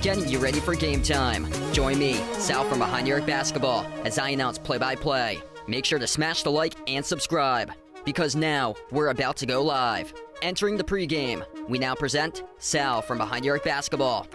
Getting you ready for game time. Join me, Sal from Behind the Arc Basketball, as I announce play-by-play. Make sure to smash the like and subscribe, because now we're about to go live. Entering the pregame, we now present Sal from Behind the Arc Basketball.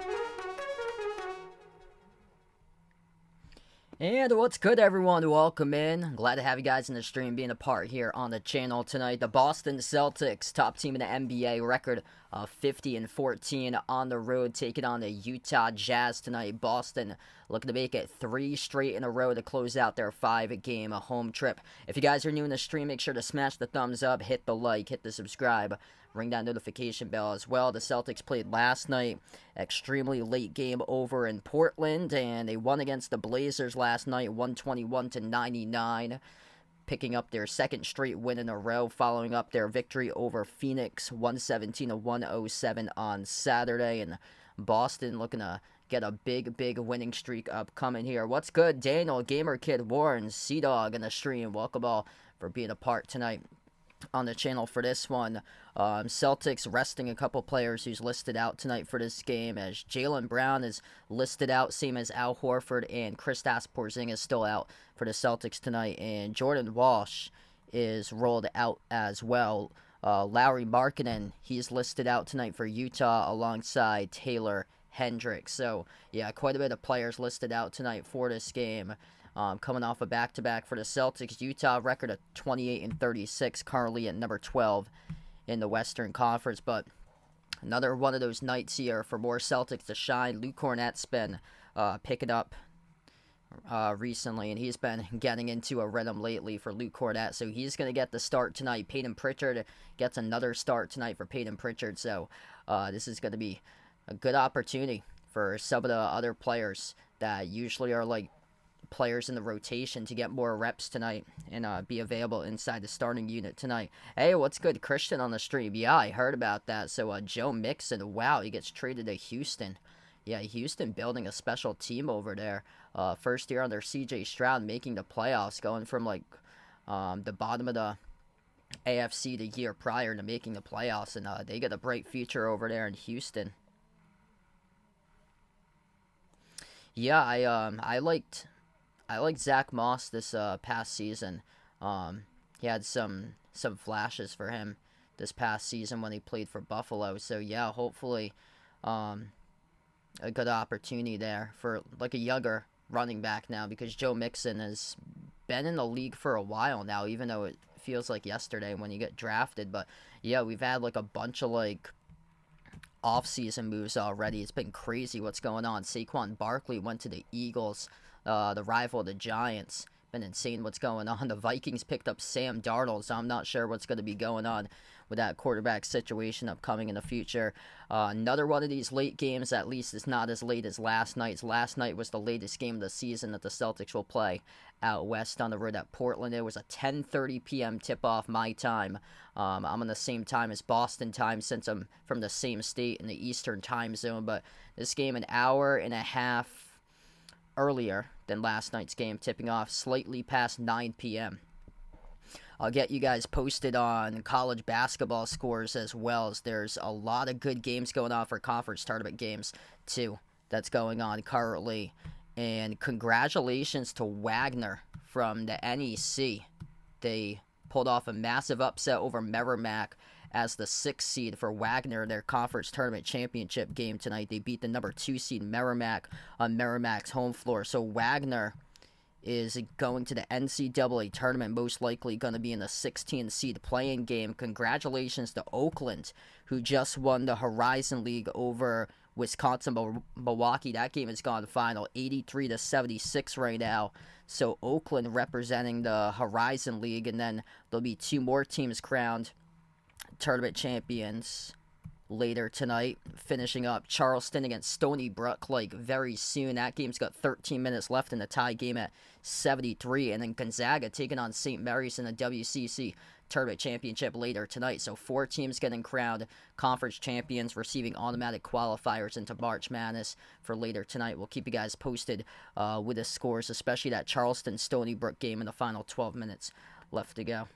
And what's good, everyone? Welcome in. I'm glad to have you guys in the stream being a part here on the channel tonight. The Boston Celtics, top team in the NBA, record of 50-14 on the road, taking on the Utah Jazz tonight. Boston looking to make it 3 straight in a row to close out their 5-game home trip. If you guys are new in the stream, make sure to smash the thumbs up, hit the like, hit the subscribe, ring that notification bell as well. The Celtics played last night, extremely late game over in Portland, and they won against the Blazers last night, 121-99. Picking up their second straight win in a row, following up their victory over Phoenix, 117-107 on Saturday. And Boston looking to get a big winning streak upcoming here. What's good, Daniel, Gamer Kid, Warren, Sea-Dog in the stream. Welcome all for being a part tonight on the channel for this one. Celtics resting a couple players who's listed out tonight for this game, as Jaylen Brown is listed out, same as Al Horford, and Kristaps Porzingis is still out for the Celtics tonight, and Jordan Walsh is rolled out as well. Lauri Markkanen, he's listed out tonight for Utah alongside Taylor Hendricks. So yeah, quite a bit of players listed out tonight for this game. Coming off a back-to-back for the Celtics. Utah record of 28-36, currently at number 12 in the Western Conference. But another one of those nights here for more Celtics to shine. Luke Kornet's been picking up recently, and he's been getting into a rhythm lately for Luke Kornet. So he's going to get the start tonight. Peyton Pritchard gets another start tonight for Peyton Pritchard. So this is going to be a good opportunity for some of the other players that usually are like players in the rotation to get more reps tonight and be available inside the starting unit tonight. Hey, what's good, Christian on the stream? Yeah, I heard about that. So Joe Mixon, wow, he gets traded to Houston. Yeah, Houston building a special team over there. First year under CJ Stroud, making the playoffs, going from like the bottom of the AFC the year prior to making the playoffs, and they get a bright future over there in Houston. Yeah, I liked Zach Moss this past season. He had some flashes for him this past season when he played for Buffalo. So yeah, hopefully a good opportunity there for like a younger running back now, because Joe Mixon has been in the league for a while now, even though it feels like yesterday when you get drafted. But yeah, we've had like a bunch of like off-season moves already. It's been crazy what's going on. Saquon Barkley went to the Eagles, the rival of the Giants. Been insane what's going on. The Vikings picked up Sam Darnold, so I'm not sure what's going to be going on with that quarterback situation upcoming in the future. Another one of these late games, at least is not as late as last night's. Last night was the latest game of the season that the Celtics will play out west on the road at Portland. It was a 10:30 p.m. tip-off my time. I'm on the same time as Boston time since I'm from the same state in the Eastern time zone, but this game an hour and a half earlier than last night's game, tipping off slightly past 9 p.m. I'll get you guys posted on college basketball scores as well, as there's a lot of good games going on for conference tournament games, too, that's going on currently. And congratulations to Wagner from the NEC. They pulled off a massive upset over Merrimack as the 6th seed for Wagner in their conference tournament championship game tonight. They beat the number 2 seed Merrimack on Merrimack's home floor. So Wagner is going to the NCAA tournament, most likely going to be in the 16th seed playing game. Congratulations to Oakland, who just won the Horizon League over Wisconsin-Milwaukee. That game has gone final 83-76 right now. So Oakland representing the Horizon League, and then there'll be 2 more teams crowned tournament champions later tonight, finishing up Charleston against Stony Brook like very soon. That game's got 13 minutes left in the tie game at 73, and then Gonzaga taking on St. Mary's in the WCC tournament championship later tonight. So 4 teams getting crowned conference champions, receiving automatic qualifiers into March Madness for later tonight. We'll keep you guys posted with the scores, especially that Charleston-Stony Brook game in the final 12 minutes left to go.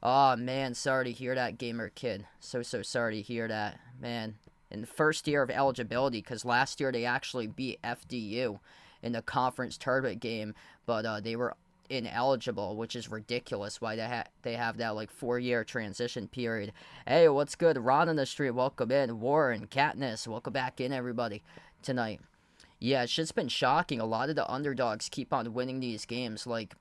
Oh, man, sorry to hear that, Gamer Kid. So sorry to hear that, man. In the first year of eligibility, because last year they actually beat FDU in the conference tournament game, but they were ineligible, which is ridiculous why they have that, like, 4-year transition period. Hey, what's good? Ron on the street, welcome in. Warren, Katniss, welcome back in, everybody, tonight. Yeah, it's just been shocking. A lot of the underdogs keep on winning these games, like,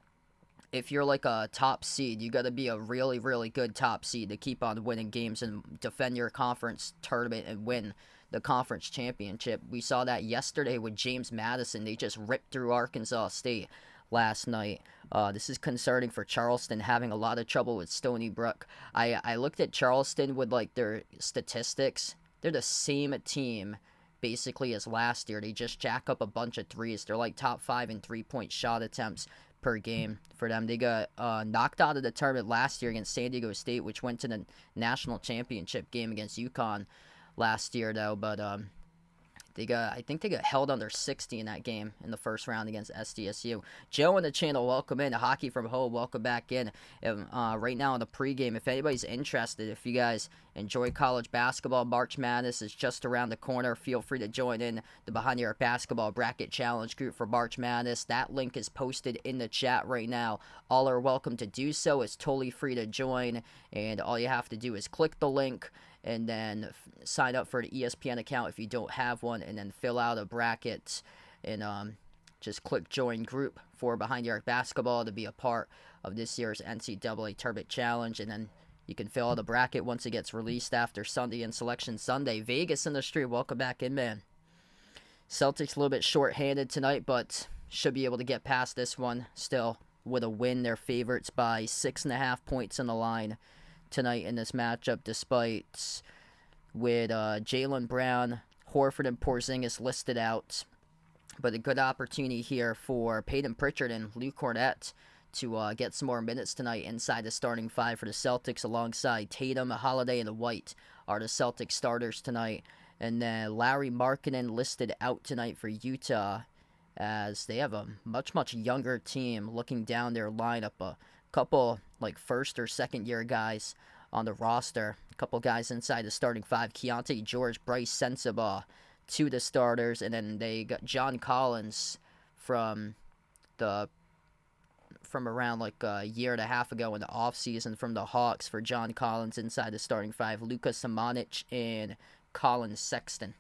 if you're like a top seed, you got to be a really, really good top seed to keep on winning games and defend your conference tournament and win the conference championship. We saw that yesterday with James Madison. They just ripped through Arkansas State last night. This is concerning for Charleston, having a lot of trouble with Stony Brook. I looked at Charleston with like their statistics. They're the same team basically as last year. They just jack up a bunch of threes. They're like top 5 in 3-point shot attempts per game for them. They got knocked out of the tournament last year against San Diego State, which went to the national championship game against UConn last year, though. But I think they got held under 60 in that game in the first round against SDSU. Joe on the channel, welcome in. Hockey from Home, welcome back in. Right now in the pregame, if anybody's interested, if you guys enjoy college basketball, March Madness is just around the corner. Feel free to join in the Behind Your Basketball Bracket Challenge group for March Madness. That link is posted in the chat right now. All are welcome to do so. It's totally free to join, and all you have to do is click the link and then sign up for an ESPN account if you don't have one, and then fill out a bracket and just click join group for Behind Your Basketball to be a part of this year's NCAA Tournament Challenge, and then you can fill out a bracket once it gets released after Sunday and Selection Sunday. Vegas in the street, welcome back in, man. Celtics a little bit short-handed tonight, but should be able to get past this one still with a win. They're favorites by 6.5 points on the line tonight in this matchup, despite with Jaylen Brown, Horford, and Porzingis listed out. But a good opportunity here for Peyton Pritchard and Luke Cornett to get some more minutes tonight inside the starting 5 for the Celtics, alongside Tatum, Holiday, and White are the Celtics starters tonight. And then Larry Markkinen listed out tonight for Utah, as they have a much, much younger team. Looking down their lineup, a couple like first or second year guys on the roster, a couple guys inside the starting 5. Keontae George, Bryce Sensabaugh, 2 the starters, and then they got John Collins from around like a year and a half ago in the offseason from the Hawks for John Collins inside the starting 5. Luka Samanic and Colin Sexton.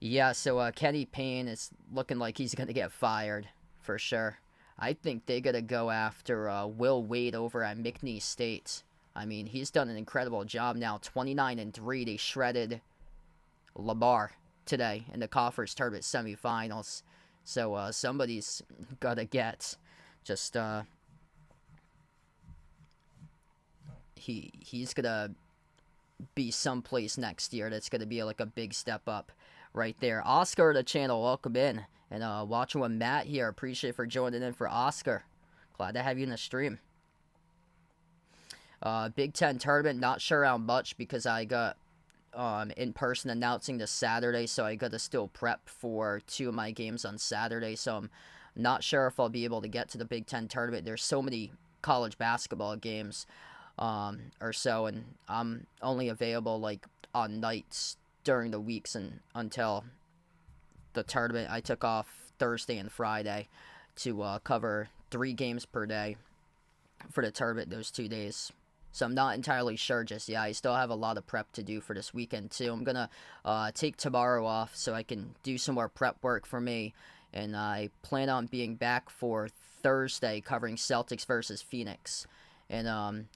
Yeah, so Kenny Payne is looking like he's going to get fired for sure. I think they got to go after Will Wade over at McNeese State. I mean, he's done an incredible job now. 29-3. They shredded Lamar today in the conference tournament semifinals. So somebody's got to get just he's going to be someplace next year. That's going to be like a big step up right there. Oscar to the channel, welcome in. And watching with Matt here. Appreciate for joining in for Oscar. Glad to have you in the stream. Big Ten tournament, not sure how much because I got in person announcing this Saturday, so I got to still prep for 2 of my games on Saturday. So I'm not sure if I'll be able to get to the Big Ten tournament. There's so many college basketball games or so, and I'm only available like on nights during the weeks and until the tournament. I took off Thursday and Friday to cover 3 games per day for the tournament those 2 days. So I'm not entirely sure just yet. I still have a lot of prep to do for this weekend too. I'm going to take tomorrow off so I can do some more prep work for me. And I plan on being back for Thursday covering Celtics versus Phoenix. And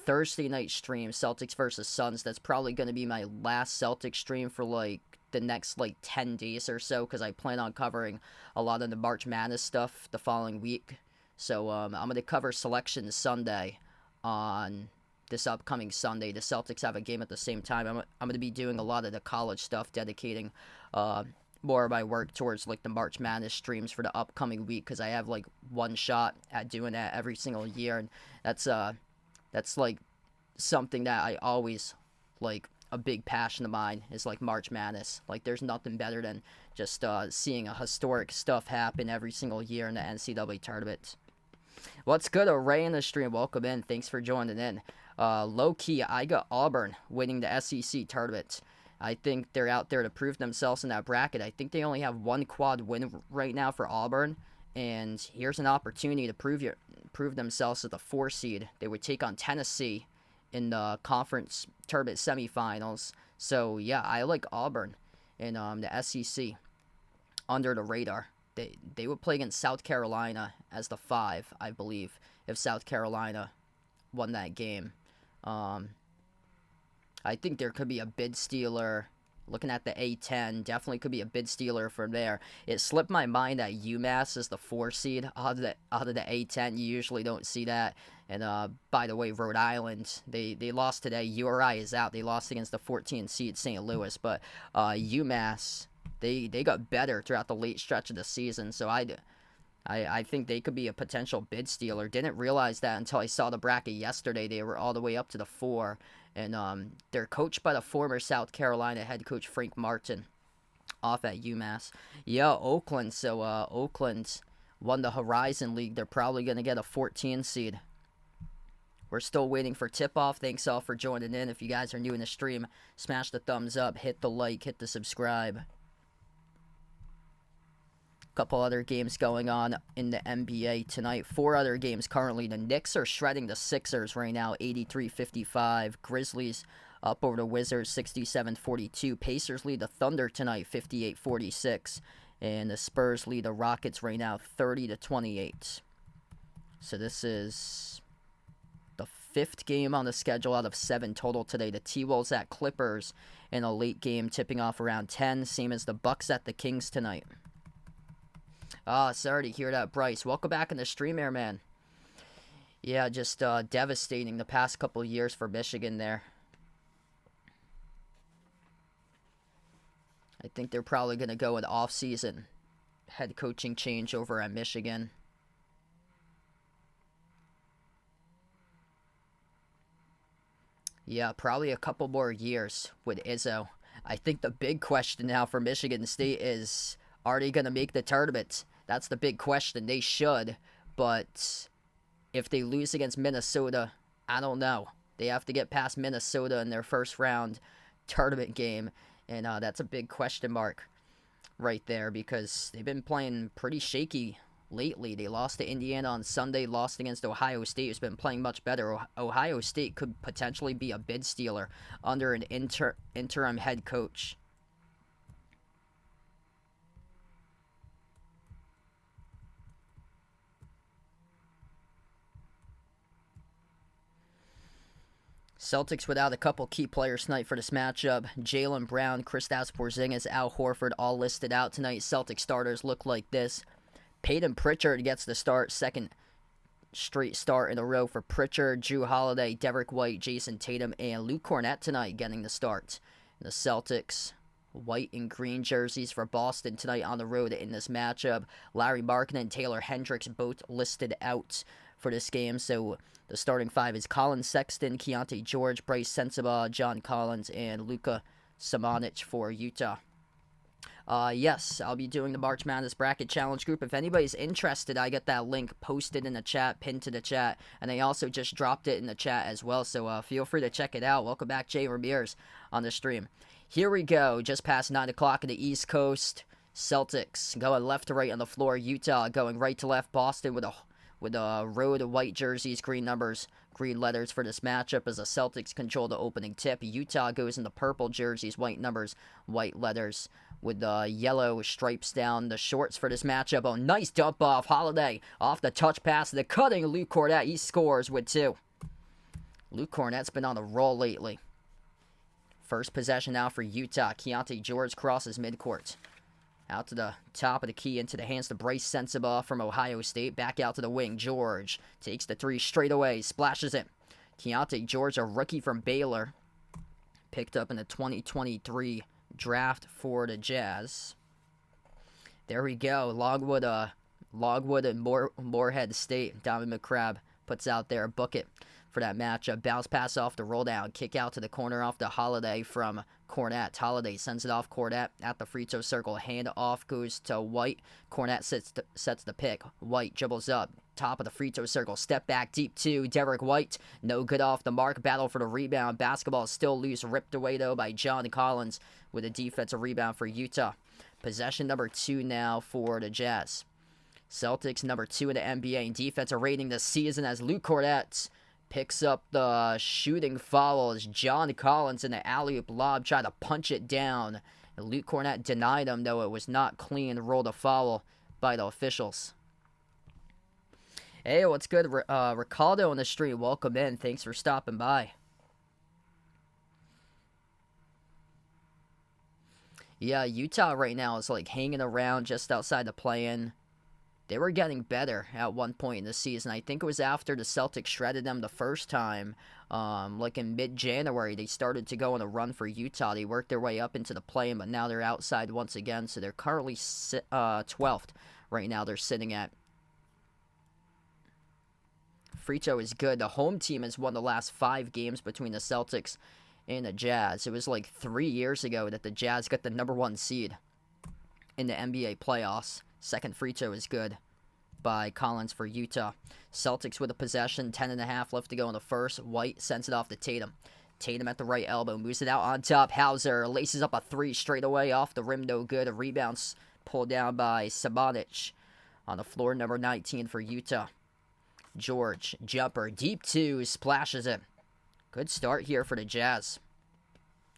Thursday night stream, Celtics versus Suns. That's probably going to be my last Celtics stream for like the next like 10 days or so, because I plan on covering a lot of the March Madness stuff the following week. So I'm going to cover Selection Sunday on this upcoming Sunday. The Celtics have a game at the same time. I'm going to be doing a lot of the college stuff, dedicating more of my work towards like the March Madness streams for the upcoming week, because I have like one shot at doing that every single year, and that's like something that I always like. A big passion of mine is like March Madness. Like there's nothing better than just seeing a historic stuff happen every single year in the NCAA tournament. What's good, Ray in the stream? Welcome in. Thanks for joining in. Low key, I got Auburn winning the SEC tournament. I think they're out there to prove themselves in that bracket. I think they only have 1 quad win right now for Auburn, and here's an opportunity to prove themselves as the 4 seed. They would take on Tennessee in the conference tournament semifinals. So yeah, I like Auburn in the SEC under the radar. They would play against South Carolina as the 5, I believe, if South Carolina won that game. I think there could be a bid stealer. Looking at the A10, definitely could be a bid stealer from there. It slipped my mind that UMass is the 4 seed out of the A10. You usually don't see that. And by the way, Rhode Island, they lost today. URI is out. They lost against the 14 seed St. Louis. But UMass, they got better throughout the late stretch of the season. So I think they could be a potential bid stealer. Didn't realize that until I saw the bracket yesterday. They were all the way up to the 4. And they're coached by the former South Carolina head coach Frank Martin off at UMass. Yeah, Oakland. So Oakland won the Horizon League. They're probably going to get a 14 seed. We're still waiting for tip-off. Thanks all for joining in. If you guys are new in the stream, smash the thumbs up, hit the like, hit the subscribe. Couple other games going on in the NBA tonight. 4 other games currently. The Knicks are shredding the Sixers right now, 83-55. Grizzlies up over the Wizards, 67-42. Pacers lead the Thunder tonight, 58-46. And the Spurs lead the Rockets right now, 30-28. So this is the 5th game on the schedule out of 7 total today. The T-Wolves at Clippers in a late game, tipping off around 10. Same as the Bucks at the Kings tonight. Sorry to hear that, Bryce. Welcome back in the stream, Airman. Yeah, just devastating the past couple of years for Michigan there. I think they're probably going to go with off-season head coaching change over at Michigan. Yeah, probably a couple more years with Izzo. I think the big question now for Michigan State is, are they going to make the tournament? That's the big question. They should, but if they lose against Minnesota, I don't know. They have to get past Minnesota in their first round tournament game, and that's a big question mark right there because they've been playing pretty shaky lately. They lost to Indiana on Sunday, lost against Ohio State, who's been playing much better. Ohio State could potentially be a bid stealer under an interim head coach. Celtics without a couple key players tonight for this matchup. Jaylen Brown, Kristaps Porzingis, Al Horford all listed out tonight. Celtic starters look like this. Peyton Pritchard gets the start, second straight start in a row for Pritchard. Jrue Holiday, Derek White, Jason Tatum, and Luke Cornett tonight getting the start. The Celtics, white and green jerseys for Boston tonight on the road in this matchup. Larry Markkinen and Taylor Hendricks both listed out for this game. So the starting five is Colin Sexton, Keontae George, Bryce Sensabaugh, John Collins, and Luka Samanic for Utah. Yes, I'll be doing the March Madness Bracket Challenge group. If anybody's interested, I got that link posted in the chat, pinned to the chat, and they also just dropped it in the chat as well, so feel free to check it out. Welcome back, Jay Ramirez on the stream. Here we go, just past 9 o'clock in the East Coast. Celtics going left to right on the floor. Utah going right to left. Boston with a road of white jerseys, green numbers, green letters for this matchup as the Celtics control the opening tip. Utah goes in the purple jerseys, white numbers, white letters, with the yellow stripes down the shorts for this matchup. Oh, nice dump off. Holiday off the touch pass. The cutting Luke Cornett. He scores with 2. Luke Cornett's been on a roll lately. First possession now for Utah. Keontae George crosses midcourt. Out to the top of the key, into the hands to Bryce Sensabaugh from Ohio State. Back out to the wing. George takes the 3 straight away. Splashes it. Keontae George, a rookie from Baylor. Picked up in the 2023 draft for the Jazz. There we go. Logwood and Morehead State. Donovan McCrabb puts out there a bucket for that matchup. Bounce pass off the roll down. Kick out to the corner off the Holiday from Cornett. Holiday sends it off Cornett at the free throw circle. Hand off goes to White. Cornett sets the pick. White dribbles up. Top of the free throw circle. Step back deep 2. Derek White. No good off the mark. Battle for the rebound. Basketball is still loose. Ripped away though by John Collins with a defensive rebound for Utah. Possession number 2 now for the Jazz. Celtics number 2 in the NBA in defensive rating this season as Luke Cornett picks up the shooting foul as John Collins in the alley-oop lob tried to punch it down. Luke Cornett denied him, though it was not clean. Rolled a foul by the officials. Hey, what's good? Ricardo on the stream. Welcome in. Thanks for stopping by. Yeah, Utah right now is like hanging around just outside the play-in. They were getting better at one point in the season. I think it was after the Celtics shredded them the first time. Like in mid-January, they started to go on a run for Utah. They worked their way up into the play-in, but now they're outside once again. So they're currently 12th right now. They're sitting at. Free throw is good. The home team has won the last 5 games between the Celtics and the Jazz. It was like 3 years ago that the Jazz got the number 1 seed in the NBA playoffs. Second free throw is good by Collins for Utah. Celtics with a possession, 10.5 left to go in the first. White sends it off to Tatum. Tatum at the right elbow, moves it out on top. Hauser laces up a 3 straight away off the rim, no good. A rebound pulled down by Samanic on the floor, number 19 for Utah. George, jumper, deep 2, splashes it. Good start here for the Jazz.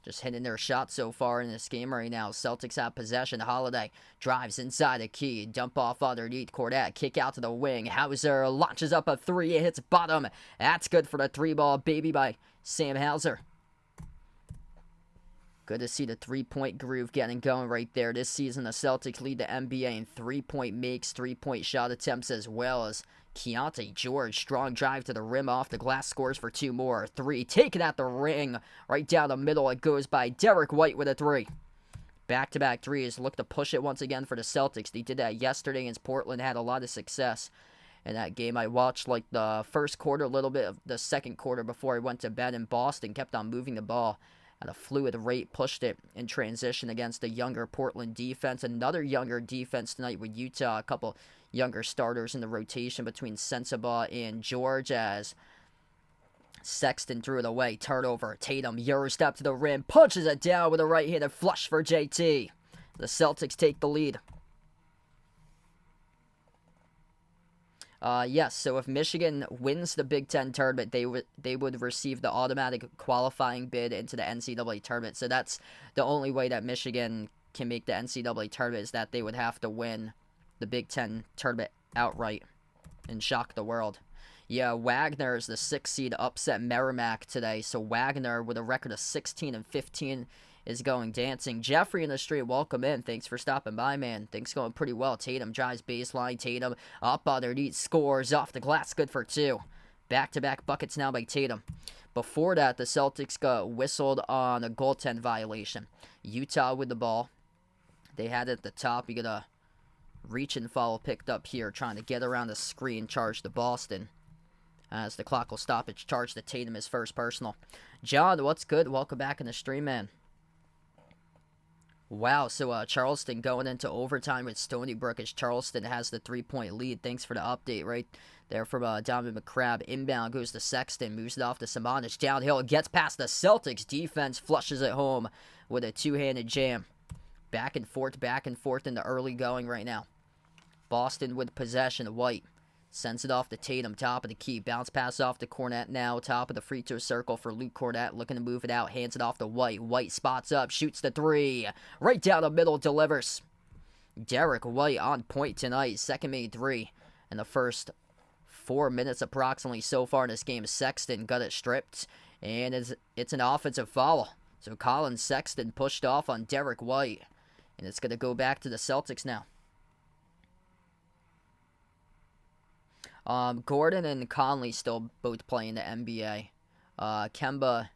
Just hitting their shot so far in this game right now. Celtics have possession. Holiday drives inside the key. Dump off underneath. Cornett. Kick out to the wing. Hauser launches up a 3. It hits bottom. That's good for the 3-ball baby by Sam Hauser. Good to see the 3-point groove getting going right there. This season, the Celtics lead the NBA in 3-point makes, 3-point shot attempts, as well as Keontae George. Strong drive to the rim off the glass, scores for 2 more. 3 taken at the ring. Right down the middle. It goes by Derek White with a 3. Back-to-back threes. Look to push it once again for the Celtics. They did that yesterday against Portland. Had a lot of success in that game. I watched like the first quarter, a little bit of the second quarter before I went to bed in Boston. Kept on moving the ball at a fluid rate. Pushed it in transition against a younger Portland defense. Another younger defense tonight with Utah. A couple younger starters in the rotation between Sensabaugh and George as Sexton threw it away. Turnover. Tatum, Euro step to the rim. Punches it down with a right-handed flush for JT. The Celtics take the lead. Yes, so if Michigan wins the Big Ten tournament, they would receive the automatic qualifying bid into the NCAA tournament. So that's the only way that Michigan can make the NCAA tournament, is that they would have to win the Big Ten tournament outright and shock the world. Yeah, Wagner is the 6th seed, upset Merrimack today. So Wagner, with a record of 16-15, is going dancing. Jeffrey in the street, welcome in. Thanks for stopping by, man. Things going pretty well. Tatum drives baseline. Tatum up underneath, scores off the glass, good for 2. Back-to-back buckets now by Tatum. Before that, the Celtics got whistled on a goaltend violation. Utah with the ball. They had it at the top. You get a reach and follow picked up here, trying to get around the screen, charge to Boston. As the clock will stop, it's charged to Tatum, his first personal. John, what's good? Welcome back in the stream, man. Wow, so Charleston going into overtime with Stony Brook as Charleston has the 3-point lead. Thanks for the update right there from Donovan McCrabb. Inbound goes to Sexton, moves it off to Samanich. Downhill, gets past the Celtics. Defense flushes it home with a two-handed jam. Back and forth in the early going right now. Boston with possession. White sends it off to Tatum, top of the key. Bounce pass off to Cornette now. Top of the free throw circle for Luke Cornette. Looking to move it out. Hands it off to White. White spots up. Shoots the 3. Right down the middle. Delivers. Derek White on point tonight. Second made 3 in the first 4 minutes approximately so far in this game. Sexton got it stripped. And it's an offensive foul. So Colin Sexton pushed off on Derek White. And it's going to go back to the Celtics now. Gordon and Conley still both play in the NBA. Kemba,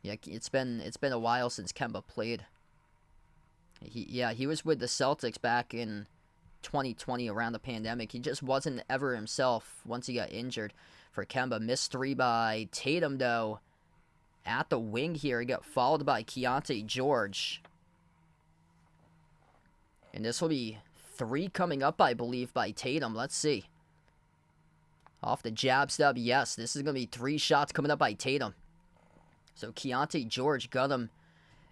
yeah, it's been a while since Kemba played. He was with the Celtics back in 2020 around the pandemic. He just wasn't ever himself once he got injured. For Kemba, missed 3 by Tatum though. At the wing here, he got followed by Keontae George. And this will be 3 coming up, I believe, by Tatum. Let's see. Off the jab step, yes. This is going to be 3 shots coming up by Tatum. So Keontae George got him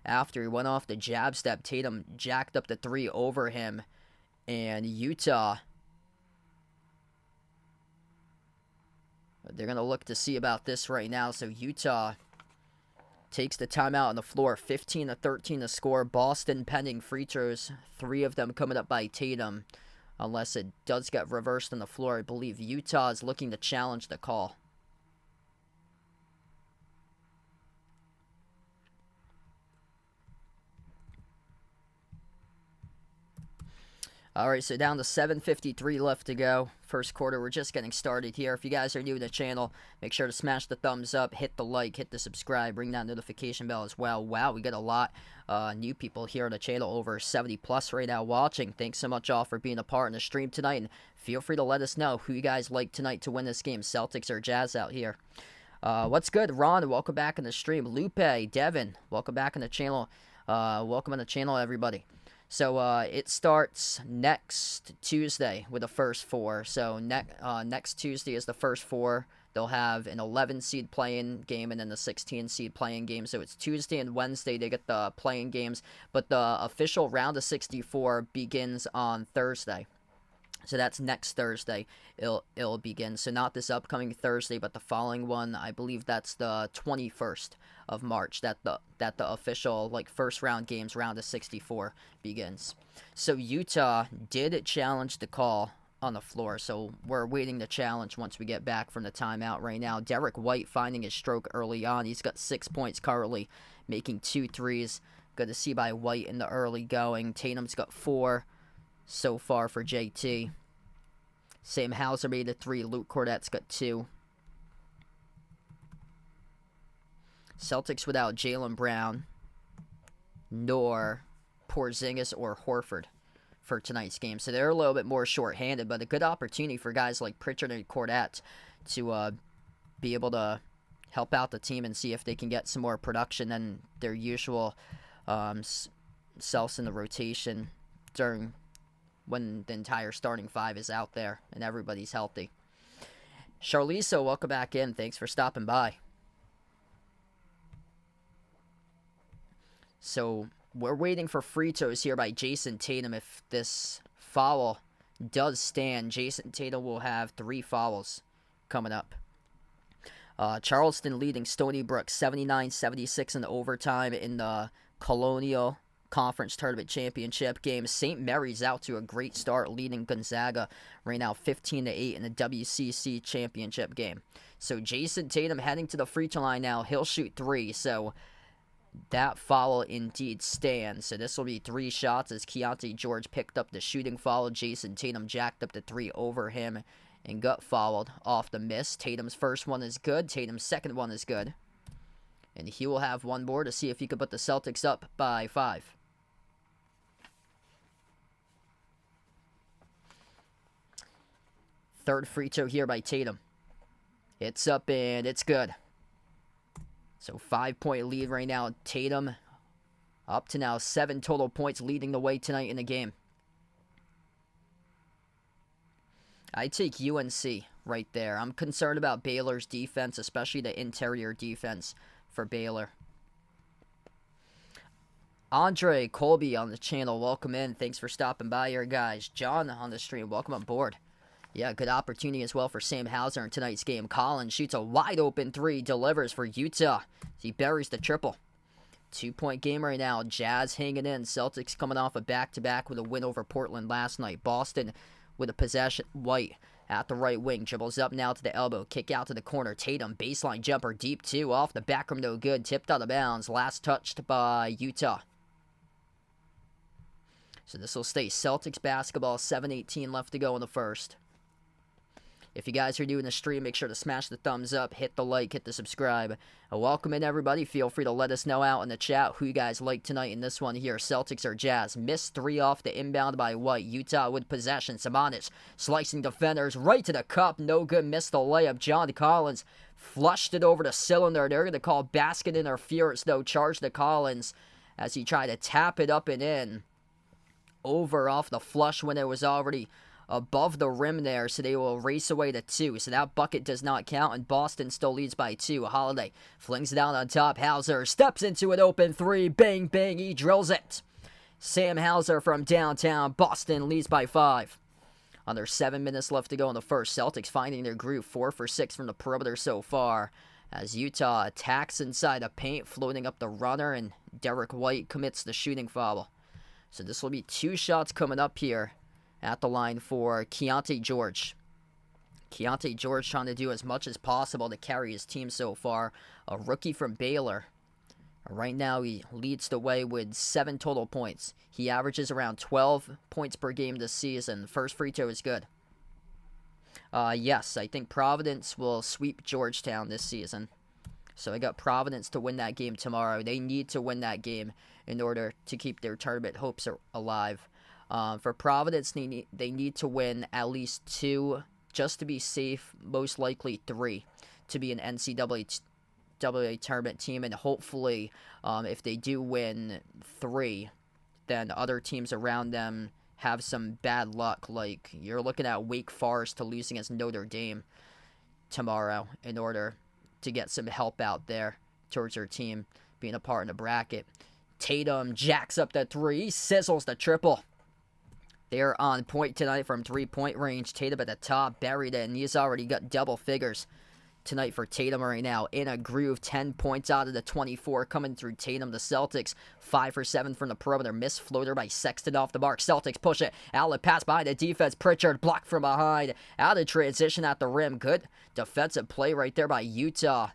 after he went off the jab step. Tatum jacked up the 3 over him. And Utah, they're going to look to see about this right now. So Utah takes the timeout on the floor. 15-13 to score. Boston pending free throws. 3 of them coming up by Tatum. Unless it does get reversed on the floor. I believe Utah is looking to challenge the call. Alright, so down to 7:53 left to go. First quarter, we're just getting started here. If you guys are new to the channel, make sure to smash the thumbs up, hit the like, hit the subscribe, ring that notification bell as well. Wow, we got a lot new people here on the channel, over 70 plus right now watching. Thanks so much all for being a part in the stream tonight, and feel free to let us know who you guys like tonight to win this game, Celtics or Jazz out here. What's good, Ron? Welcome back in the stream. Lupe, Devin, welcome back in the channel. Welcome on the channel, everybody. So it starts next Tuesday with the first 4. So next Tuesday is the first 4. They'll have an 11 seed play-in game and then the 16 seed play-in game. So it's Tuesday and Wednesday they get the play-in games. But the official round of 64 begins on Thursday. So that's next Thursday. It'll begin. So not this upcoming Thursday, but the following one. I believe that's the 21st of March. That the official first round games, round of 64 begins. So Utah did challenge the call on the floor. So we're waiting the challenge once we get back from the timeout right now. Derek White finding his stroke early on. He's got 6 points currently, making 2 threes. Good to see by White in the early going. Tatum's got 4 so far for JT. Sam Hauser made a 3. Luke Cornette's got 2. Celtics without Jaylen Brown, nor Porzingis or Horford for tonight's game. So they're a little bit more short-handed, but a good opportunity for guys like Pritchard and Cornette to be able to help out the team and see if they can get some more production than their usual selves in the rotation during when the entire starting 5 is out there and everybody's healthy. Charliso, welcome back in. Thanks for stopping by. So we're waiting for free throws here by Jason Tatum. If this foul does stand, Jason Tatum will have 3 fouls coming up. Charleston leading Stony Brook 79-76 in overtime in the Colonial conference tournament championship game. St. Mary's out to a great start, leading Gonzaga right now 15-8 in the WCC championship game. So Jason Tatum heading to the free throw line now. He'll shoot 3, so that foul indeed stands. So this will be 3 shots as Keontae George picked up the shooting foul. Jason Tatum jacked up the 3 over him and got fouled off the miss. Tatum's first one is good. Tatum's second one is good. And he will have one more to see if he could put the Celtics up by 5. Third free throw here by Tatum. It's up and it's good. So 5-point lead right now. Tatum up to now 7 total points, leading the way tonight in the game. I take UNC right there. I'm concerned about Baylor's defense, especially the interior defense for Baylor. Andre Colby on the channel, welcome in. Thanks for stopping by here, guys. John on the stream, welcome aboard. Yeah, good opportunity as well for Sam Hauser in tonight's game. Collins shoots a wide-open 3, delivers for Utah. He buries the triple. 2-point game right now. Jazz hanging in. Celtics coming off a back-to-back with a win over Portland last night. Boston with a possession. White at the right wing. Dribbles up now to the elbow. Kick out to the corner. Tatum, baseline jumper, deep 2. Off the back rim, no good. Tipped out of bounds. Last touched by Utah. So this will stay Celtics basketball. 7:18 left to go in the first. If you guys are new in the stream, make sure to smash the thumbs up, hit the like, hit the subscribe. Welcome in, everybody. Feel free to let us know out in the chat who you guys like tonight in this one here. Celtics or Jazz. Missed 3 off the inbound by White. Utah with possession. Sabonis slicing defenders right to the cup. No good. Missed the layup. John Collins flushed it over the cylinder. They're going to call basket interference, though. Charge to Collins as he tried to tap it up and in. Over off the flush when it was already above the rim there, so they will race away to 2. So that bucket does not count, and Boston still leads by 2. Holiday flings it down on top. Hauser steps into an open 3. Bang, bang, he drills it. Sam Hauser from downtown. Boston leads by 5. Under 7 minutes left to go in the first. Celtics finding their groove. 4 for 6 from the perimeter so far, as Utah attacks inside the paint, floating up the runner, and Derek White commits the shooting foul. So this will be 2 shots coming up here at the line for Keontae George. Keontae George trying to do as much as possible to carry his team so far. A rookie from Baylor. Right now he leads the way with 7 total points. He averages around 12 points per game this season. First free throw is good. Yes, I think Providence will sweep Georgetown this season. So I got Providence to win that game tomorrow. They need to win that game in order to keep their tournament hopes alive. For Providence, they need to win at least 2 just to be safe, most likely 3 to be an NCAA tournament team. And hopefully, if they do win 3, then other teams around them have some bad luck. Like you're looking at Wake Forest to lose against Notre Dame tomorrow in order to get some help out there towards their team being a part in the bracket. Tatum jacks up the 3, sizzles the triple. They're on point tonight from 3-point range. Tatum at the top, buried it, and he's already got double figures tonight for Tatum right now. In a groove, 10 points out of the 24 coming through Tatum. The Celtics, 5 for 7 from the perimeter. Missed floater by Sexton off the mark. Celtics push it. Outlet pass by the defense. Pritchard blocked from behind. Out of transition at the rim. Good defensive play right there by Utah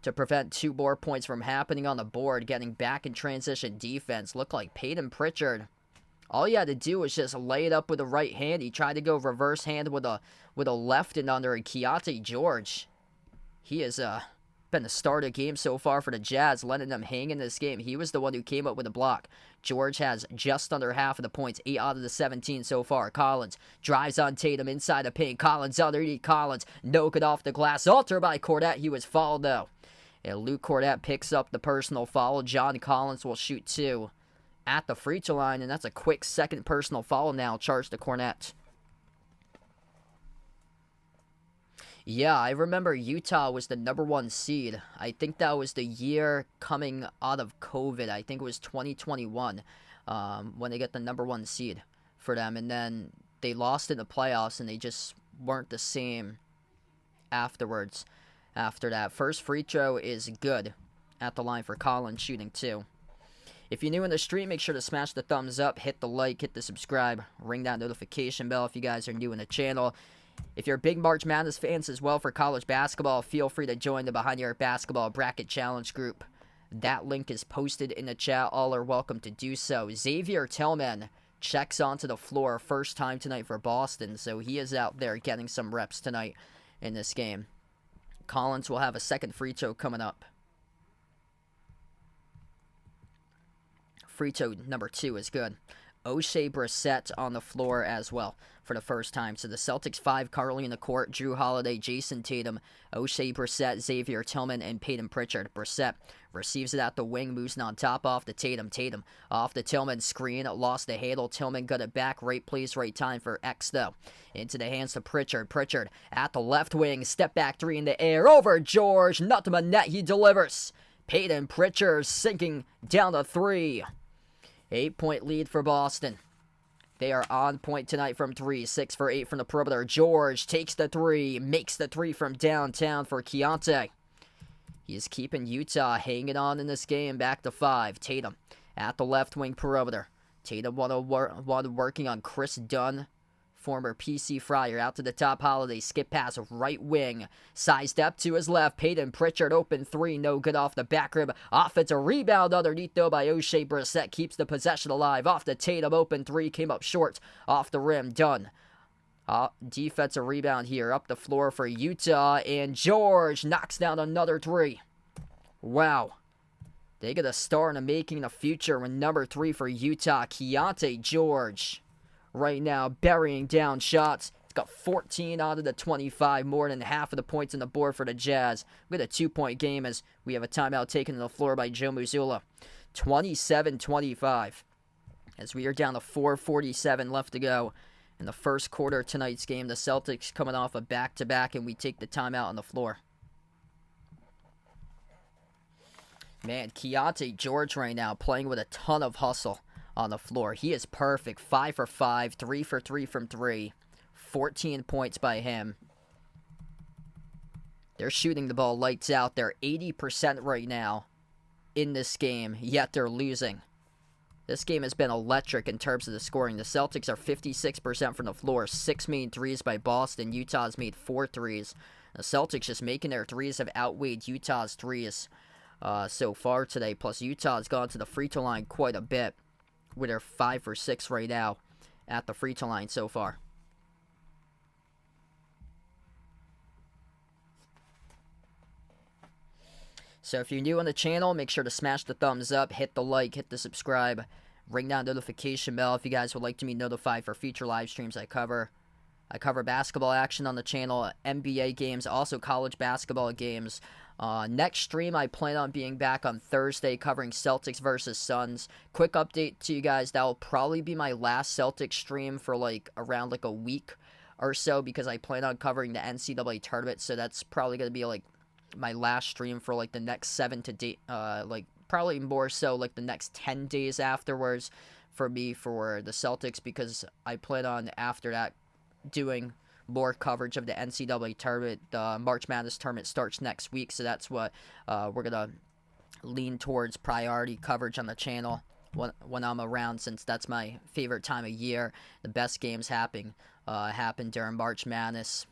to prevent 2 more points from happening on the board. Getting back in transition defense. Looked like Peyton Pritchard. All he had to do was just lay it up with the right hand. He tried to go reverse hand with a left and under. And Keontae George, he has been the star of the game so far for the Jazz, letting them hang in this game. He was the one who came up with the block. George has just under half of the points, 8 out of the 17 so far. Collins drives on Tatum inside the paint. Collins underneath. Collins, no good off the glass. Alter by Cornette. He was fouled though. And Luke Cornette picks up the personal foul. John Collins will shoot 2 at the free throw line, and that's a quick second personal foul now charged to Cornette. Yeah, I remember Utah was the number 1 seed. I think that was the year coming out of COVID. I think it was 2021 when they got the number 1 seed for them. And then they lost in the playoffs, and they just weren't the same afterwards. After that, first free throw is good at the line for Collins, shooting 2. If you're new in the stream, make sure to smash the thumbs up, hit the like, hit the subscribe, ring that notification bell if you guys are new in the channel. If you're big March Madness fans as well for college basketball, feel free to join the Behind Your Arc Basketball Bracket Challenge group. That link is posted in the chat. All are welcome to do so. Xavier Tillman checks onto the floor first time tonight for Boston, so he is out there getting some reps tonight in this game. Collins will have a second free throw coming up. Free throw number 2 is good. O'Shea Brissett on the floor as well for the first time. So the Celtics 5 currently in the court. Drew Holiday, Jason Tatum, O'Shea Brissett, Xavier Tillman, and Peyton Pritchard. Brissett receives it at the wing, moves it on top off the Tatum. Tatum off the Tillman screen, lost the handle. Tillman got it back. Right place, right time for X though. Into the hands of Pritchard. Pritchard at the left wing. Step back 3 in the air. Over George. Nothing but net. He delivers. Peyton Pritchard sinking down to 3. 8-point lead for Boston. They are on point tonight from 3. 6 for 8 from the perimeter. George takes the 3. Makes the 3 from downtown for Keontae. He is keeping Utah hanging on in this game. Back to 5. Tatum at the left wing perimeter. Tatum working on Chris Dunn. Former PC Fryer out to the top. Holiday skip pass right wing. Sized up to his left. Peyton Pritchard open 3. No good off the back rim. Offensive rebound underneath though by O'Shea Brissett. Keeps the possession alive. Off the Tatum open 3. Came up short. Off the rim. Done. Defensive rebound here. Up the floor for Utah. And George knocks down another 3. Wow. They get a star in the making in the future with number 3 for Utah. Keontae George. Right now, burying down shots. He's got 14 out of the 25, more than half of the points on the board for the Jazz. We got a 2-point game as we have a timeout taken to the floor by Joe Mazzulla. 27-25. As we are down to 4:47 left to go in the first quarter of tonight's game. The Celtics coming off a back-to-back, and we take the timeout on the floor. Man, Keontae George right now playing with a ton of hustle on the floor. He is perfect. 5 for 5, 3 for 3 from 3. 14 points by him. They're shooting the ball lights out. They're 80% right now in this game, yet they're losing. This game has been electric in terms of the scoring. The Celtics are 56% from the floor. 6 main threes by Boston. Utah's made 4 threes. The Celtics just making their threes have outweighed Utah's threes so far today. Plus, Utah's gone to the free throw line quite a bit, with their 5 for 6 right now at the free throw line so far. So if you're new on the channel, make sure to smash the thumbs up, hit the like, hit the subscribe, ring that notification bell if you guys would like to be notified for future live streams I cover. I cover basketball action on the channel, NBA games, also college basketball games. Next stream, I plan on being back on Thursday covering Celtics versus Suns. Quick update to you guys, that will probably be my last Celtics stream for around a week or so, because I plan on covering the NCAA tournament, so that's probably going to be my last stream for the next 7 to probably more so the next 10 days afterwards for me for the Celtics, because I plan on after that doing more coverage of the NCAA tournament. The March Madness tournament starts next week, so that's what we're going to lean towards priority coverage on the channel when I'm around, since that's my favorite time of year. The best games happen during March Madness.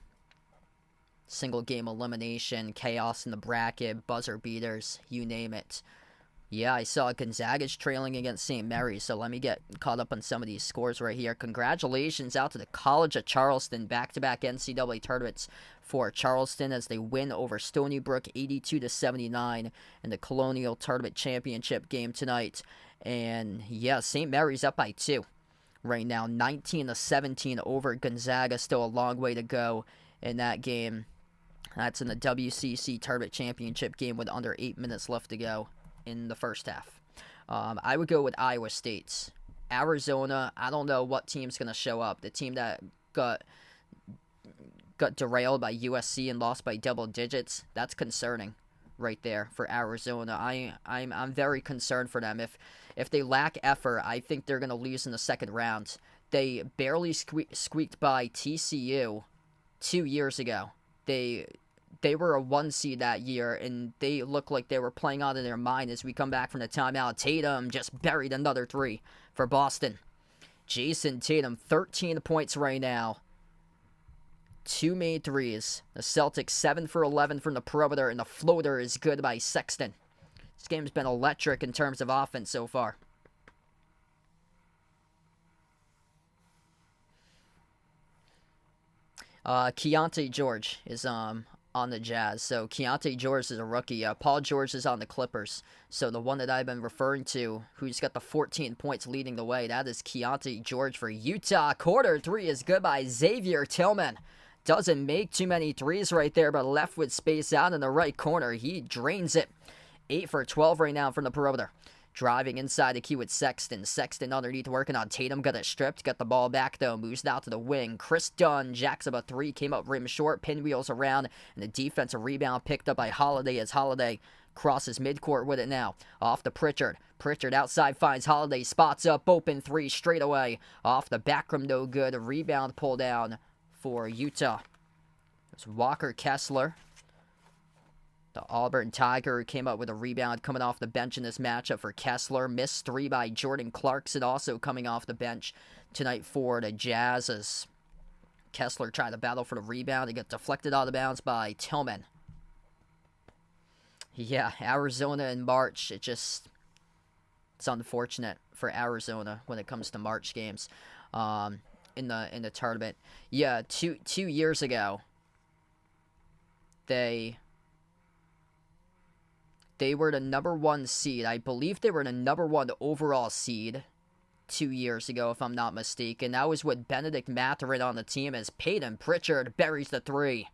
Single game elimination, chaos in the bracket, buzzer beaters, you name it. Yeah, I saw Gonzaga's trailing against St. Mary's, so let me get caught up on some of these scores right here. Congratulations out to the College of Charleston, back-to-back NCAA tournaments for Charleston as they win over Stony Brook 82-79 in the Colonial Tournament Championship game tonight. And yeah, St. Mary's up by 2 right now, 19-17 over Gonzaga. Still a long way to go in that game. That's in the WCC Tournament Championship game with under 8 minutes left to go in the first half. I would go with Iowa State. Arizona, I don't know what team's going to show up. The team that got derailed by USC and lost by double digits, that's concerning right there for Arizona. I'm very concerned for them. If they lack effort, I think they're going to lose in the second round. They barely squeaked by TCU 2 years ago. They they were a 1 seed that year, and they looked like they were playing out of their mind as we come back from the timeout. Tatum just buried another 3 for Boston. Jason Tatum, 13 points right now. 2 made threes. The Celtics 7 for 11 from the perimeter, and the floater is good by Sexton. This game's been electric in terms of offense so far. Keontae George is on the Jazz. So Keontae George is a rookie. Paul George is on the Clippers. So the one that I've been referring to, who's got the 14 points leading the way, that is Keontae George for Utah. Quarter 3 is good by Xavier Tillman. Doesn't make too many threes right there, but left with space out in the right corner. He drains it. 8 for 12 right now from the perimeter. Driving inside the key with Sexton. Sexton underneath working on Tatum. Got it stripped. Got the ball back, though. Moves it out to the wing. Chris Dunn jacks up a 3. Came up rim short. Pinwheels around. And the defensive rebound picked up by Holiday as Holiday crosses midcourt with it now. Off to Pritchard. Pritchard outside finds Holiday. Spots up. Open 3 straight away. Off the back rim, no good. A rebound pull down for Utah. It's Walker Kessler. The Auburn Tiger came up with a rebound coming off the bench in this matchup for Kessler. Missed 3 by Jordan Clarkson, also coming off the bench tonight for the Jazz as Kessler tried to battle for the rebound. He got deflected out of bounds by Tillman. Yeah, Arizona in March, it's unfortunate for Arizona when it comes to March games in the tournament. Yeah, two years ago, they were the number 1 seed. I believe they were the number 1 overall seed 2 years ago, if I'm not mistaken. That was with Benedict Mathurin on the team as Peyton Pritchard buries the 3.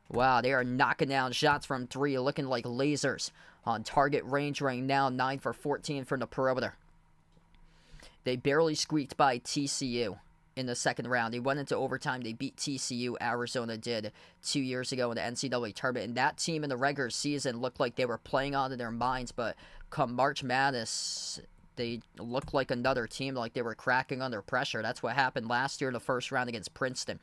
Wow, they are knocking down shots from 3, looking like lasers. On target range right now, 9 for 14 from the perimeter. They barely squeaked by TCU in the second round. They went into overtime. They beat TCU. Arizona did 2 years ago in the NCAA tournament. And that team in the regular season looked like they were playing out of their minds. But come March Madness, they looked like another team, like they were cracking under pressure. That's what happened last year in the first round against Princeton.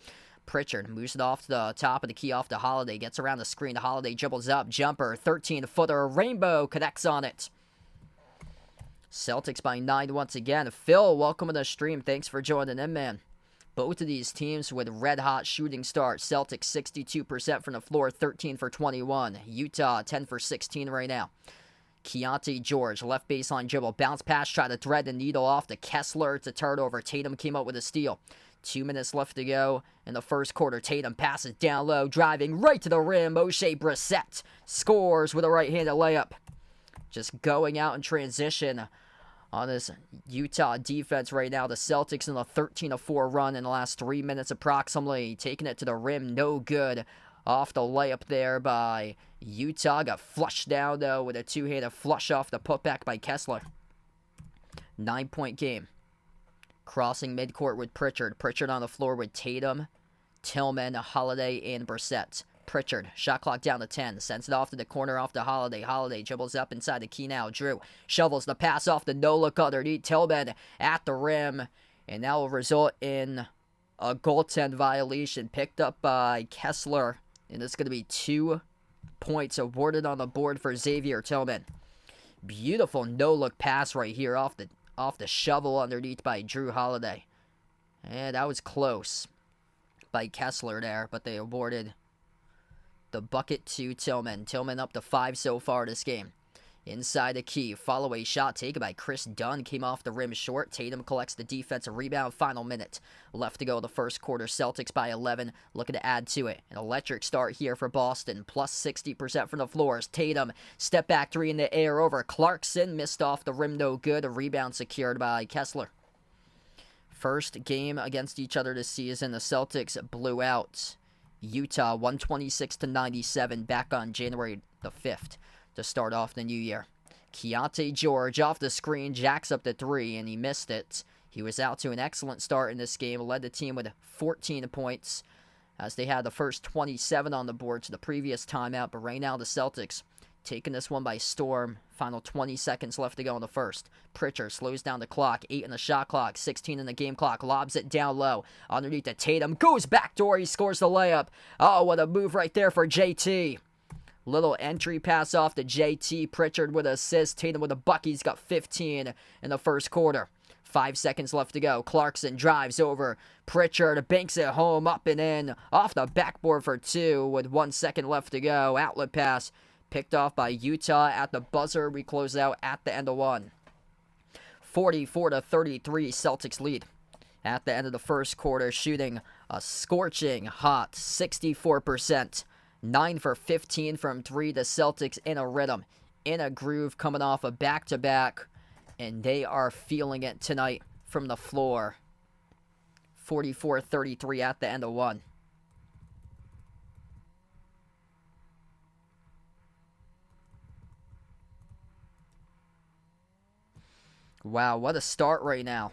Pritchard moves it off to the top of the key off to Holiday. Gets around the screen. Holiday dribbles up. Jumper. 13-footer. Rainbow connects on it. Celtics by 9 once again. Phil, welcome to the stream. Thanks for joining in, man. Both of these teams with red-hot shooting starts. Celtics 62% from the floor, 13 for 21. Utah 10 for 16 right now. Keontae George, left baseline dribble. Bounce pass, try to thread the needle off to Kessler. It's a turnover. Tatum came up with a steal. 2 minutes left to go in the first quarter. Tatum passes down low, driving right to the rim. Moshe Brissett scores with a right-handed layup. Just going out in transition on this Utah defense right now. The Celtics in a 13-4 run in the last 3 minutes approximately. Taking it to the rim, no good. Off the layup there by Utah. Got flushed down, though, with a two-handed flush off the putback by Kessler. 9-point game. Crossing midcourt with Pritchard. Pritchard on the floor with Tatum, Tillman, Holiday, and Brissett. Pritchard, shot clock down to 10, sends it off to the corner off to Holiday. Holiday dribbles up inside the key now. Drew shovels the pass off the no-look underneath. Tillman at the rim, and that will result in a goaltend violation picked up by Kessler, and it's going to be 2 points awarded on the board for Xavier Tillman. Beautiful no-look pass right here off the shovel underneath by Drew Holiday. And that was close by Kessler there, but they awarded the bucket to Tillman. Tillman up to 5 so far this game. Inside the key, follow-away shot taken by Chris Dunn. Came off the rim short. Tatum collects the defensive rebound. Final minute left to go the first quarter. Celtics by 11, looking to add to it. An electric start here for Boston. Plus 60% from the floors. Tatum, step back 3 in the air over Clarkson. Missed off the rim, no good. A rebound secured by Kessler. First game against each other this season. The Celtics blew out Utah 126-97 back on January the 5th to start off the new year. Keontae George off the screen, jacks up the 3, and he missed it. He was out to an excellent start in this game, led the team with 14 points as they had the first 27 on the board to the previous timeout, but right now the Celtics taking this one by storm. Final 20 seconds left to go in the first. Pritchard slows down the clock. 8 in the shot clock. 16 in the game clock. Lobs it down low. Underneath to Tatum. Goes backdoor. He scores the layup. Oh, what a move right there for JT. Little entry pass off to JT. Pritchard with an assist. Tatum with a bucket. He's got 15 in the first quarter. 5 seconds left to go. Clarkson drives over. Pritchard banks it home, up and in. Off the backboard for 2 with 1 second left to go. Outlet pass picked off by Utah at the buzzer. We close out at the end of 1. 44-33, Celtics lead. At the end of the first quarter, shooting a scorching hot 64%. 9 for 15 from 3. The Celtics in a rhythm, in a groove, coming off a back-to-back. And they are feeling it tonight from the floor. 44-33 at the end of 1. Wow, what a start right now.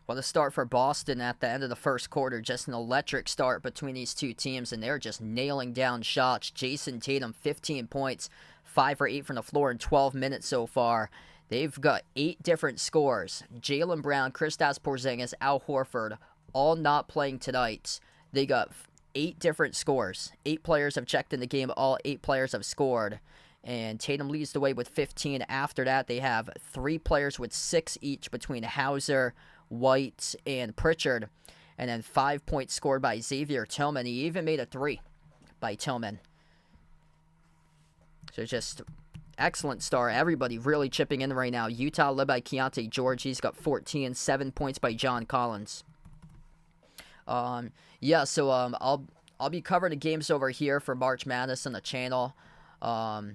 What a start for Boston at the end of the first quarter. Just an electric start between these two teams, and they're just nailing down shots. Jason Tatum, 15 points, 5 for 8 from the floor in 12 minutes so far. They've got 8 different scores. Jaylen Brown, Kristaps Porzingis, Al Horford, all not playing tonight. They got 8 different scores. 8 players have checked in the game. All 8 players have scored. And Tatum leads the way with 15. After that, they have 3 players with 6 each between Hauser, White, and Pritchard. And then 5 points scored by Xavier Tillman. He even made a 3 by Tillman. So just excellent start. Everybody really chipping in right now. Utah led by Keontae George. He's got 14. 7 points by John Collins. I'll be covering the games over here for March Madness on the channel. I'll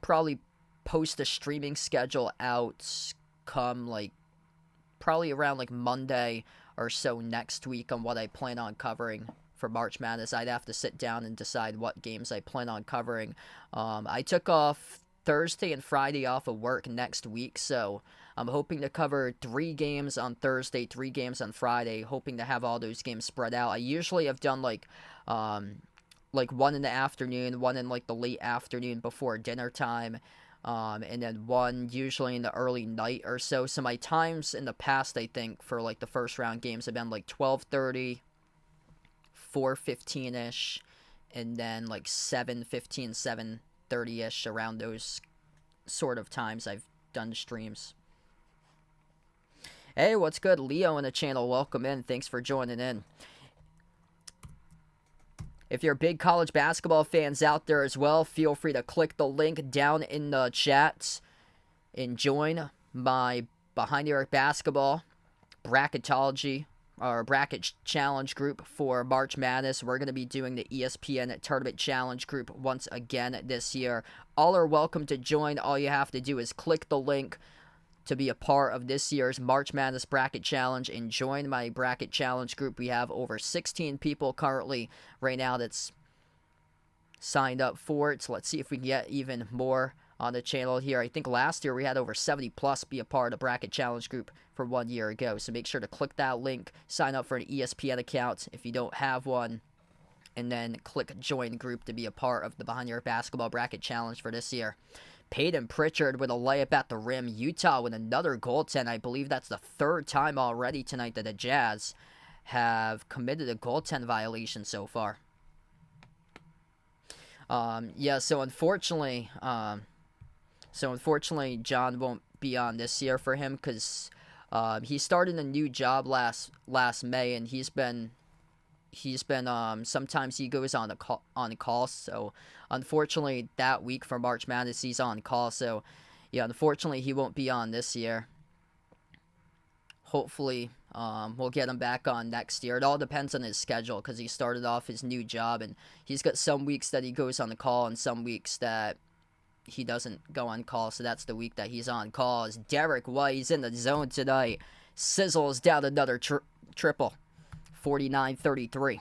probably post a streaming schedule out come probably around Monday or so next week on what I plan on covering for March Madness. I'd have to sit down and decide what games I plan on covering. I took off Thursday and Friday off of work next week, so I'm hoping to cover 3 games on Thursday, 3 games on Friday, hoping to have all those games spread out. I usually have done one in the afternoon, one in the late afternoon before dinner time, and then one usually in the early night or so. So my times in the past, I think, for the first round games have been 12:30, 4:15-ish, and then 7:15, 7:30-ish, around those sort of times I've done streams. Hey, what's good? Leo in the channel, welcome in. Thanks for joining in. If you're big college basketball fans out there as well, feel free to click the link down in the chat and join my Behind the Arc Basketball bracketology or bracket challenge group for March Madness. We're going to be doing the ESPN Tournament Challenge group once again this year. All are welcome to join. All you have to do is click the link to be a part of this year's March Madness Bracket Challenge and join my Bracket Challenge group. We have over 16 people currently right now that's signed up for it. So let's see if we can get even more on the channel here. I think last year we had over 70 plus be a part of the Bracket Challenge group for 1 year ago. So make sure to click that link, sign up for an ESPN account if you don't have one, and then click join group to be a part of the Behind Your Basketball Bracket Challenge for this year. Peyton Pritchard with a layup at the rim. Utah with another goaltend. I believe that's the 3rd time already tonight that the Jazz have committed a goaltend violation so far. So unfortunately, John won't be on this year for him because he started a new job last May, and he's been sometimes he goes on call. So unfortunately that week for March Madness he's on call. So yeah, unfortunately he won't be on this year. Hopefully we'll get him back on next year. It all depends on his schedule because he started off his new job, and he's got some weeks that he goes on the call and some weeks that he doesn't go on call. So that's the week that he's on call. As Derek White, he's in the zone tonight, sizzles down another triple. 49-33.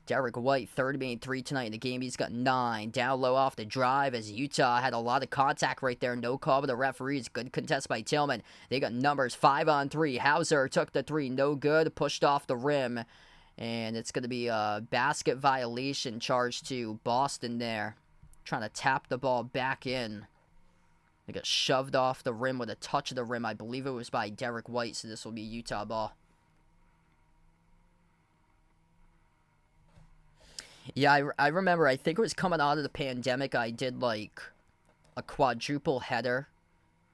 Derek White, third main three tonight in the game. He's got 9. Down low off the drive as Utah had a lot of contact right there. No call by the referees. Good contest by Tillman. They got numbers 5 on 3. Hauser took the 3. No good. Pushed off the rim. And it's going to be a basket violation charge to Boston there. Trying to tap the ball back in. They got shoved off the rim with a touch of the rim. I believe it was by Derek White, so this will be Utah ball. Yeah, I remember, I think it was coming out of the pandemic, I did like a quadruple header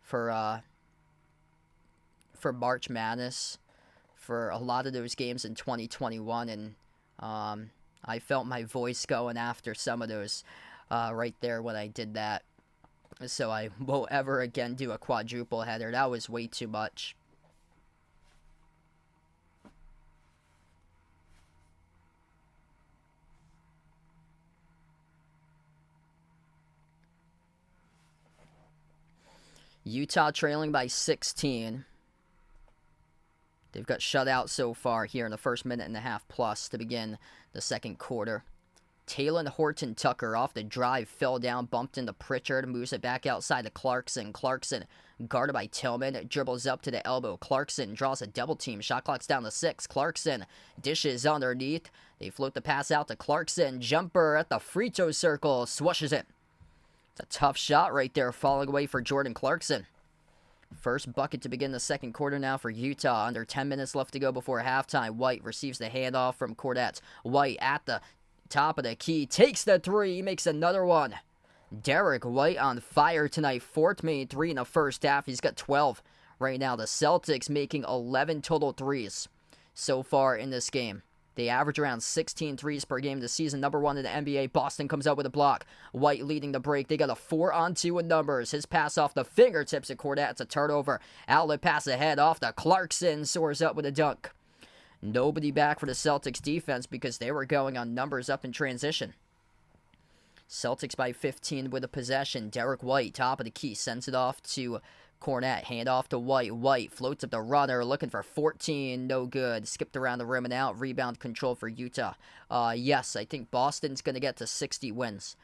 for March Madness for a lot of those games in 2021, and I felt my voice going after some of those right there when I did that. So I won't ever again do a quadruple header. That was way too much. Utah trailing by 16. They've got shut out so far here in the first minute and a half plus to begin the second quarter. Talon Horton Tucker off the drive, fell down, bumped into Pritchard, moves it back outside to Clarkson. Clarkson guarded by Tillman, dribbles up to the elbow. Clarkson draws a double team. Shot clock's down to 6. Clarkson dishes underneath. They float the pass out to Clarkson. Jumper at the free throw circle, swishes it. It's a tough shot right there, falling away for Jordan Clarkson. First bucket to begin the second quarter now for Utah. Under 10 minutes left to go before halftime. White receives the handoff from Cordet. White at the top of the key, takes the 3, he makes another one. Derek White on fire tonight. 4th main 3 in the first half. He's got 12 right now. The Celtics making 11 total 3s so far in this game. They average around 16 threes per game this season. Number 1 in the NBA. Boston comes out with a block. White leading the break. They got a 4-on-2 in numbers. His pass off the fingertips of Cordet. It's a turnover. Outlet pass ahead off to Clarkson. Soars up with a dunk. Nobody back for the Celtics defense because they were going on numbers up in transition. Celtics by 15 with a possession. Derek White, top of the key, sends it off to Cornet. Hand off to White. White floats up the runner, looking for 14. No good. Skipped around the rim and out. Rebound control for Utah. Yes, I think Boston's going to get to 60 wins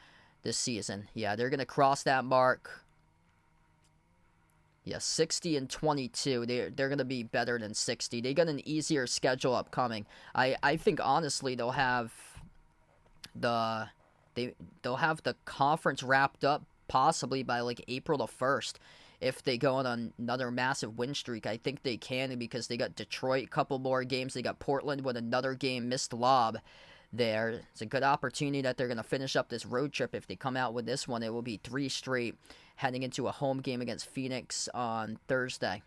this season. Yeah, they're going to cross that mark. Yeah, 60 and 22. They're going to be better than 60. They got an easier schedule upcoming. I think honestly they'll have the conference wrapped up possibly by like April the 1st. If they go on another massive win streak, I think they can because they got Detroit a couple more games. They got Portland with another game, missed lob there. It's a good opportunity that they're going to finish up this road trip. If they come out with this one, it will be 3 straight heading into a home game against Phoenix on Thursday.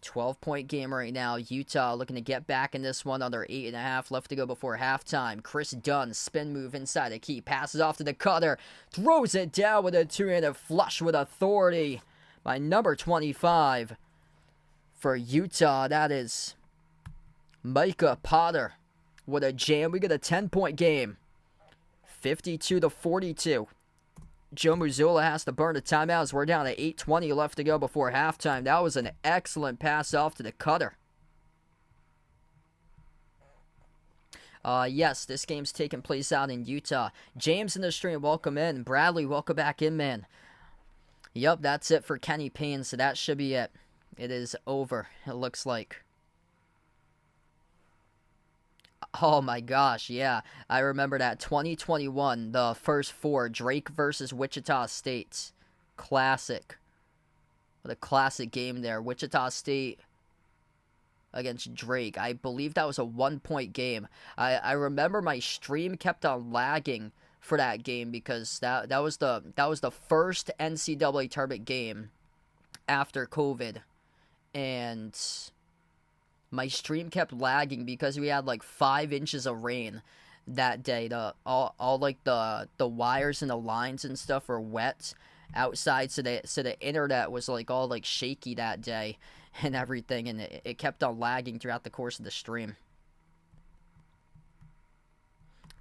12-point game right now. Utah looking to get back in this one. Under 8.5 left to go before halftime. Chris Dunn, spin move inside the key. Passes off to the cutter. Throws it down with a 2-handed flush with authority by number 25 for Utah. That is Micah Potter with a jam. We get a 10-point game. 52-42. Joe Mazzulla has to burn the timeouts. We're down to 8:20 left to go before halftime. That was an excellent pass off to the cutter. Yes, this game's taking place out in Utah. James in the stream, welcome in. Bradley, welcome back in, man. Yep, that's it for Kenny Payne, so that should be it. It is over, it looks like. Oh my gosh, yeah. I remember that. 2021, the first 4, Drake versus Wichita State. Classic. What a classic game there. Wichita State against Drake. I believe that was a 1-point game. I remember my stream kept on lagging for that game because that was the first NCAA tournament game after COVID. And my stream kept lagging because we had like 5 inches of rain that day. All like the wires and the lines and stuff were wet outside, so the internet was like all like shaky that day and everything, and it kept on lagging throughout the course of the stream.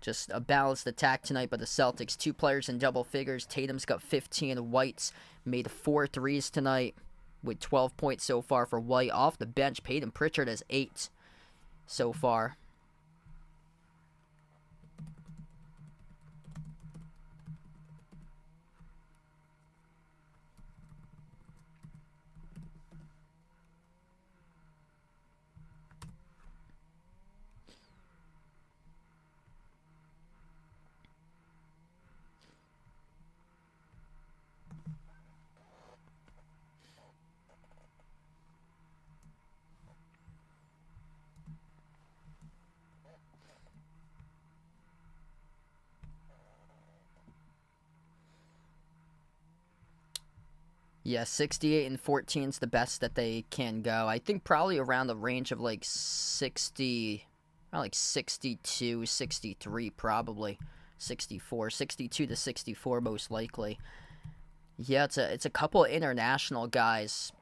Just a balanced attack tonight by the Celtics. 2 players in double figures. Tatum's got 15. White's made 4 threes tonight, with 12 points so far for White. Off the bench, Peyton Pritchard has 8 so far. Yeah, 68 and 14 is the best that they can go. I think probably around the range of like 60, around like 62, 63 probably. 64, 62 to 64 most likely. Yeah, it's a couple of international guys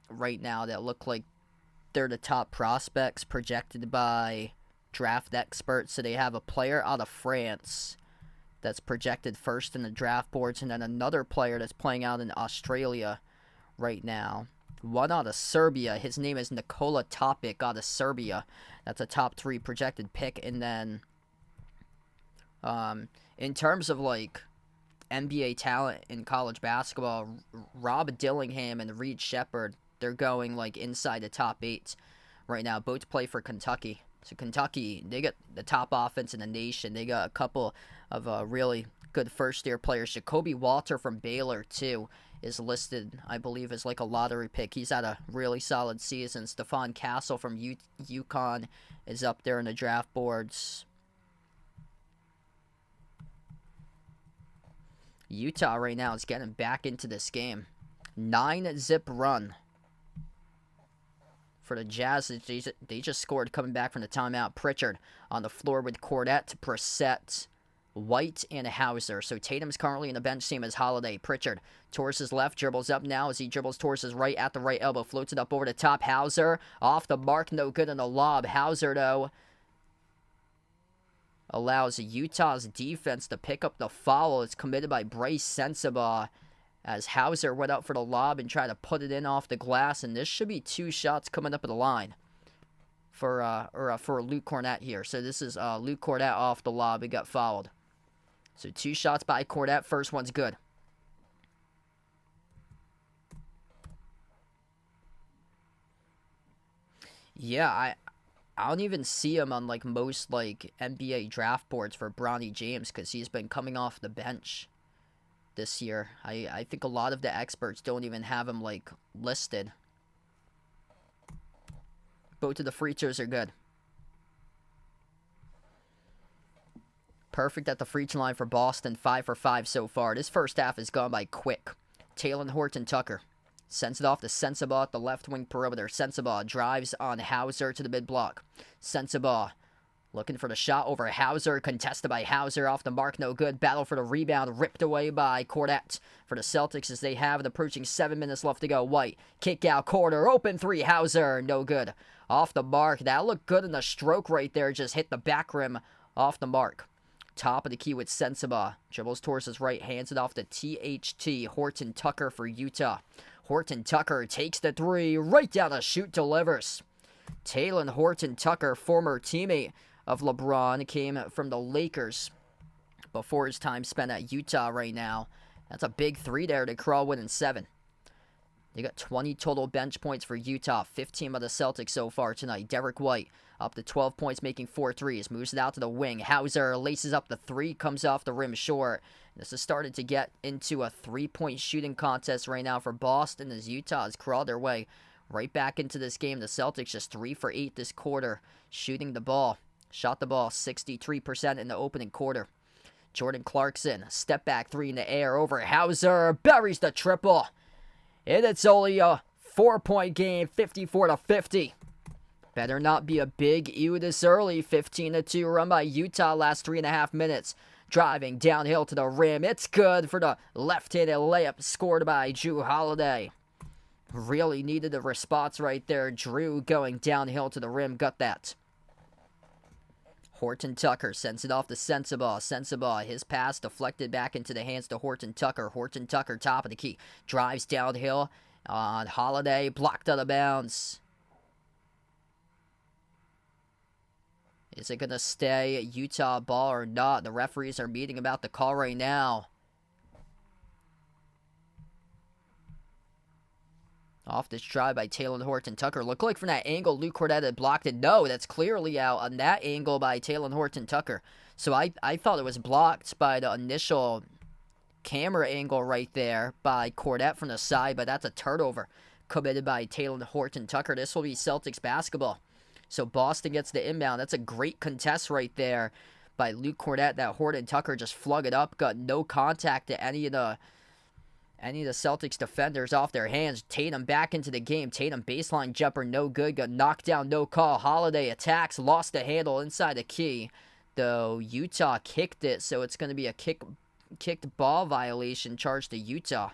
right now that look like they're the top prospects projected by draft experts. So they have a player out of France that's projected first in the draft boards, and then another player that's playing out in Australia right now. One out of Serbia. His name is Nikola Topic out of Serbia. That's a top 3 projected pick. And then in terms of like NBA talent in college basketball, Rob Dillingham and Reed Shepherd, they're going like inside the top 8 right now. Both play for Kentucky. So Kentucky, they got the top offense in the nation. They got a couple of really good first-year players. Jacoby Walter from Baylor, too, is listed, I believe, as like a lottery pick. He's had a really solid season. Stephon Castle from UConn is up there in the draft boards. Utah right now is getting back into this game. 9-zip run for the Jazz. They just scored coming back from the timeout. Pritchard on the floor with Cordet, Brissett, White, and Hauser. So Tatum's currently in the bench, same as Holiday. Pritchard towards his left, dribbles up now as he dribbles towards his right at the right elbow. Floats it up over the top. Hauser off the mark, no good on the lob. Hauser, though, allows Utah's defense to pick up the foul. It's committed by Bryce Sensabaugh as Hauser went up for the lob and tried to put it in off the glass. And this should be 2 shots coming up at the line for Luke Cornett here. So this is Luke Cornett off the lob. He got fouled. So 2 shots by Cornett. First one's good. Yeah, I don't even see him on like most like NBA draft boards for Bronny James because he's been coming off the bench this year. I think a lot of the experts don't even have him like listed. Both of the free throws are good. Perfect at the free throw line for Boston. 5 for 5 so far. This first half has gone by quick. Talen Horton-Tucker sends it off to Sensabaugh at the left wing perimeter. Sensabaugh drives on Hauser to the mid block. Sensabaugh looking for the shot over Hauser. Contested by Hauser. Off the mark. No good. Battle for the rebound. Ripped away by Cordet for the Celtics as they have it approaching 7 minutes left to go. White. Kick out corner. Open 3. Hauser. No good. Off the mark. That looked good in the stroke right there. Just hit the back rim off the mark. Top of the key with Sensabaugh. Dribbles towards his right. Hands it off to THT. Horton-Tucker for Utah. Horton-Tucker takes the 3. Right down the chute. Delivers. Talen Horton-Tucker, former teammate of LeBron, came from the Lakers before his time spent at Utah right now. That's a big 3 there to crawl within 7. They got 20 total bench points for Utah. 15 by the Celtics so far tonight. Derek White up to 12 points, making 4 threes. Moves it out to the wing. Hauser laces up the 3. Comes off the rim short. This has started to get into a 3-point shooting contest right now for Boston as Utah has crawled their way right back into this game. The Celtics just 3 for 8 this quarter shooting the ball. Shot the ball 63% in the opening quarter. Jordan Clarkson, step back 3 in the air over Hauser. Buries the triple. And it's only a 4-point game, 54-50. Better not be a big ew this early. 15-2 run by Utah last 3.5 minutes. Driving downhill to the rim. It's good for the left-handed layup scored by Jrue Holiday. Really needed a response right there. Jrue going downhill to the rim. Got that. Horton-Tucker sends it off to Sensabaugh. Sensabaugh, his pass deflected back into the hands to Horton-Tucker. Horton-Tucker, top of the key. Drives downhill on Holiday. Blocked out of bounds. Is it going to stay Utah ball or not? The referees are meeting about the call right now. Off this try by Talen Horton-Tucker. Looked like from that angle, Luke Cornett had blocked it. No, that's clearly out on that angle by Talen Horton-Tucker. So I thought it was blocked by the initial camera angle right there by Cornett from the side, but that's a turnover committed by Talen Horton-Tucker. This will be Celtics basketball. So Boston gets the inbound. That's a great contest right there by Luke Cornett. That Horton-Tucker just flung it up, got no contact to any of any of the Celtics defenders off their hands. Tatum back into the game. Tatum baseline jumper, no good. Got knocked down, no call. Holiday attacks, lost the handle inside the key. Though Utah kicked it, so it's going to be a kicked ball violation charge to Utah.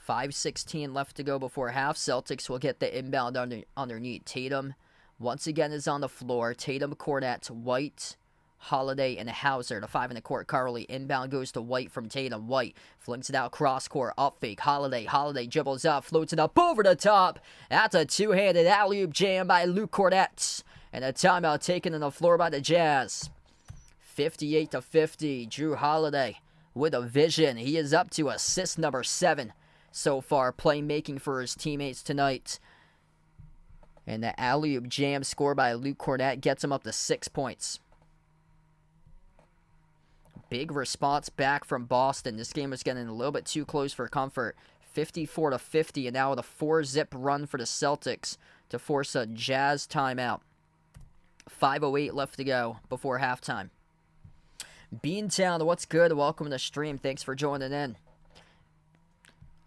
5:16 left to go before half. Celtics will get the inbound underneath. Tatum once again is on the floor. Tatum, Cornette, White, Holiday, and Hauser. The 5 in the court currently. Inbound goes to White from Tatum. White flings it out cross court. Up fake. Holiday. Holiday dribbles out. Floats it up over the top. That's a two-handed alley-oop jam by Luke Cornette. And a timeout taken on the floor by the Jazz. 58-50. Drew Holiday with a vision. He is up to assist number 7 so far. Playmaking for his teammates tonight. And the alley-oop jam score by Luke Cornette gets him up to 6 points. Big response back from Boston. This game was getting a little bit too close for comfort. 54-50, and now with a 4-zip run for the Celtics to force a Jazz timeout. 5:08 left to go before halftime. Beantown, what's good? Welcome to the stream. Thanks for joining in.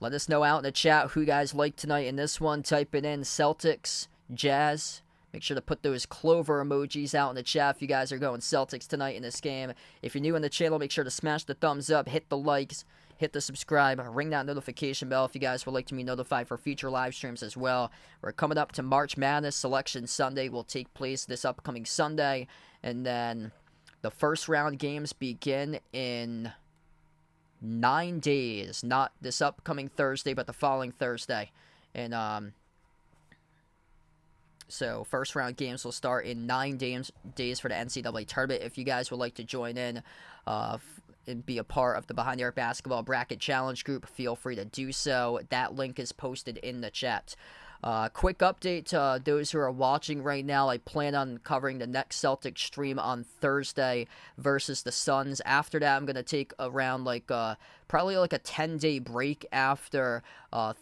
Let us know out in the chat who you guys like tonight in this one. Type it in, Celtics, Jazz. Make sure to put those clover emojis out in the chat if you guys are going Celtics tonight in this game. If you're new on the channel, make sure to smash the thumbs up, hit the likes, hit the subscribe, ring that notification bell if you guys would like to be notified for future live streams as well. We're coming up to March Madness. Selection Sunday will take place this upcoming Sunday. And then the first round games begin in 9 days. Not this upcoming Thursday, but the following Thursday. And, so first round games will start in 9 days for the NCAA tournament. If you guys would like to join in and be a part of the Behind the Arc Basketball Bracket Challenge group, feel free to do so. That link is posted in the chat. Quick update to those who are watching right now. I plan on covering the next Celtics stream on Thursday versus the Suns. After that, I'm going to take around probably like a 10-day break after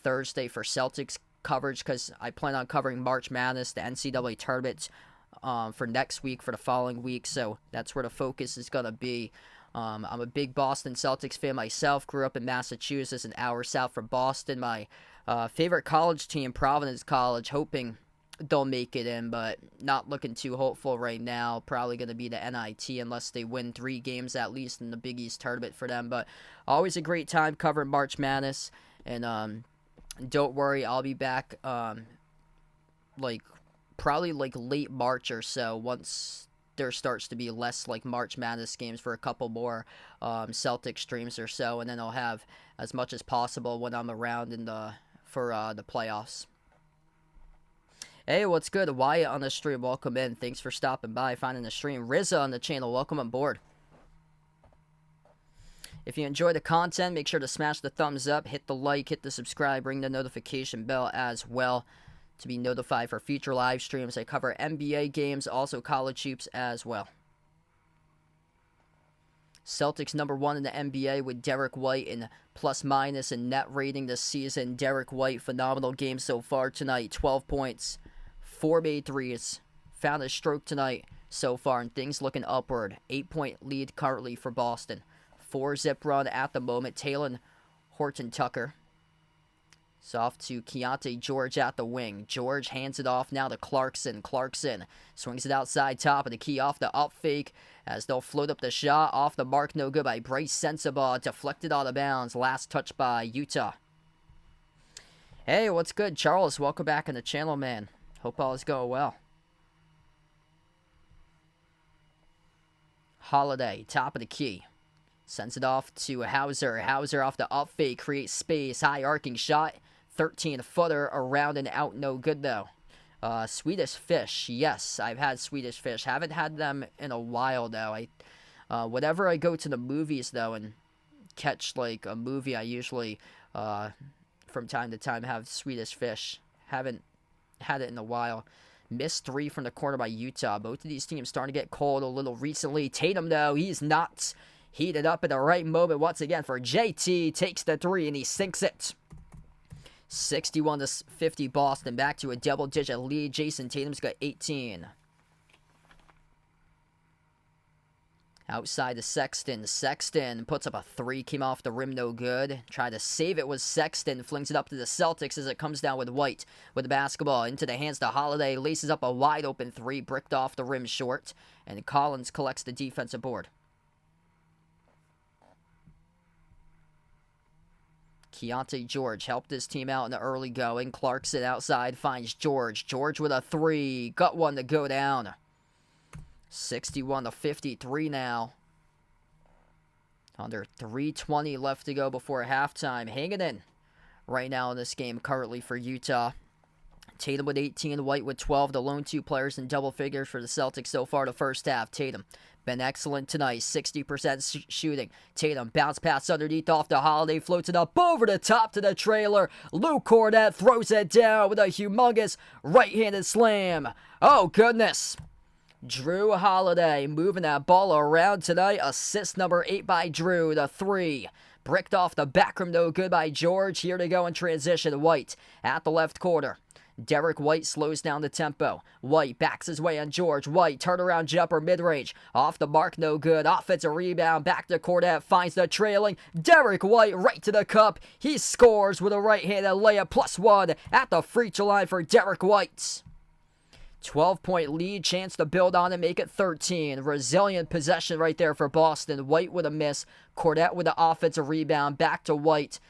Thursday for Celtics coverage, because I plan on covering March Madness, the NCAA tournament, for next week, for the following week, so that's where the focus is going to be. I'm a big Boston Celtics fan myself, grew up in Massachusetts, an hour south from Boston. My favorite college team, Providence College, hoping they'll make it in, but not looking too hopeful right now. Probably going to be the NIT unless they win 3 games at least in the Big East tournament for them, but always a great time covering March Madness, and don't worry, I'll be back probably late March or so, once there starts to be less March Madness games, for a couple more Celtic streams or so, and then I'll have as much as possible when I'm around for the playoffs. Hey, what's good? Wyatt on the stream, welcome in. Thanks for stopping by, finding the stream. Rizza on the channel, welcome on board. If you enjoy the content, make sure to smash the thumbs up, hit the like, hit the subscribe, ring the notification bell as well to be notified for future live streams. I cover NBA games, also college hoops as well. Celtics number 1 in the NBA with Derek White in plus-minus and net rating this season. Derek White, phenomenal game so far tonight. 12 points, 4 made threes. Found his stroke tonight so far, and things looking upward. 8-point lead currently for Boston. 4-zip run at the moment. Taylor Horton-Tucker. It's off to Keontae George at the wing. George hands it off now to Clarkson. Clarkson swings it outside top of the key off the up fake as they'll float up the shot. Off the mark, no good by Bryce Sensabaugh. Deflected out of bounds. Last touch by Utah. Hey, what's good, Charles? Welcome back on the channel, man. Hope all is going well. Holiday, top of the key. Sends it off to Hauser. Hauser off the up fake, creates space. High arcing shot. 13-footer around and out. No good, though. Swedish Fish. Yes, I've had Swedish Fish. Haven't had them in a while, though. Whenever I go to the movies, though, and catch, a movie, I usually, from time to time, have Swedish Fish. Haven't had it in a while. Missed 3 from the corner by Utah. Both of these teams starting to get cold a little recently. Tatum, though, he's not heated up at the right moment once again for JT. Takes the 3 and he sinks it. 61-50 Boston. Back to a double-digit lead. Jason Tatum's got 18. Outside to Sexton. Sexton puts up a three, came off the rim, no good. Tried to save it was Sexton, flings it up to the Celtics as it comes down with White with the basketball. Into the hands to Holiday, laces up a wide open three, bricked off the rim short, and Collins collects the defensive board. Keontae George helped his team out in the early going. Clarkson outside finds George. George with a three, got one to go down. 61-53 now. Under 3:20 left to go before halftime. Hanging in right now in this game currently for Utah. Tatum with 18, White with 12. The lone two players in double figures for the Celtics so far the first half. Tatum been excellent tonight. 60% shooting. Tatum bounce pass underneath off the Holiday. Floats it up over the top to the trailer. Luke Cornett throws it down with a humongous right-handed slam. Oh, goodness. Drew Holiday moving that ball around tonight. Assist number 8 by Drew. The three. Bricked off the back rim, no good by George. Here to go in transition. White at the left quarter. Derek White slows down the tempo. White backs his way on George. White turnaround jumper mid-range. Off the mark, no good. Offensive rebound. Back to Cornett. Finds the trailing. Derek White right to the cup. He scores with a right-handed layup. +1 at the free throw line for Derek White. 12-point lead, chance to build on and make it 13. Resilient possession right there for Boston. White with a miss. Cornett with the offensive rebound. Back to White,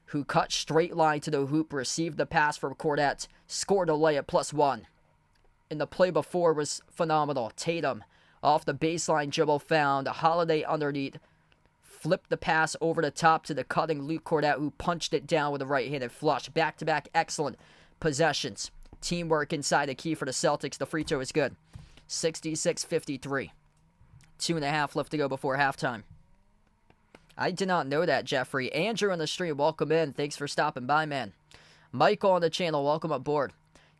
who cut straight line to the hoop, received the pass from Cornett, scored a layup +1. And the play before was phenomenal. Tatum off the baseline dribble found. Holiday underneath. Flipped the pass over the top to the cutting Luke Cornett, who punched it down with a right-handed flush. Back-to-back excellent possessions. Teamwork inside the key for the Celtics. The free throw is good. 66-53. 2.5 left to go before halftime. I did not know that, Jeffrey. Andrew on the stream, welcome in. Thanks for stopping by, man. Michael on the channel, welcome aboard.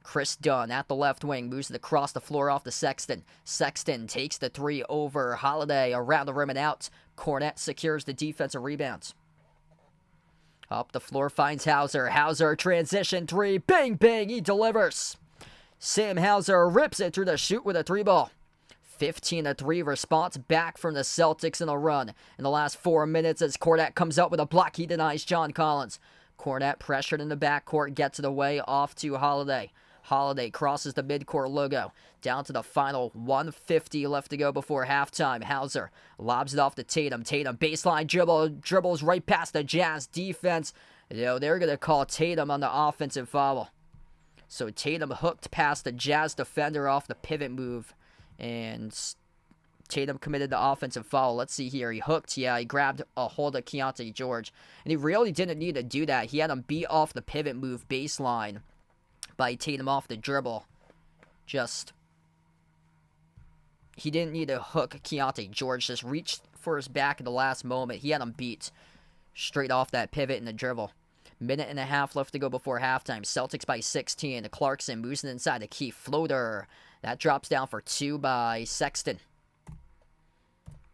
Chris Dunn at the left wing, moves it across the floor off to Sexton. Sexton takes the three over Holiday, around the rim and out. Cornett secures the defensive rebounds. Up the floor finds Hauser. Hauser transition three. Bang, bang, he delivers. Sam Hauser rips it through the shoot with a three ball. 15-3 response back from the Celtics in a run in the last 4 minutes as Cornett comes up with a block. He denies John Collins. Cornett pressured in the backcourt, gets it away off to Holiday. Holiday crosses the midcourt logo. Down to the final 1:50 left to go before halftime. Hauser lobs it off to Tatum. Tatum baseline dribbles right past the Jazz defense. They're going to call Tatum on the offensive foul. So Tatum hooked past the Jazz defender off the pivot move. And Tatum committed the offensive foul. Let's see here. He hooked. Yeah, he grabbed a hold of Keontae George. And he really didn't need to do that. He had him beat off the pivot move baseline by Tatum off the dribble. He didn't need to hook Keontae George. Just reached for his back at the last moment. He had him beat straight off that pivot in the dribble. 1.5 left to go before halftime. Celtics by 16. Clarkson moves it inside the key. Floater. That drops down for 2 by Sexton.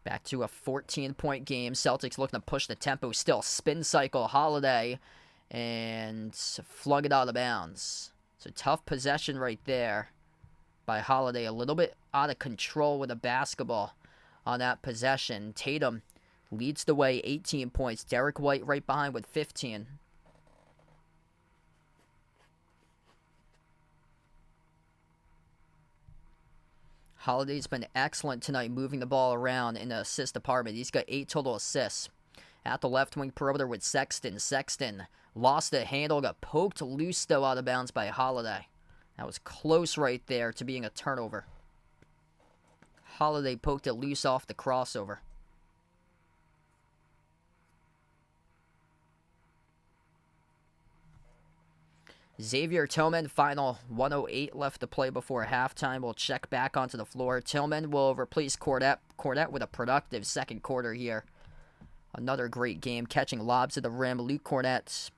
Back to a 14-point game. Celtics looking to push the tempo still. Spin cycle. Holiday. And flung it out of bounds. So tough possession right there by Holiday. A little bit out of control with the basketball on that possession. Tatum leads the way, 18 points. Derek White right behind with 15. Holiday's been excellent tonight moving the ball around in the assist department. He's got 8 total assists. At the left wing perimeter with Sexton. Sexton lost the handle, got poked loose though out of bounds by Holiday. That was close right there to being a turnover. Holiday poked it loose off the crossover. Xavier Tillman, final 1:08 left to play before halftime. Will check back onto the floor. Tillman will replace Cornett with a productive second quarter here. Another great game, catching lobs at the rim. Luke Cornett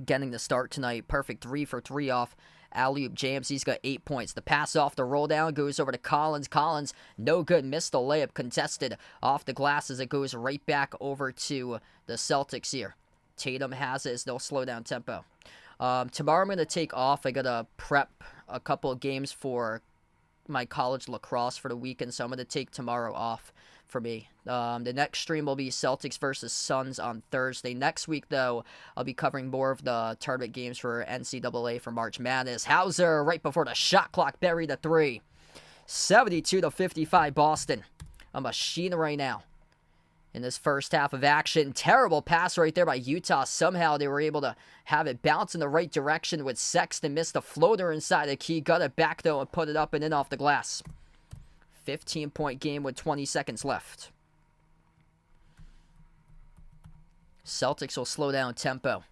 getting the start tonight. Perfect 3 for 3 off alley-oop jams. He's got 8 points. The pass off the roll down goes over to Collins. Collins, no good. Missed the layup. Contested off the glass as it goes right back over to the Celtics here. Tatum has it as they'll slow down tempo. Tomorrow I'm going to take off. I got to prep a couple of games for my college lacrosse for the weekend, so I'm going to take tomorrow off for me. The next stream will be Celtics versus Suns on Thursday. Next week, though, I'll be covering more of the tournament games for NCAA for March Madness. Hauser, right before the shot clock, buried the three. 72-55 Boston. A machine right now. In this first half of action, terrible pass right there by Utah. Somehow they were able to have it bounce in the right direction with Sexton. Missed a floater inside the key. Got it back, though, and put it up and in off the glass. 15-point game with 20 seconds left. Celtics will slow down tempo.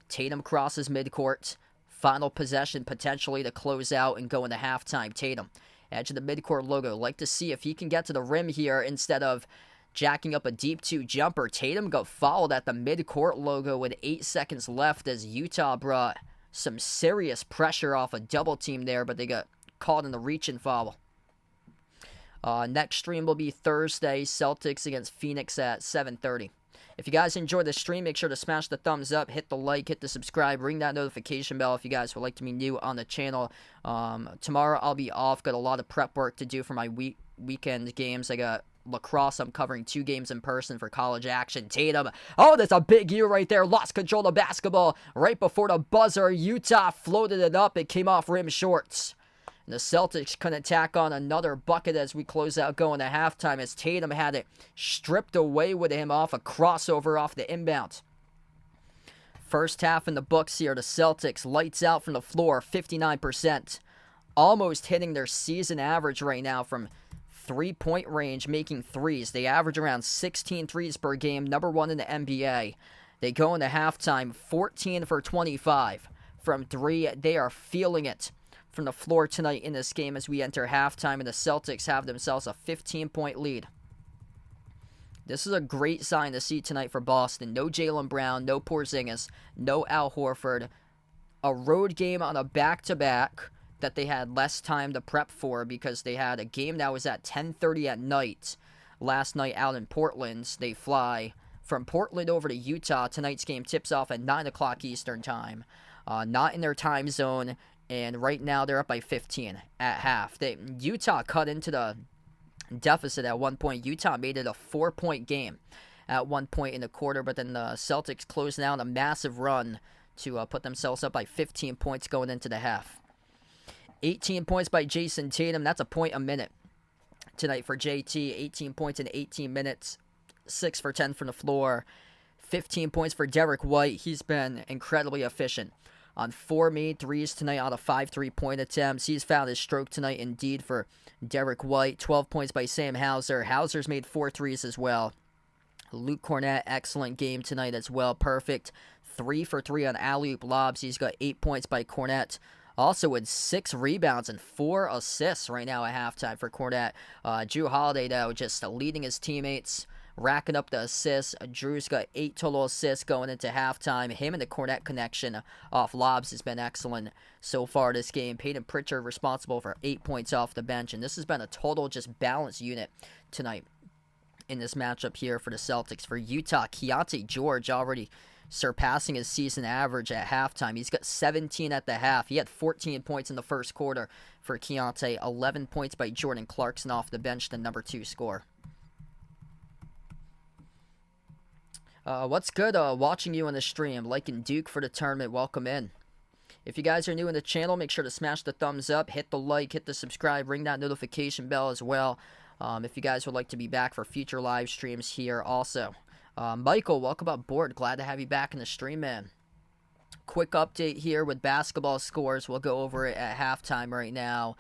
Tatum crosses midcourt. Final possession potentially to close out and go into halftime. Tatum, edge of the midcourt logo. Like to see if he can get to the rim here instead of jacking up a deep 2 jumper. Tatum got fouled at the midcourt logo with 8 seconds left as Utah brought some serious pressure off a double team there, but they got caught in the reach and foul. Next stream will be Thursday, Celtics against Phoenix at 7:30. If you guys enjoyed the stream, make sure to smash the thumbs up, hit the like, hit the subscribe, ring that notification bell if you guys would like to be new on the channel. Tomorrow I'll be off, got a lot of prep work to do for my weekend games. I got lacrosse. I'm covering 2 games in person for college action. Tatum, oh, that's a big U right there. Lost control of basketball right before the buzzer. Utah floated it up. It came off rim shorts. And the Celtics couldn't tack on another bucket as we close out going to halftime as Tatum had it stripped away with him off a crossover off the inbound. First half in the books here. The Celtics lights out from the floor, 59%. Almost hitting their season average right now from 3-point range, making threes. They average around 16 threes per game, number 1 in the NBA. They go into halftime 14 for 25 from 3. They are feeling it from the floor tonight in this game as we enter halftime, and the Celtics have themselves a 15-point lead. This is a great sign to see tonight for Boston. No Jaylen Brown, no Porzingis, no Al Horford. A road game on a back-to-back that they had less time to prep for because they had a game that was at 10:30 at night last night out in Portland. They fly from Portland over to Utah. Tonight's game tips off at 9 o'clock Eastern time. Not in their time zone, and right now they're up by 15 at half. Utah cut into the deficit at one point. Utah made it a 4-point game at one point in the quarter, but then the Celtics closed down a massive run to put themselves up by 15 points going into the half. 18 points by Jason Tatum. That's a point a minute tonight for JT. 18 points in 18 minutes. 6 for 10 from the floor. 15 points for Derek White. He's been incredibly efficient on 4 made threes tonight out of 5 3-point attempts. He's found his stroke tonight indeed for Derek White. 12 points by Sam Hauser. Hauser's made 4 threes as well. Luke Cornett, excellent game tonight as well. Perfect. 3 for 3 on alley-oop lobs. He's got 8 points by Cornett. Also with 6 rebounds and 4 assists right now at halftime for Cornett. Drew Holiday, though, just leading his teammates, racking up the assists. Drew's got 8 total assists going into halftime. Him and the Cornett connection off lobs has been excellent so far this game. Peyton Pritchard responsible for 8 points off the bench. And this has been a total just balanced unit tonight in this matchup here for the Celtics. For Utah, Keontae George already surpassing his season average at halftime. He's got 17 at the half. He had 14 points in the first quarter for Keontae. 11 points by Jordan Clarkson off the bench, the number 2 scorer. What's good? Watching you on the stream. Liking Duke for the tournament. Welcome in. If you guys are new in the channel, make sure to smash the thumbs up, hit the like, hit the subscribe, ring that notification bell as well. If you guys would like to be back for future live streams here also. Michael, welcome aboard. Glad to have you back in the stream, man. Quick update here with basketball scores. We'll go over it at halftime right now.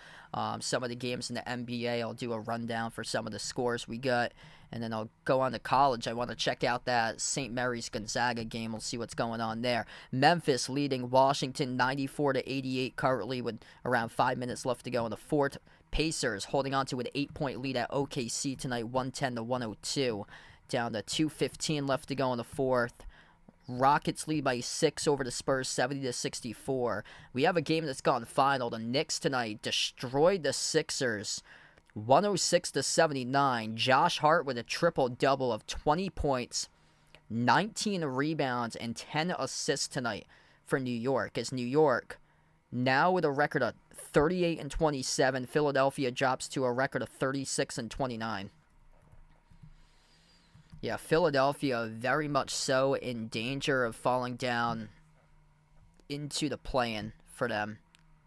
Some of the games in the NBA, I'll do a rundown for some of the scores we got. And then I'll go on to college. I want to check out that St. Mary's Gonzaga game. We'll see what's going on there. Memphis leading Washington 94-88 currently with around 5 minutes left to go in the fourth. Pacers holding on to an 8-point lead at OKC tonight, 110-102. Down to 2:15 left to go in the fourth. Rockets lead by 6 over the Spurs, 70-64. We have a game that's gone final. The Knicks tonight destroyed the Sixers, 106-79. Josh Hart with a triple-double of 20 points, 19 rebounds, and 10 assists tonight for New York. As New York now with a record of 38-27, Philadelphia drops to a record of 36-29. Yeah, Philadelphia very much so in danger of falling down into the play-in for them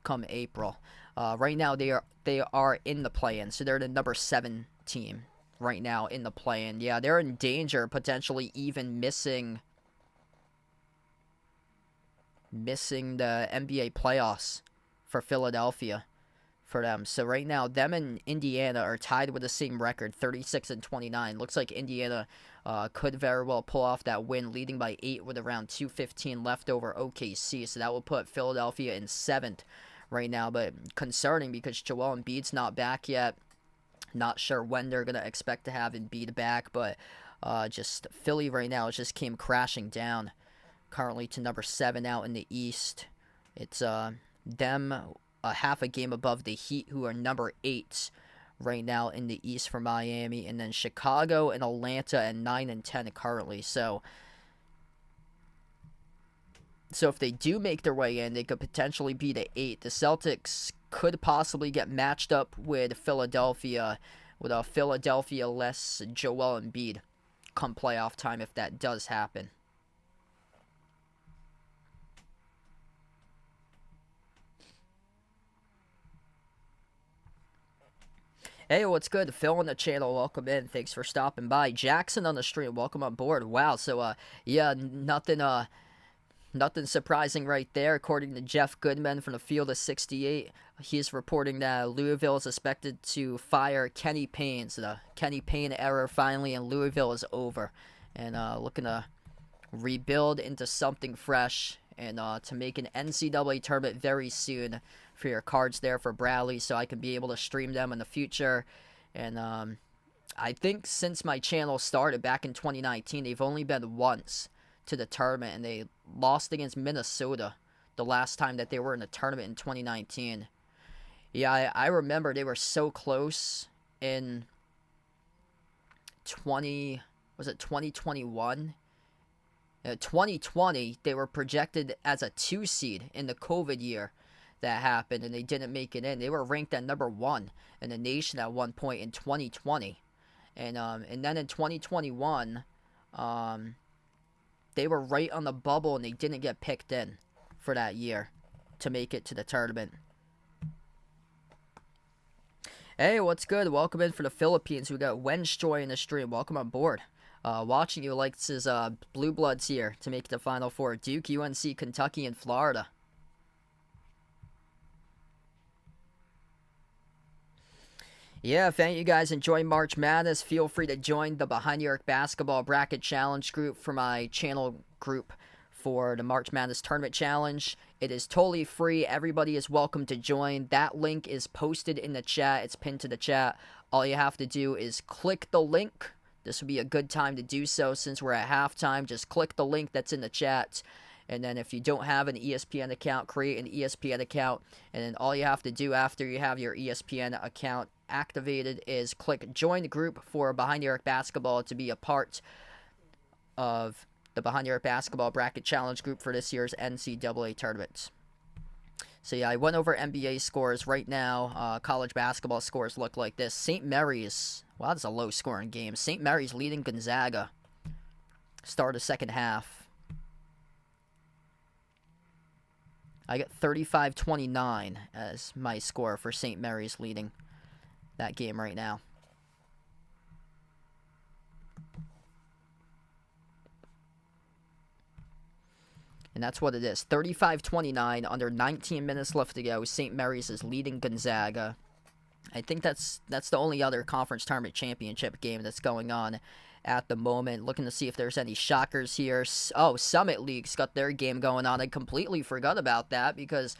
come April. Right now they are in the play-in, so they're the number 7 team right now in the play-in. Yeah, they're in danger potentially even missing the NBA playoffs for Philadelphia for them. So right now, them and Indiana are tied with the same record, 36 and 29. Looks like Indiana could very well pull off that win, leading by 8 with around 2:15 left over OKC. So that will put Philadelphia in 7th right now. But concerning because Joel Embiid's not back yet. Not sure when they're going to expect to have Embiid back. But just Philly right now just came crashing down currently to number 7 out in the East. It's them a half a game above the Heat, who are number 8 right now in the East for Miami, and then Chicago and Atlanta at 9 and 10 currently. So if they do make their way in, they could potentially be the 8. The Celtics could possibly get matched up with Philadelphia, with a Philadelphia less Joel Embiid come playoff time if that does happen. Hey, what's good? Phil on the channel, welcome in. Thanks for stopping by. Jackson on the stream, welcome on board. Wow, so yeah, nothing surprising right there. According to Jeff Goodman from the Field of 68, he's reporting that Louisville is expected to fire Kenny Payne. So the Kenny Payne era finally in Louisville is over, and looking to rebuild into something fresh and to make an NCAA tournament very soon for your cards there for Bradley, so I can be able to stream them in the future. And I think since my channel started back in 2019, they've only been once to the tournament, and they lost against Minnesota the last time that they were in the tournament in 2019. Yeah, I remember they were so close in 2021? 2020, they were projected as a 2 seed in the COVID year that happened, and they didn't make it in. They were ranked at number 1 in the nation at one point in 2020, and then in 2021, they were right on the bubble, and they didn't get picked in for that year to make it to the tournament. Hey, what's good? Welcome in for the Philippines. We got Wensjoy in the stream. Welcome on board. Watching you likes his Blue Bloods here to make the Final Four. Duke, UNC, Kentucky, and Florida. Yeah, if any of you guys enjoy March Madness, feel free to join the Behind New York Basketball Bracket Challenge group for my channel group for the March Madness Tournament Challenge. It is totally free. Everybody is welcome to join. That link is posted in the chat. It's pinned to the chat. All you have to do is click the link. This would be a good time to do so since we're at halftime. Just click the link that's in the chat. And then if you don't have an ESPN account, create an ESPN account. And then all you have to do after you have your ESPN account activated is click join the group for Behind New York Basketball to be a part of the Behind New York Basketball Bracket Challenge group for this year's NCAA tournament. So yeah, I went over NBA scores right now. College basketball scores look like this. St. Mary's, wow, that's a low-scoring game. St. Mary's leading Gonzaga. Start of second half. I got 35-29 as my score for St. Mary's leading that game right now. And that's what it is. 35-29, under 19 minutes left to go. St. Mary's is leading Gonzaga. I think that's the only other conference tournament championship game that's going on at the moment. Looking to see if there's any shockers here. Oh, Summit League's got their game going on. I completely forgot about that because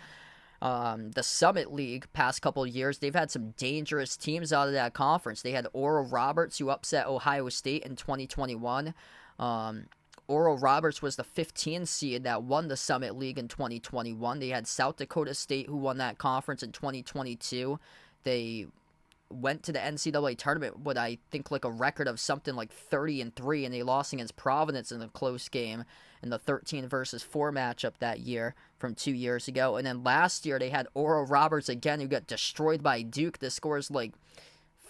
the Summit League past couple of years, they've had some dangerous teams out of that conference. They had Oral Roberts, who upset Ohio State in 2021. Oral Roberts was the 15th seed that won the Summit League in 2021. They had South Dakota State, who won that conference in 2022. They went to the NCAA tournament with, I think, like a record of something like 30-3, and they lost against Providence in a close game in the 13 versus 4 matchup that year from 2 years ago. And then last year they had Oral Roberts again, who got destroyed by Duke. The score's like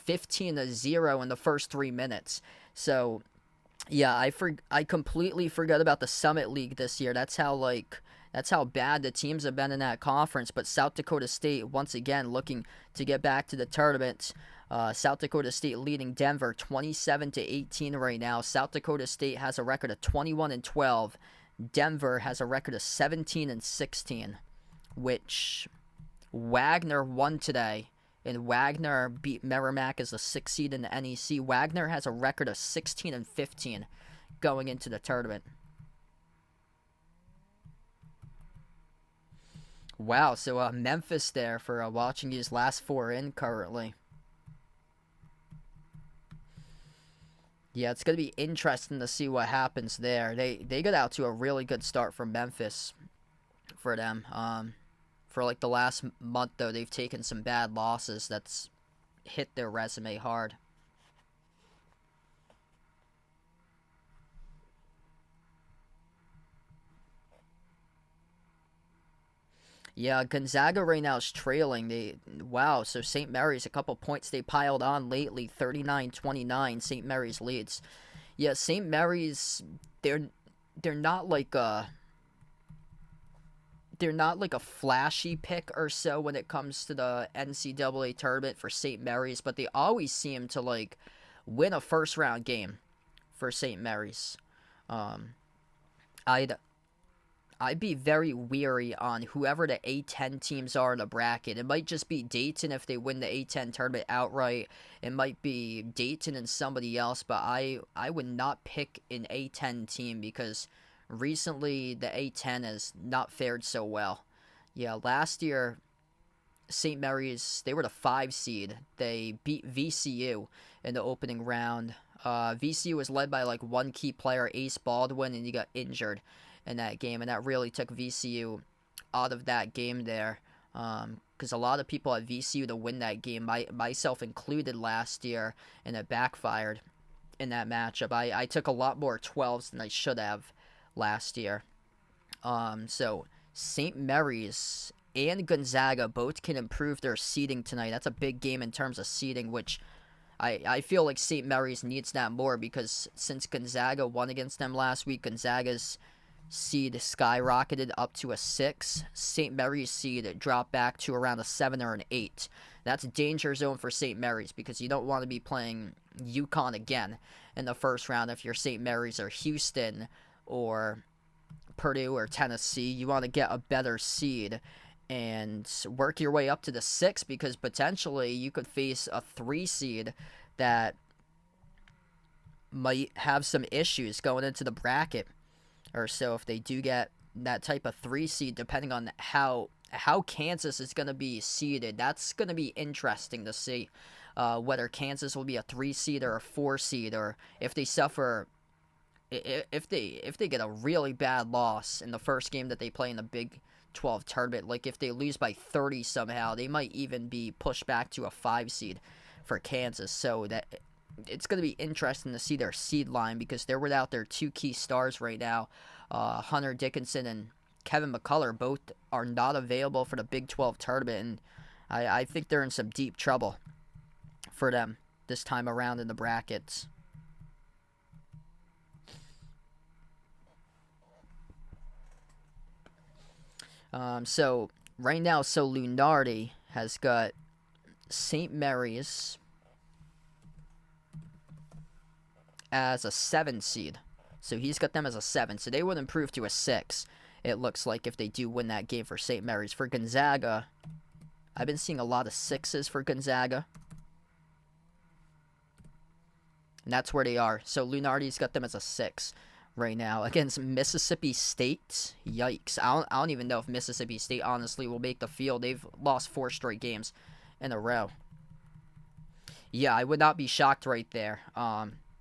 15-0 in the first 3 minutes. So Yeah, I completely forgot about the Summit League this year. That's how bad the teams have been in that conference. But South Dakota State once again looking to get back to the tournament. South Dakota State leading Denver 27-18 right now. South Dakota State has a record of 21-12. Denver has a record of 17-16, which Wagner won today, and Wagner beat Merrimack as the 6th seed in the NEC. Wagner has a record of 16-15 going into the tournament. Wow, so Memphis there for watching these last four in currently. Yeah, it's going to be interesting to see what happens there. They got out to a really good start from Memphis for them. For like the last month, though, they've taken some bad losses that's hit their resume hard. Yeah, Gonzaga right now is trailing. Wow, so St. Mary's, a couple points they piled on lately, 39-29, St. Mary's leads. Yeah, St. Mary's, they're they're not like a they're not like a flashy pick or so when it comes to the NCAA tournament for St. Mary's, but they always seem to like win a first round game for St. Mary's. Um, I'd I'd be very weary on whoever the A10 teams are in the bracket. It might just be Dayton if they win the A10 tournament outright. It might be Dayton and somebody else, but I would not pick an A10 team because recently the A10 has not fared so well. Yeah, last year St. Mary's, they were the 5 seed. They beat VCU in the opening round. VCU was led by like one key player, Ace Baldwin, and he got injured in that game, and that really took VCU out of that game there. Because a lot of people had VCU to win that game, myself included last year, and it backfired in that matchup. I took a lot more 12s than I should have last year. So St. Mary's and Gonzaga both can improve their seeding tonight. That's a big game in terms of seeding, which I feel like St. Mary's needs that more because since Gonzaga won against them last week, Gonzaga's seed skyrocketed up to a 6. St. Mary's seed dropped back to around a 7 or an 8. That's a danger zone for St. Mary's because you don't want to be playing UConn again in the first round if you're St. Mary's or Houston or Purdue or Tennessee. You want to get a better seed and work your way up to the 6 because potentially you could face a 3 seed that might have some issues going into the bracket or so if they do get that type of 3 seed, depending on how Kansas is going to be seeded. That's going to be interesting to see whether Kansas will be a 3 seed or a 4 seed, or if they suffer if they get a really bad loss in the first game that they play in the Big 12 tournament. Like if they lose by 30 somehow, they might even be pushed back to a 5 seed for Kansas. So that it's going to be interesting to see their seed line because they're without their 2 key stars right now. Hunter Dickinson and Kevin McCullough both are not available for the Big 12 tournament, and I think they're in some deep trouble for them this time around in the brackets. So right now, Lunardi has got St. Mary's as a 7 seed. So he's got them as a 7. So they would improve to a 6, it looks like, if they do win that game for St. Mary's. For Gonzaga, I've been seeing a lot of 6s for Gonzaga. And that's where they are. So Lunardi's got them as a 6 right now against Mississippi State. Yikes. I don't even know if Mississippi State, honestly, will make the field. They've lost 4 straight games in a row. Yeah, I would not be shocked right there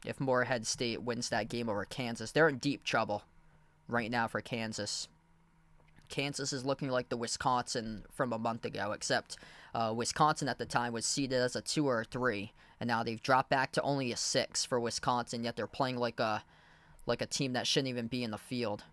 if Morehead State wins that game over Kansas. They're in deep trouble right now for Kansas. Kansas is looking like the Wisconsin from a month ago, except Wisconsin at the time was seeded as a 2 or a 3, and now they've dropped back to only a 6 for Wisconsin, yet they're playing like a team that shouldn't even be in the field.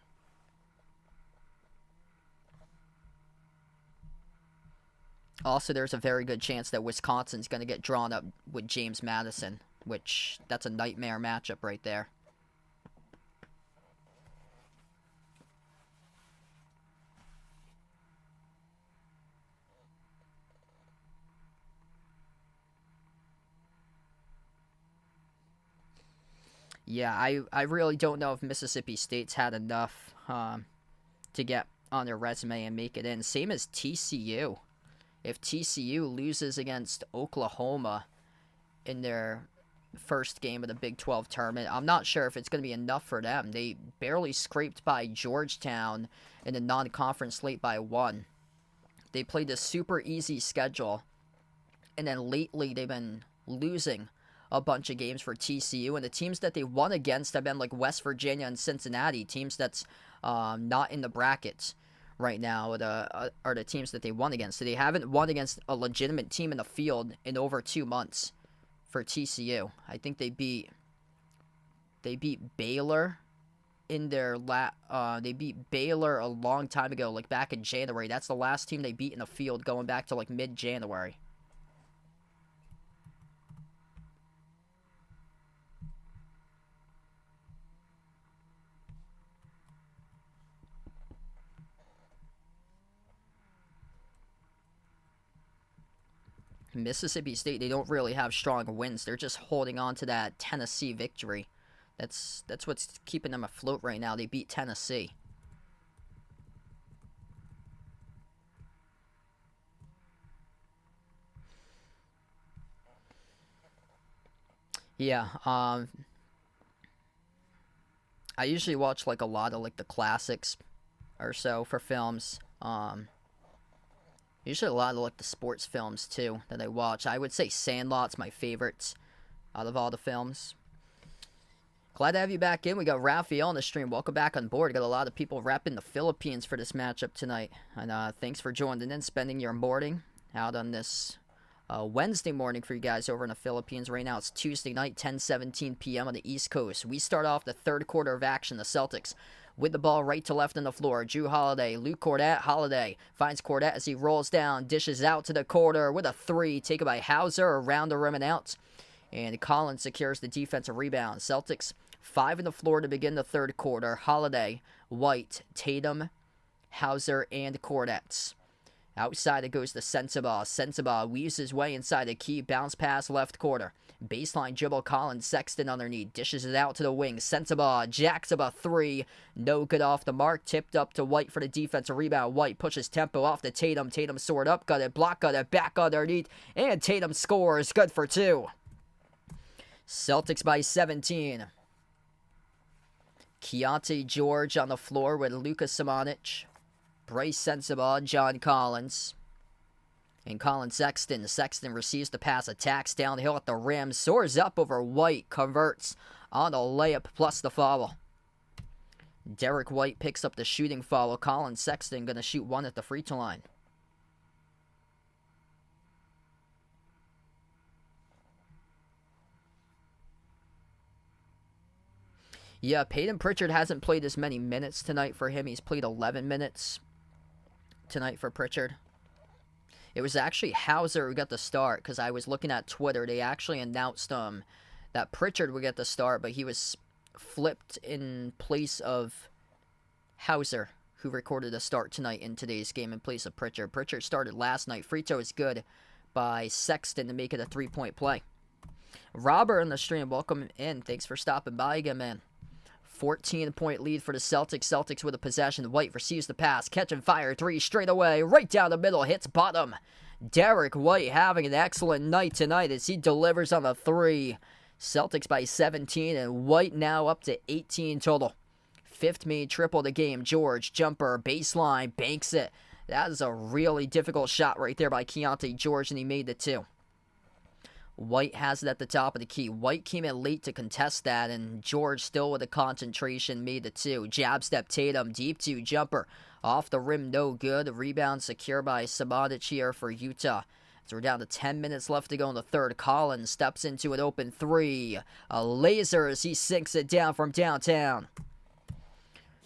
Also, there's a very good chance that Wisconsin's going to get drawn up with James Madison, which that's a nightmare matchup right there. Yeah, I really don't know if Mississippi State's had enough to get on their resume and make it in. Same as TCU. If TCU loses against Oklahoma in their first game of the Big 12 tournament, I'm not sure if it's going to be enough for them. They barely scraped by Georgetown in the non-conference slate by 1. They played a super easy schedule, and then lately they've been losing a bunch of games for TCU, and the teams that they won against have been like West Virginia and Cincinnati, teams that's not in the brackets right now are the teams that they won against. So they haven't won against a legitimate team in the field in over 2 months for TCU. I think they beat Baylor in their they beat Baylor a long time ago, like back in January. That's the last team they beat in the field going back to like mid-January. Mississippi State, they don't really have strong wins. They're just holding on to that Tennessee victory. That's what's keeping them afloat right now. They beat Tennessee. Yeah, I usually watch like a lot of like the classics or so for films. Usually a lot of like the sports films too that I watch. I would say Sandlot's my favorite out of all the films. Glad to have you back in. We got Raphael on the stream. Welcome back on board. Got a lot of people repping the Philippines for this matchup tonight. And thanks for joining in, spending your morning out on this Wednesday morning for you guys over in the Philippines. Right now it's Tuesday night, 10:17 p.m. on the East Coast. We start off the third quarter of action. The Celtics with the ball right to left on the floor. Jrue Holiday, Luke Cornette. Holiday finds Cornette as he rolls down, dishes out to the corner with a three, taken by Hauser around the rim and out. And Collins secures the defensive rebound. Celtics 5 on the floor to begin the third quarter. Holiday, White, Tatum, Hauser, and Cornette. Outside it goes to Sensabaugh. Sensabaugh weaves his way inside the key. Bounce pass left corner. Baseline dribble. Collins. Sexton underneath. Dishes it out to the wing. Sensabaugh jacks up a three. No good off the mark. Tipped up to White for the defensive rebound. White pushes tempo off to Tatum. Tatum soared up. Got it. Block. Got it. Back underneath. And Tatum scores. Good for 2. Celtics by 17. Keontae George on the floor with Luka Samanic, Bryce Sensabaugh, John Collins, and Colin Sexton. Sexton receives the pass, attacks downhill at the rim, soars up over White, converts on the layup plus the foul. Derek White picks up the shooting foul. Colin Sexton going to shoot one at the free throw line. Yeah, Peyton Pritchard hasn't played as many minutes tonight for him. He's played 11 minutes tonight for Pritchard. It was actually Hauser who got the start because I was looking at Twitter. They actually announced that Pritchard would get the start, but he was flipped in place of Hauser, who recorded a start tonight in today's game in place of Pritchard. Pritchard started last night. Free throw is good by Sexton to make it a 3-point play. Robert on the stream, welcome in. Thanks for stopping by again, man. 14-point lead for the Celtics. Celtics with a possession. White receives the pass. Catch and fire. 3 straight away. Right down the middle. Hits bottom. Derek White having an excellent night tonight as he delivers on the 3. Celtics by 17. And White now up to 18 total. 5th made triple the game. George, jumper, baseline, banks it. That is a really difficult shot right there by Keontae George, and he made the 2. White has it at the top of the key. White came in late to contest that, and George still with a concentration made the 2. Jab step Tatum, deep 2, jumper. Off the rim, no good. Rebound secure by Samanic here for Utah. So we're down to 10 minutes left to go in the third. Collins steps into an open 3. A laser as he sinks it down from downtown.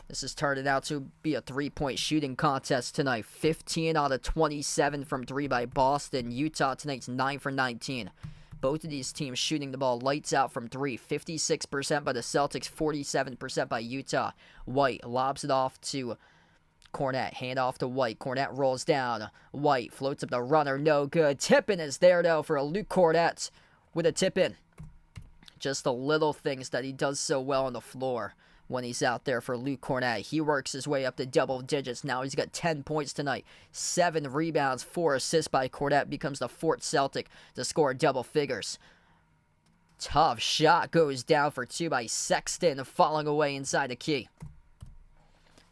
This has turned out to be a 3-point shooting contest tonight. 15 out of 27 from 3 by Boston. Utah tonight's 9 for 19. Both of these teams shooting the ball lights out from 3. 56% by the Celtics, 47% by Utah. White lobs it off to Cornette. Hand off to White. Cornette rolls down. White floats up the runner. No good. Tip-in is there, though, for a Luke Cornette with a tip-in. Just the little things that he does so well on the floor when he's out there for Luke Cornett. He works his way up to double digits. Now he's got 10 points tonight, 7 rebounds, 4 assists by Cornett. Becomes the 4th Celtic to score double figures. Tough shot goes down for 2 by Sexton, falling away inside the key.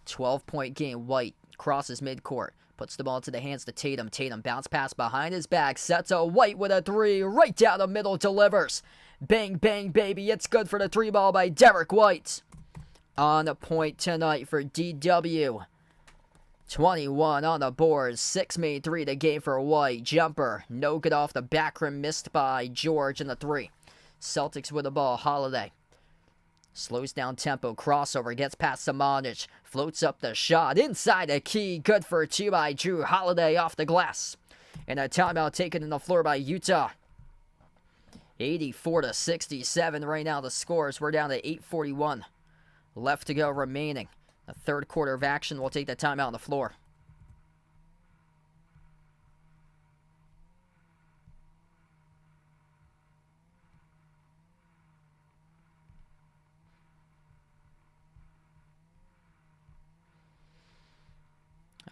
12-point game. White crosses midcourt. Puts the ball into the hands to Tatum. Tatum bounce pass behind his back. Sets a White with a 3. Right down the middle. Delivers. Bang, bang, baby. It's good for the 3 ball by Derek White. On the point tonight for DW. 21 on the board. 6 made 3 to game for White. Jumper. No good off the back rim. Missed by George in the 3. Celtics with the ball. Holiday. Slows down tempo. Crossover. Gets past Samanic. Floats up the shot. Inside the key. Good for 2 by Drew Holiday off the glass. And a timeout taken in the floor by Utah. 84-67 right now the scores. We're down to 8:41 left to go remaining. The third quarter of action. We'll take that timeout on the floor.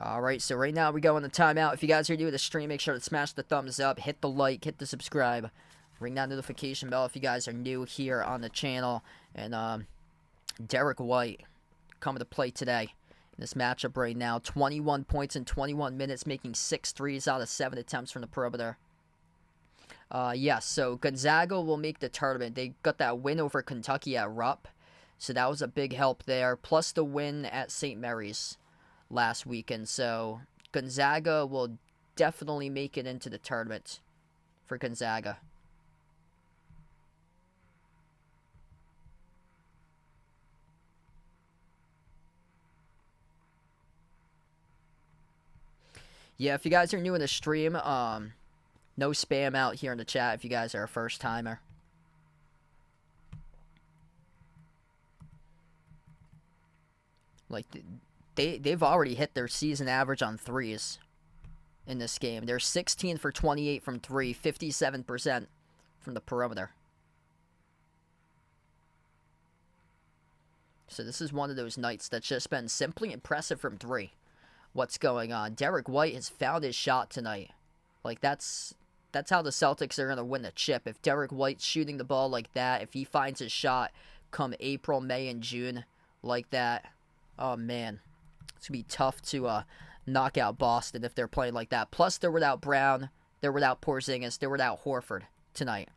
Alright, so right now we go on the timeout. If you guys are new to the stream, make sure to smash the thumbs up, hit the like, hit the subscribe. Ring that notification bell if you guys are new here on the channel. And Derek White coming to play today in this matchup right now. 21 points in 21 minutes, making 6 threes out of 7 attempts from the perimeter. Yes, so Gonzaga will make the tournament. They got that win over Kentucky at Rupp, so that was a big help there. Plus the win at St. Mary's last weekend. So Gonzaga will definitely make it into the tournament for Gonzaga. Yeah, if you guys are new in the stream, no spam out here in the chat if you guys are a first timer. Like, they've already hit their season average on threes in this game. They're 16 for 28 from 3, 57% from the perimeter. So this is one of those nights that's just been simply impressive from 3. What's going on? Derek White has found his shot tonight. Like, that's how the Celtics are going to win the chip. If Derek White's shooting the ball like that, if he finds his shot come April, May, and June like that, oh, man. It's going to be tough to knock out Boston if they're playing like that. Plus, they're without Brown. They're without Porzingis. They're without Horford tonight.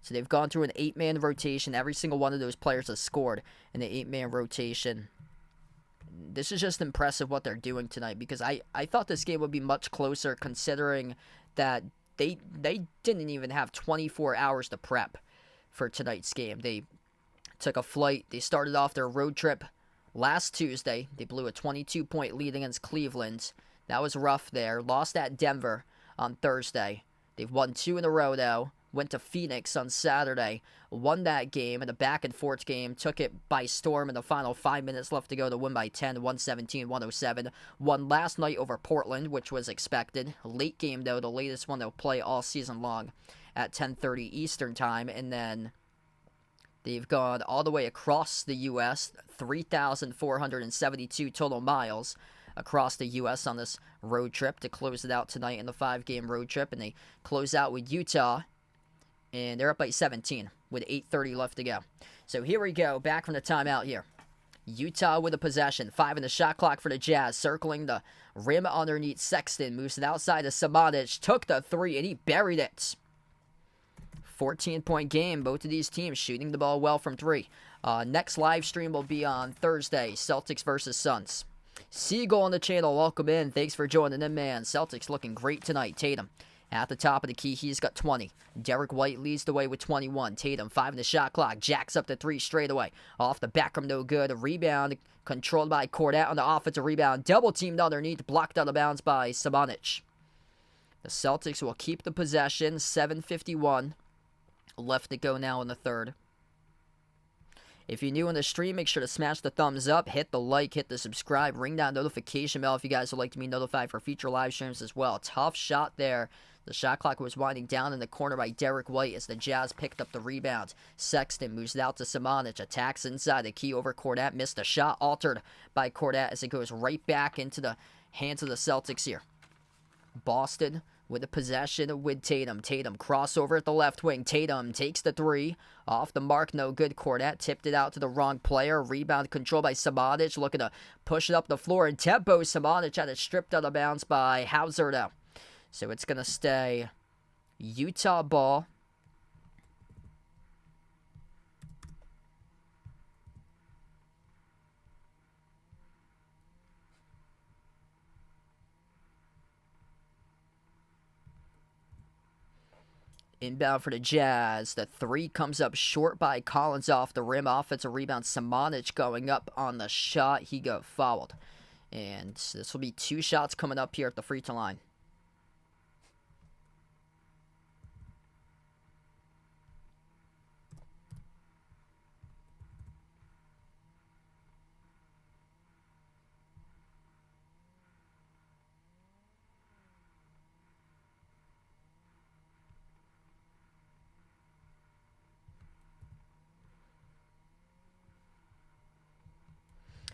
So they've gone through an 8-man rotation. Every single one of those players has scored in the 8-man rotation. This is just impressive what they're doing tonight, because I thought this game would be much closer, considering that they didn't even have 24 hours to prep for tonight's game. They took a flight. They started off their road trip last Tuesday. They blew a 22-point lead against Cleveland. That was rough there. Lost at Denver on Thursday. They've won 2 in a row, though. Went to Phoenix on Saturday, won that game in a back-and-forth game, took it by storm in the final 5 minutes left to go to win by 10, 117-107. Won last night over Portland, which was expected. Late game, though, the latest one they'll play all season long at 10:30 Eastern Time. And then they've gone all the way across the U.S., 3,472 total miles across the U.S. on this road trip to close it out tonight in the 5-game road trip. And they close out with Utah. And they're up by 17 with 8:30 left to go. So here we go, back from the timeout here. Utah with a possession. 5 in the shot clock for the Jazz. Circling the rim underneath Sexton. Moves it outside to Samanic. Took the 3 and he buried it. 14-point game. Both of these teams shooting the ball well from 3. Next live stream will be on Thursday. Celtics versus Suns. Siegel on the channel. Welcome in. Thanks for joining in, man. Celtics looking great tonight. Tatum at the top of the key, he's got 20. Derek White leads the way with 21. Tatum, 5 in the shot clock. Jacks up to 3 straight away. Off the back from no good. A rebound controlled by Cornett on the offensive rebound. Double teamed underneath. Blocked out of bounds by Samanic. The Celtics will keep the possession. 7:51 left to go now in the third. If you're new on the stream, make sure to smash the thumbs up, hit the like, hit the subscribe, ring that notification bell if you guys would like to be notified for future live streams as well. Tough shot there The shot clock was winding down in the corner by Derek White as the Jazz picked up the rebound. Sexton moves it out to Samanic, attacks inside the key over Kordat, missed a shot, altered by Kordat as it goes right back into the hands of the Celtics here. Boston with the possession with Tatum. Tatum crossover at the left wing. Tatum takes the three. Off the mark, no good. Kordat tipped it out to the wrong player. Rebound controlled by Samanic, looking to push it up the floor. And tempo, Samanic had it stripped out of bounds by Hauser now. So it's going to stay Utah ball. Inbound for the Jazz. The three comes up short by Collins off the rim. Offensive rebound. Samanic going up on the shot. He got fouled. And this will be 2 shots coming up here at the free throw line.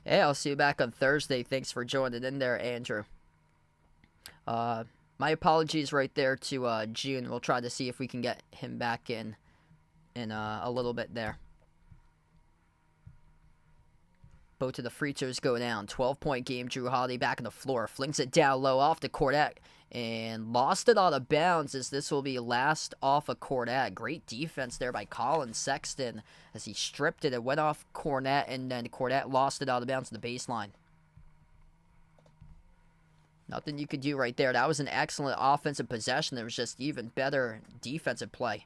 Hey, I'll see you back on Thursday. Thanks for joining in there, Andrew. My apologies right there to June. We'll try to see if we can get him back in a little bit there. Both of the free throws go down. 12-point game. Drew Holiday back on the floor. Flings it down low off to Kordat. And lost it out of bounds as this will be last off of Kordat. Great defense there by Colin Sexton as he stripped it. It went off Kordat, and then Kordat lost it out of bounds to the baseline. Nothing you could do right there. That was an excellent offensive possession. There was just even better defensive play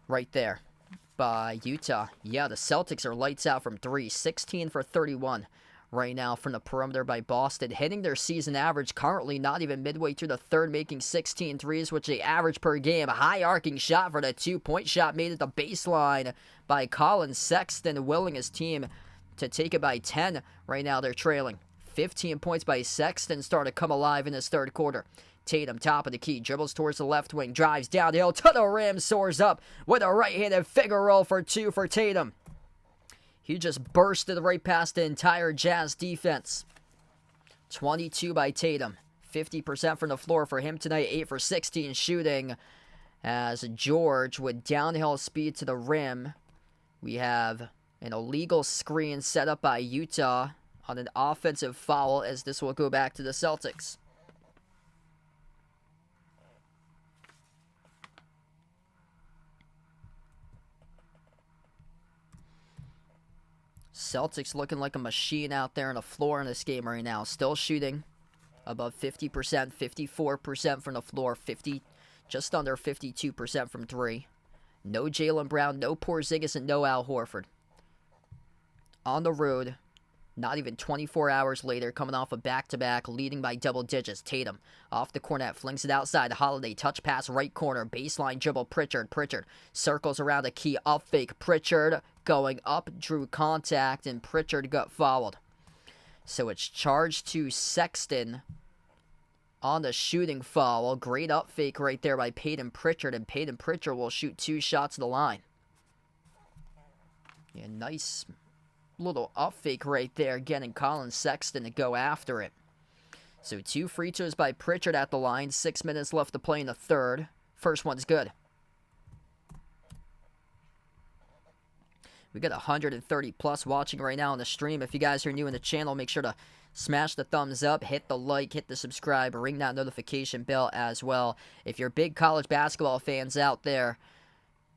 right there by Utah. Yeah, the Celtics are lights out from 3. 16 for 31 right now from the perimeter by Boston, hitting their season average currently not even midway through the third, making 16 threes, which they average per game. A high arcing shot for the 2-point shot made at the baseline by Colin Sexton, willing his team to take it by 10. Right now they're trailing. 15 points by Sexton start to come alive in this third quarter. Tatum, top of the key, dribbles towards the left wing, drives downhill to the rim, soars up with a right-handed figure roll for 2 for Tatum. He just bursted right past the entire Jazz defense. 22 by Tatum. 50% from the floor for him tonight. 8 for 16 shooting. As George with downhill speed to the rim. We have an illegal screen set up by Utah on an offensive foul as this will go back to the Celtics. Celtics looking like a machine out there on the floor in this game right now. Still shooting above 50%, 54% from the floor, just under 52% from 3. No Jaylen Brown, no Porzingis, and no Al Horford. On the road, not even 24 hours later, coming off a back-to-back, leading by double digits. Tatum off the cornet, flings it outside. Holiday, touch pass, right corner, baseline dribble, Pritchard. Pritchard circles around the key, up fake. Pritchard going up, drew contact, and Pritchard got fouled. So it's charged to Sexton on the shooting foul. Great up fake right there by Peyton Pritchard, and Peyton Pritchard will shoot 2 shots at the line. Yeah, nice little up fake right there, getting Colin Sexton to go after it. So 2 free throws by Pritchard at the line. 6 minutes left to play in the third. First one's good. We got 130 plus watching right now on the stream. If you guys are new in the channel, make sure to smash the thumbs up, hit the like, hit the subscribe, ring that notification bell as well. If you're big college basketball fans out there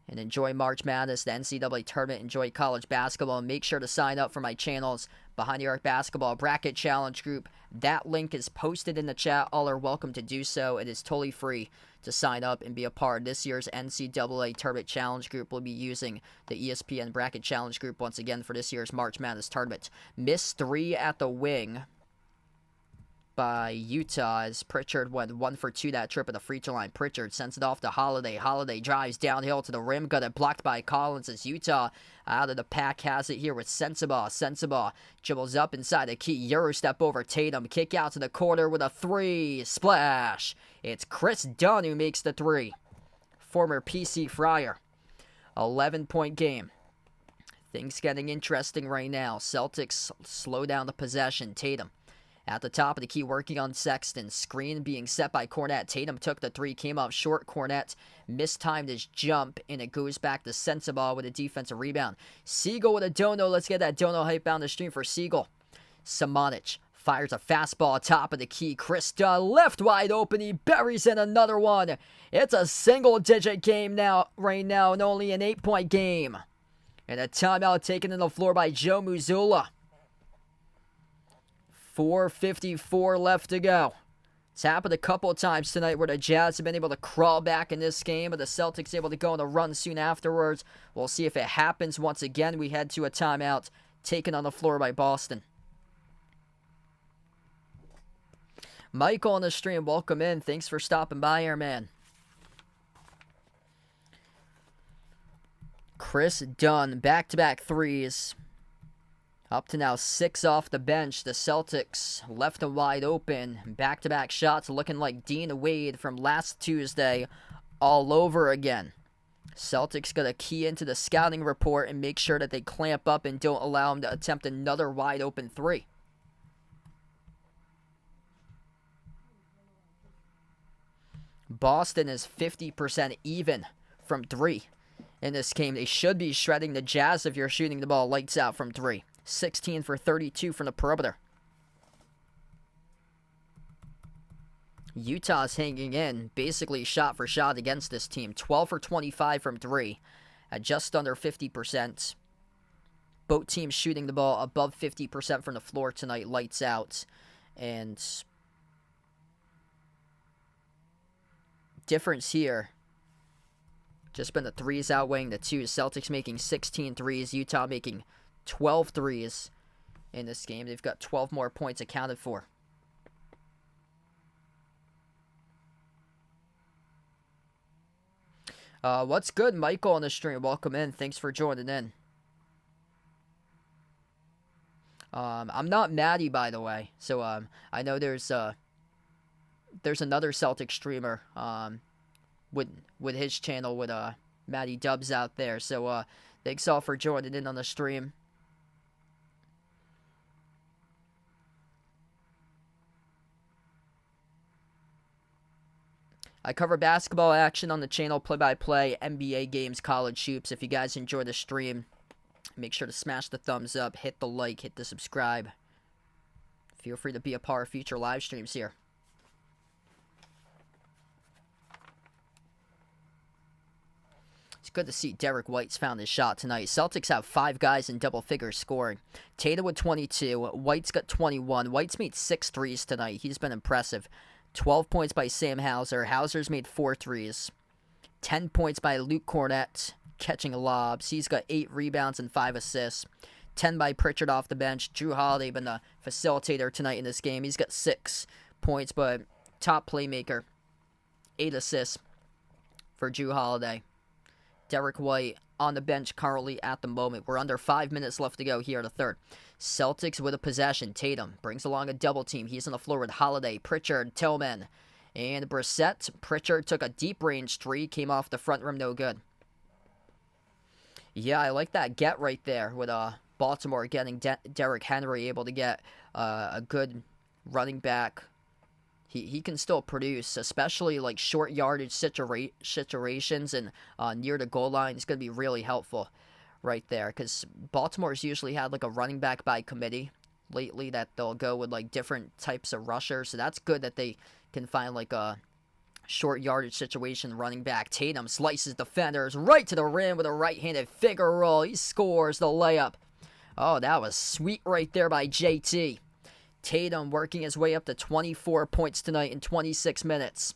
and enjoy March Madness, the NCAA tournament, enjoy college basketball, make sure to sign up for my channels, Behind the Arc Basketball Bracket Challenge Group. That link is posted in the chat. All are welcome to do so. It is totally free to sign up and be a part. This year's NCAA Tournament Challenge Group will be using the ESPN Bracket Challenge Group once again for this year's March Madness tournament. Missed 3 at the wing by Utah as Pritchard went 1 for 2 that trip at the free throw line. Pritchard sends it off to Holiday. Holiday drives downhill to the rim, got it blocked by Collins as Utah out of the pack has it here with Sensabaugh. Sensabaugh dribbles up inside the key. Euro step over Tatum. Kick out to the corner with a 3. Splash. It's Chris Dunn who makes the three. Former PC Friar. 11-point game. Things getting interesting right now. Celtics slow down the possession. Tatum at the top of the key, working on Sexton. Screen being set by Cornette. Tatum took the three, came up short. Cornette mistimed his jump, and it goes back to Sensabaugh with a defensive rebound. Siegel with a dono. Let's get that dono hype down the stream for Siegel. Samanic fires a fastball top of the key. Chris Dunn left wide open. He buries in another one. It's a single-digit game right now, and only an 8-point game. And a timeout taken on the floor by Joe Mazzulla. 4:54 left to go. It's happened a couple of times tonight where the Jazz have been able to crawl back in this game, but the Celtics able to go on a run soon afterwards. We'll see if it happens once again. We head to a timeout taken on the floor by Boston. Michael on the stream, welcome in. Thanks for stopping by here, man. Chris Dunn, back-to-back threes. Up to now 6 off the bench. The Celtics left them wide open. Back-to-back shots looking like Dean Wade from last Tuesday all over again. Celtics got to key into the scouting report and make sure that they clamp up and don't allow him to attempt another wide open three. Boston is 50% even from three. In this game, they should be shredding the Jazz if you're shooting the ball lights out from three. 16 for 32 from the perimeter. Utah's hanging in, basically shot for shot against this team. 12 for 25 from three, at just under 50%. Both teams shooting the ball above 50% from the floor tonight, lights out. And difference here, just been the threes outweighing the twos. Celtics making 16 threes, Utah making 12 threes in this game. They've got 12 more points accounted for. What's good, Michael on the stream? Welcome in. Thanks for joining in. I'm not Maddie, by the way. So I know there's another Celtic streamer with his channel with Maddie Dubs out there. So thanks all for joining in on the stream. I cover basketball action on the channel, play-by-play, NBA games, college hoops. If you guys enjoy the stream, make sure to smash the thumbs up, hit the like, hit the subscribe. Feel free to be a part of future live streams here. It's good to see Derek White's found his shot tonight. Celtics have 5 guys in double figures scoring. Tatum with 22. White's got 21. White's made 6 threes tonight. He's been impressive. 12 points by Sam Hauser. Hauser's made 4 threes. 10 points by Luke Cornette, catching lobs. He's got 8 rebounds and 5 assists. 10 by Pritchard off the bench. Drew Holiday been the facilitator tonight in this game. He's got 6 points, but top playmaker. 8 assists for Drew Holiday. Derek White on the bench currently at the moment. We're under 5 minutes left to go here in the third. Celtics with a possession. Tatum brings along a double team. He's on the floor with Holiday, Pritchard, Tillman, and Brissett. Pritchard took a deep range three, came off the front rim, no good. Yeah, I like that get right there with Baltimore getting Derrick Henry able to get a good running back. He can still produce, especially like short yardage situations and near the goal line. It's going to be really helpful right there, because Baltimore's usually had like a running back by committee lately that they'll go with like different types of rushers. So that's good that they can find like a short yardage situation running back. Tatum slices defenders right to the rim with a right-handed figure roll. He scores the layup. Oh, that was sweet right there by JT. Tatum working his way up to 24 points tonight in 26 minutes.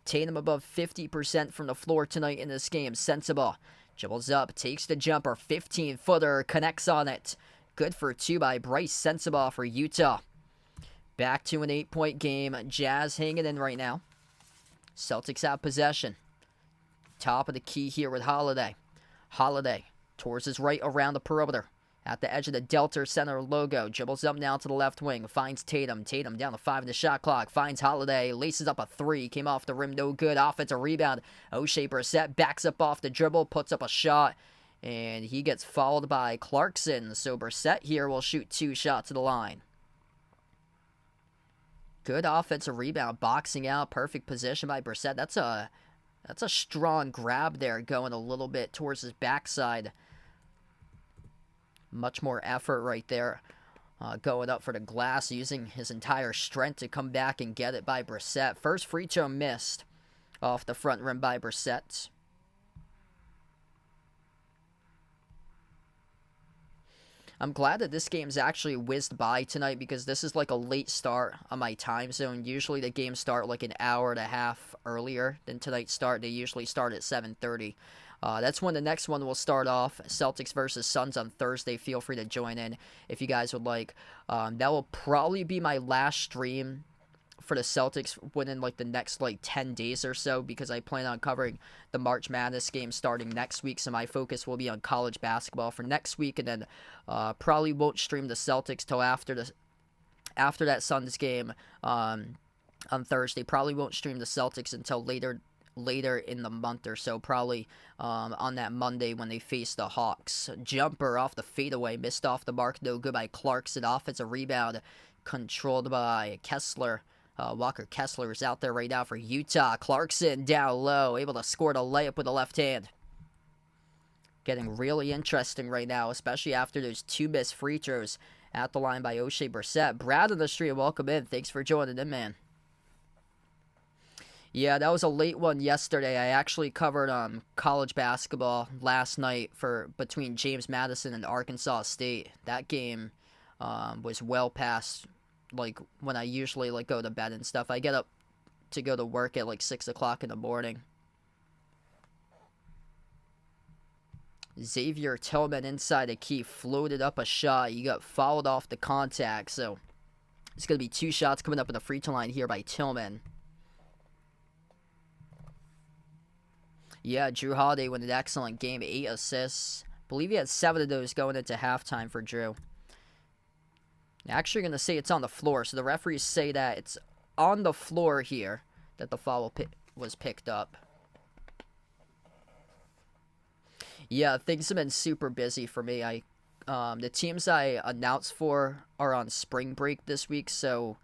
Tatum above 50% from the floor tonight in this game. Sensabaugh dribbles up, takes the jumper, 15-footer, connects on it. Good for 2 by Bryce Sensabaugh for Utah. Back to an 8-point game. Jazz hanging in right now. Celtics have possession. Top of the key here with Holiday. Holiday towards his right around the perimeter. At the edge of the Delta Center logo. Dribbles up now to the left wing. Finds Tatum. Tatum down to 5 in the shot clock. Finds Holiday. Laces up a 3. Came off the rim. No good. Offensive rebound. O'Shea Brissett backs up off the dribble. Puts up a shot. And he gets fouled by Clarkson. So Brissett here will shoot 2 shots to the line. Good offensive rebound. Boxing out. Perfect position by Brissett. That's a strong grab there. Going a little bit towards his backside. Much more effort right there. Going up for the glass, using his entire strength to come back and get it by Brissett. First free throw missed off the front rim by Brissett. I'm glad that this game's actually whizzed by tonight because this is like a late start on my time zone. Usually the games start like an hour and a half earlier than tonight's start. They usually start at 7:30. That's when the next one will start off. Celtics versus Suns on Thursday. Feel free to join in if you guys would like. That will probably be my last stream for the Celtics within like the next like 10 days or so, because I plan on covering the March Madness game starting next week. So my focus will be on college basketball for next week, and then probably won't stream the Celtics till after that Suns game on Thursday. Probably won't stream the Celtics until later in the month or so, probably on that Monday when they face the Hawks. Jumper off the fadeaway, missed off the mark, no good by Clarkson. Offensive rebound controlled by Kessler. Walker Kessler is out there right now for Utah. Clarkson down low, able to score the layup with the left hand. Getting really interesting right now, especially after those 2 missed free throws at the line by O'Shea Brissett. Brad on the stream, welcome in. Thanks for joining in, man. Yeah, that was a late one yesterday. I actually covered college basketball last night for between James Madison and Arkansas State. That game was well past like when I usually like go to bed and stuff. I get up to go to work at like 6 o'clock in the morning. Xavier Tillman inside the key, floated up a shot. He got fouled off the contact, so it's going to be 2 shots coming up in the free throw line here by Tillman. Yeah, Drew Holiday with an excellent game, 8 assists. I believe he had 7 of those going into halftime for Drew. Actually going to say it's on the floor, so the referees say that it's on the floor here that the foul was picked up. Yeah, things have been super busy for me. The teams I announced for are on spring break this week, so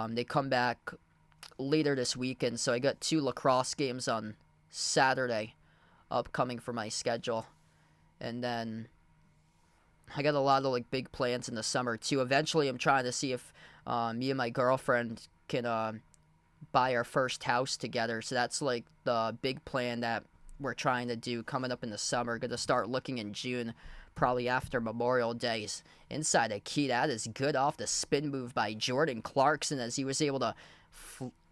they come back later this weekend. So I got 2 lacrosse games on Saturday upcoming for my schedule, and then I got a lot of like big plans in the summer too. Eventually I'm trying to see if me and my girlfriend can buy our first house together. So that's like the big plan that we're trying to do coming up in the summer. Gonna start looking in June, probably after Memorial Days. Inside a key, that is good off the spin move by Jordan Clarkson as he was able to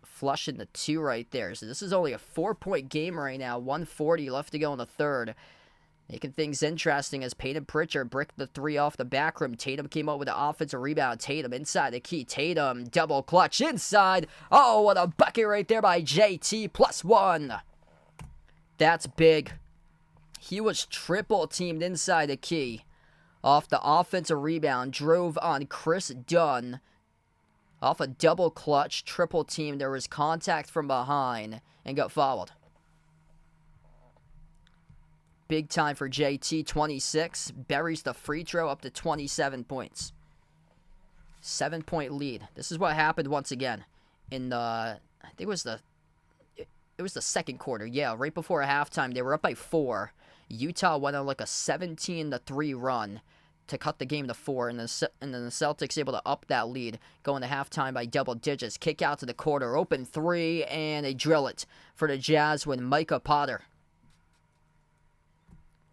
flush in the 2 right there. So this is only a 4-point game right now. 1:40 left to go in the third. Making things interesting as Peyton Pritchard bricked the 3 off the back rim. Tatum came up with the offensive rebound. Tatum inside the key. Tatum double clutch inside. Oh, what a bucket right there by JT. +1. That's big. He was triple teamed inside the key. Off the offensive rebound. Drove on Chris Dunn. Off a double clutch, triple team. There was contact from behind and got fouled. Big time for JT, 26. Buries the free throw up to 27 points. 7-point lead. This is what happened once again in the, I think it was the second quarter. Yeah, right before halftime, they were up by 4. Utah went on like a 17-3 run to cut the game to 4, and then the Celtics able to up that lead, going to halftime by double digits. Kick out to the quarter, open 3, and they drill it for the Jazz with Micah Potter.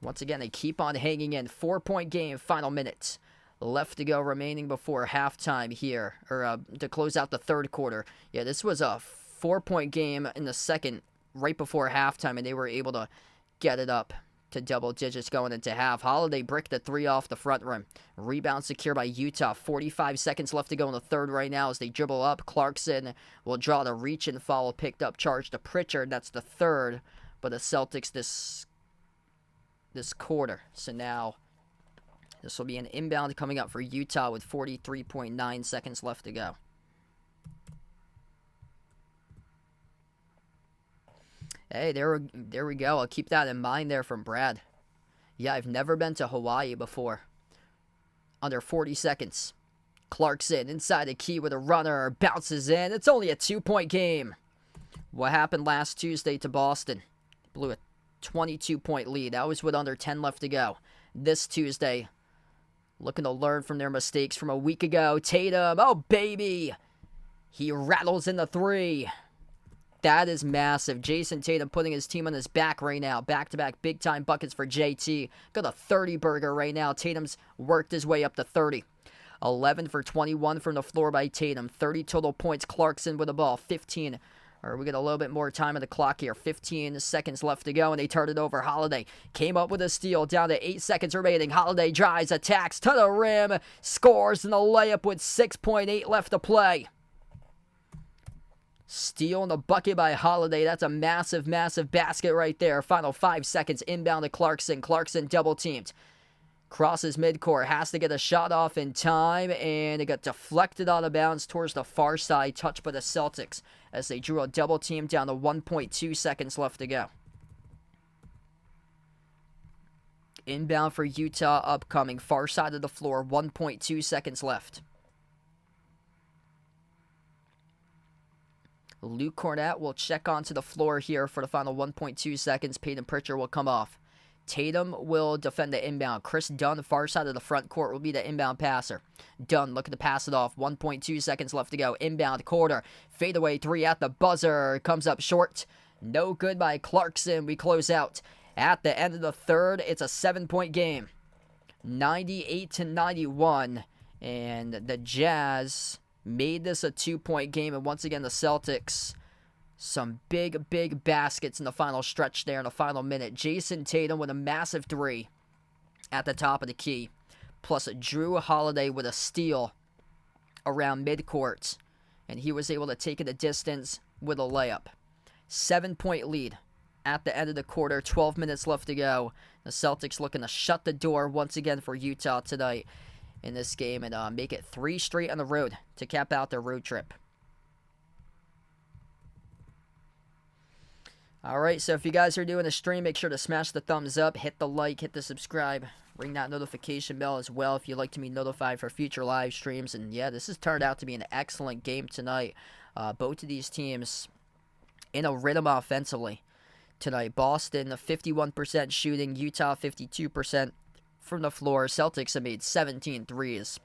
Once again, they keep on hanging in. 4-point game, final minutes left to go remaining before halftime here, or to close out the third quarter. Yeah, this was a 4-point game in the second, right before halftime, and they were able to get it up to double digits going into half. Holiday bricked the 3 off the front rim. Rebound secure by Utah. 45 seconds left to go in the third right now as they dribble up. Clarkson will draw the reach and foul, picked up charge to Pritchard. That's the third, but the Celtics this quarter. So now This will be an inbound coming up for Utah with 43.9 seconds left to go. Hey, there we go. I'll keep that in mind there from Brad. Yeah, I've never been to Hawaii before. Under 40 seconds. Clarkson inside the key with a runner. Bounces in. It's only a 2-point game. What happened last Tuesday to Boston? Blew a 22-point lead. That was with under 10 left to go. This Tuesday, looking to learn from their mistakes from a week ago. Tatum, oh baby! He rattles in the 3. That is massive. Jason Tatum putting his team on his back right now. Back-to-back big-time buckets for JT. Got a 30-burger right now. Tatum's worked his way up to 30. 11 for 21 from the floor by Tatum. 30 total points. Clarkson with the ball. 15. Or we get a little bit more time on the clock here. 15 seconds left to go, and they turned it over. Holiday came up with a steal. Down to 8 seconds remaining. Holiday drives, attacks to the rim. Scores in the layup with 6.8 left to play. Steal in the bucket by Holiday. That's a massive, massive basket right there. Final 5 seconds. Inbound to Clarkson. Clarkson double teamed. Crosses midcourt. Has to get a shot off in time. And it got deflected out of bounds towards the far side. Touched by the Celtics as they drew a double team down to 1.2 seconds left to go. Inbound for Utah upcoming. Far side of the floor. 1.2 seconds left. Luke Cornett will check onto the floor here for the final 1.2 seconds. Peyton Pritchard will come off. Tatum will defend the inbound. Chris Dunn, far side of the front court, will be the inbound passer. Dunn looking to pass it off. 1.2 seconds left to go. Inbound quarter. Fadeaway 3 at the buzzer. Comes up short. No good by Clarkson. We close out. At the end of the third, it's a 7-point game. 98-91. And the Jazz made this a 2-point game, and once again the Celtics, some big, big baskets in the final stretch there in the final minute. Jason Tatum with a massive 3 at the top of the key, plus Drew Holiday with a steal around midcourt, and he was able to take it a distance with a layup. 7-point lead at the end of the quarter, 12 minutes left to go. The Celtics looking to shut the door once again for Utah tonight in this game and make it 3 straight on the road to cap out their road trip. Alright, so if you guys are doing a stream, make sure to smash the thumbs up, hit the like, hit the subscribe, ring that notification bell as well if you'd like to be notified for future live streams. And yeah, this has turned out to be an excellent game tonight. Both of these teams in a rhythm offensively tonight. Boston, 51% shooting, Utah 52% from the floor. Celtics have made 17 threes.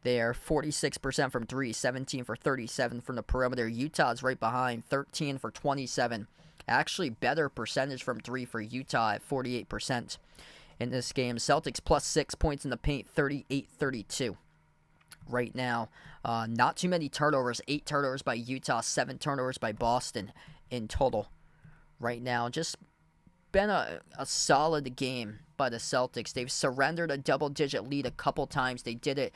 They're 46% from 3, 17 for 37 from the perimeter. Utah's right behind, 13 for 27. Actually, better percentage from 3 for Utah at 48% in this game. Celtics plus 6 points in the paint, 38-32 right now. Not too many turnovers. 8 turnovers by Utah, 7 turnovers by Boston in total right now. Just been a solid game by the Celtics. They've surrendered a double-digit lead a couple times. They did it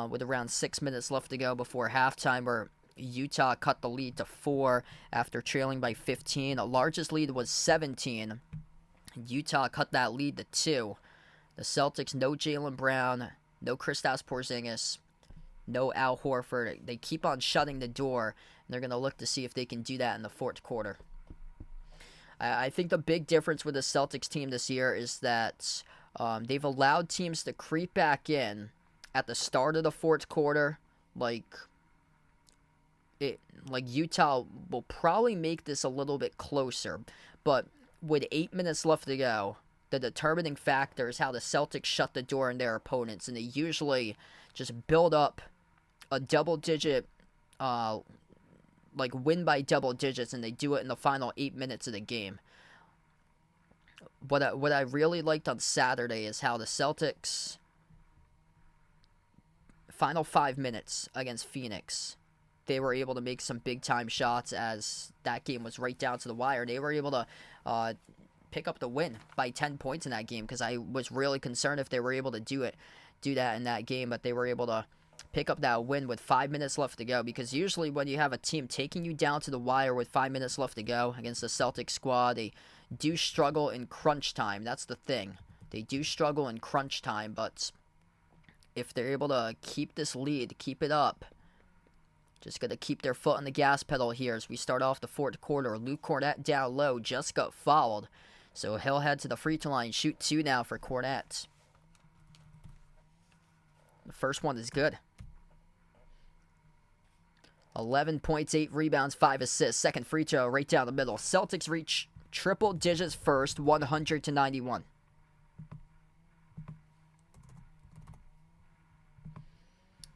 with around 6 minutes left to go before halftime, where Utah cut the lead to 4 after trailing by 15. The largest lead was 17. Utah cut that lead to 2. The Celtics, no Jaylen Brown, no Kristaps Porzingis, no Al Horford. They keep on shutting the door, and they're going to look to see if they can do that in the fourth quarter. I think the big difference with the Celtics team this year is that they've allowed teams to creep back in at the start of the fourth quarter. Like Utah will probably make this a little bit closer, but with 8 minutes left to go, the determining factor is how the Celtics shut the door on their opponents, and they usually just build up a double-digit win by double digits, and they do it in the final 8 minutes of the game. What I really liked on Saturday is how the Celtics, final 5 minutes against Phoenix, they were able to make some big-time shots as that game was right down to the wire. They were able to pick up the win by 10 points in that game, because I was really concerned if they were able to do that in that game, but they were able to pick up that win with 5 minutes left to go, because usually when you have a team taking you down to the wire with 5 minutes left to go against the Celtics squad, they do struggle in crunch time. That's the thing. They do struggle in crunch time, but if they're able to keep this lead, keep it up. Just got to keep their foot on the gas pedal here as we start off the fourth quarter. Luke Cornett down low, just got fouled. So he'll head to the free throw line, shoot 2 now for Cornett. The first one is good. 11 points, 8 rebounds, 5 assists. Second free throw right down the middle. Celtics reach triple digits first, 100-91.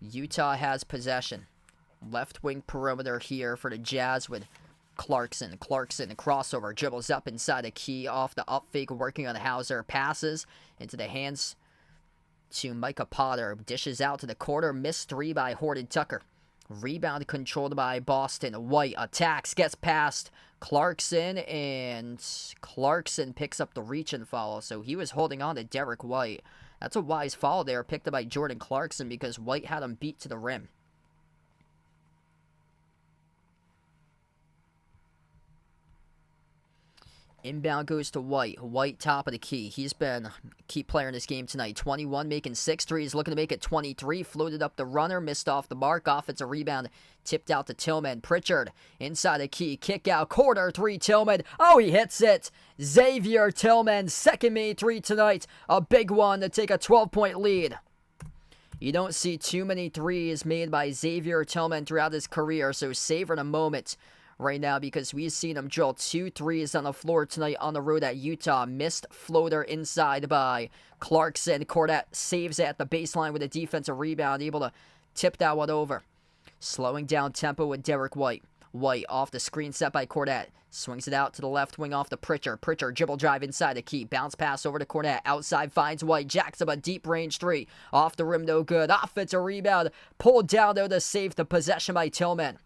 Utah has possession. Left wing perimeter here for the Jazz with Clarkson. Clarkson, crossover, dribbles up inside the key, off the up fake, working on Hauser. Passes into the hands to Micah Potter. Dishes out to the corner, missed 3 by Horton Tucker. Rebound controlled by Boston. White attacks, gets past Clarkson, and Clarkson picks up the reach and foul. So he was holding on to Derek White. That's a wise foul there, picked up by Jordan Clarkson because White had him beat to the rim. Inbound goes to White. White top of the key. He's been a key player in this game tonight. 21, making 6 threes, looking to make it 23. Floated up the runner, missed off the mark. Offensive rebound, tipped out to Tillman. Pritchard inside the key. Kick out, corner 3, Tillman. Oh, he hits it. Xavier Tillman, second made 3 tonight. A big one to take a 12-point lead. You don't see too many threes made by Xavier Tillman throughout his career, so savor the moment right now because we've seen him drill 2 threes on the floor tonight on the road at Utah. Missed floater inside by Clarkson. Cornett saves it at the baseline with a defensive rebound, able to tip that one over. Slowing down tempo with Derek White. White off the screen set by Cornett. Swings it out to the left wing off the Pritchard. Pritchard dribble drive inside the key. Bounce pass over to Cornett. Outside finds White. Jacks up a deep range 3. Off the rim, no good. Offensive rebound. Pulled down though to save the possession by Tillman.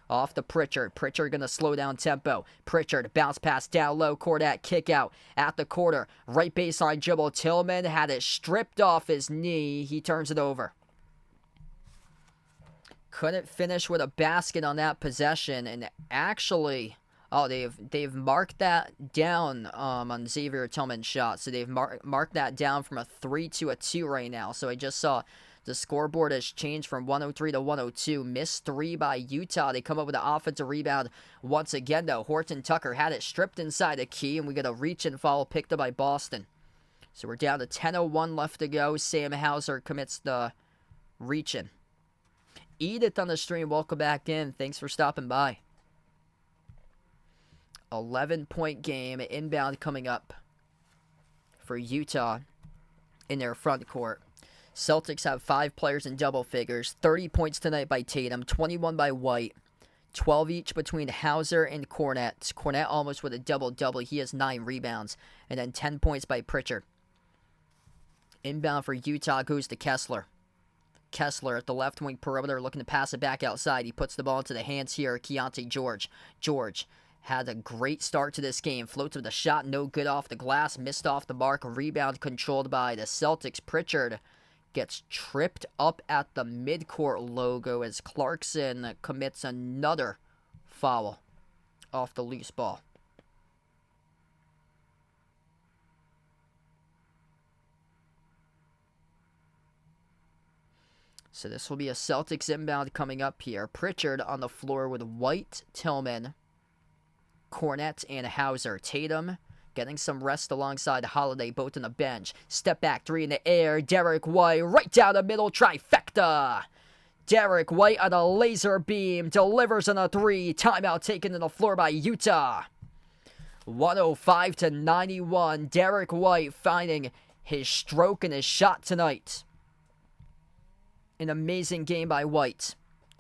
Off the Pritchard. Pritchard going to slow down tempo. Pritchard bounce pass down low. Cornett kick out at the quarter. Right baseline dribble. Tillman had it stripped off his knee. He turns it over. Couldn't finish with a basket on that possession. And actually, they've marked that down on Xavier Tillman's shot. So they've marked that down from a 3 to a 2 right now. So I just saw the scoreboard has changed from 103 to 102. Missed 3 by Utah. They come up with an offensive rebound once again, though. Horton Tucker had it stripped inside the key, and we get a reach and foul picked up by Boston. So we're down to 10:01 left to go. Sam Hauser commits the reach-in. Edith on the stream, welcome back in. Thanks for stopping by. 11-point game. Inbound coming up for Utah in their front court. Celtics have 5 players in double figures. 30 points tonight by Tatum, 21 by White, 12 each between Hauser and Cornett. Cornett almost with a double-double. He has 9 rebounds. And then 10 points by Pritchard. Inbound for Utah goes to Kessler. Kessler at the left wing perimeter looking to pass it back outside. He puts the ball into the hands here of Keontae George. George had a great start to this game. Floats with a shot, no good off the glass. Missed off the mark. Rebound controlled by the Celtics. Pritchard gets tripped up at the midcourt logo as Clarkson commits another foul off the loose ball. So this will be a Celtics inbound coming up here. Pritchard on the floor with White, Tillman, Cornett, and Hauser. Tatum getting some rest alongside Holiday, both on the bench. Step back, 3 in the air. Derek White right down the middle, trifecta. Derek White on a laser beam, delivers on a 3. Timeout taken to the floor by Utah. 105-91. Derek White finding his stroke and his shot tonight. An amazing game by White.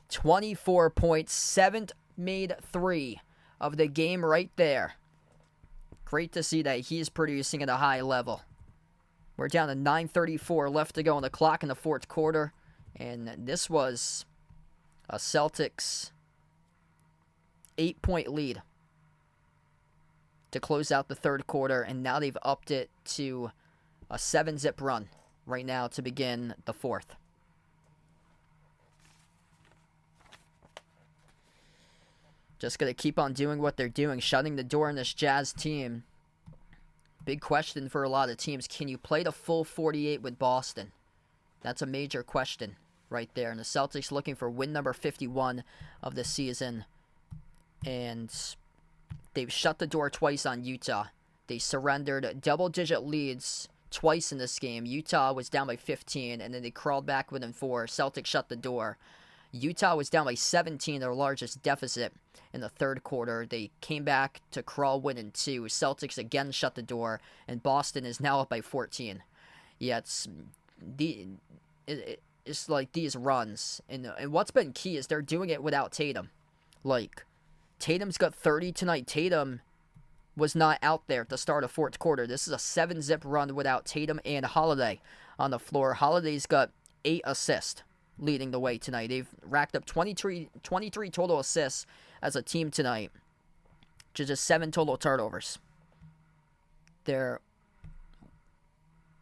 24 points, 7th made 3 of the game right there. Great to see that he's producing at a high level. We're down to 9:34 left to go on the clock in the fourth quarter. And this was a Celtics 8-point lead to close out the third quarter. And now they've upped it to a 7-zip run right now to begin the fourth. Just going to keep on doing what they're doing, shutting the door on this Jazz team. Big question for a lot of teams. Can you play the full 48 with Boston? That's a major question right there. And the Celtics looking for win number 51 of the season. And they've shut the door twice on Utah. They surrendered double-digit leads twice in this game. Utah was down by 15, and then they crawled back within 4. Celtics shut the door. Utah was down by 17, their largest deficit in the third quarter. They came back to crawl within 2. Celtics again shut the door, and Boston is now up by 14. Yeah, it's like these runs. And what's been key is they're doing it without Tatum. Like, Tatum's got 30 tonight. Tatum was not out there at the start of fourth quarter. This is a 7-zip run without Tatum and Holiday on the floor. Holiday's got 8 assists leading the way tonight. They've racked up 23 total assists as a team tonight, to just 7 total turnovers. They're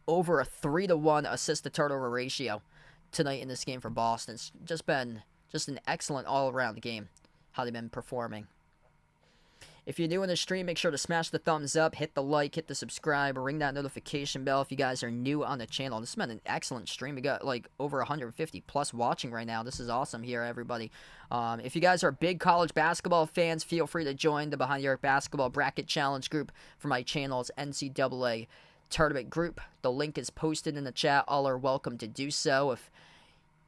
over a 3-to-1 assist-to-turnover ratio tonight in this game for Boston. It's just been an excellent all-around game, how they've been performing. If you're new in the stream, make sure to smash the thumbs up, hit the like, hit the subscribe, ring that notification bell if you guys are new on the channel. This has been an excellent stream. We got like over 150 plus watching right now. This is awesome here, everybody. If you guys are big college basketball fans, feel free to join the Behind the Arc Basketball Bracket Challenge group for my channel's NCAA tournament group. The link is posted in the chat. All are welcome to do so.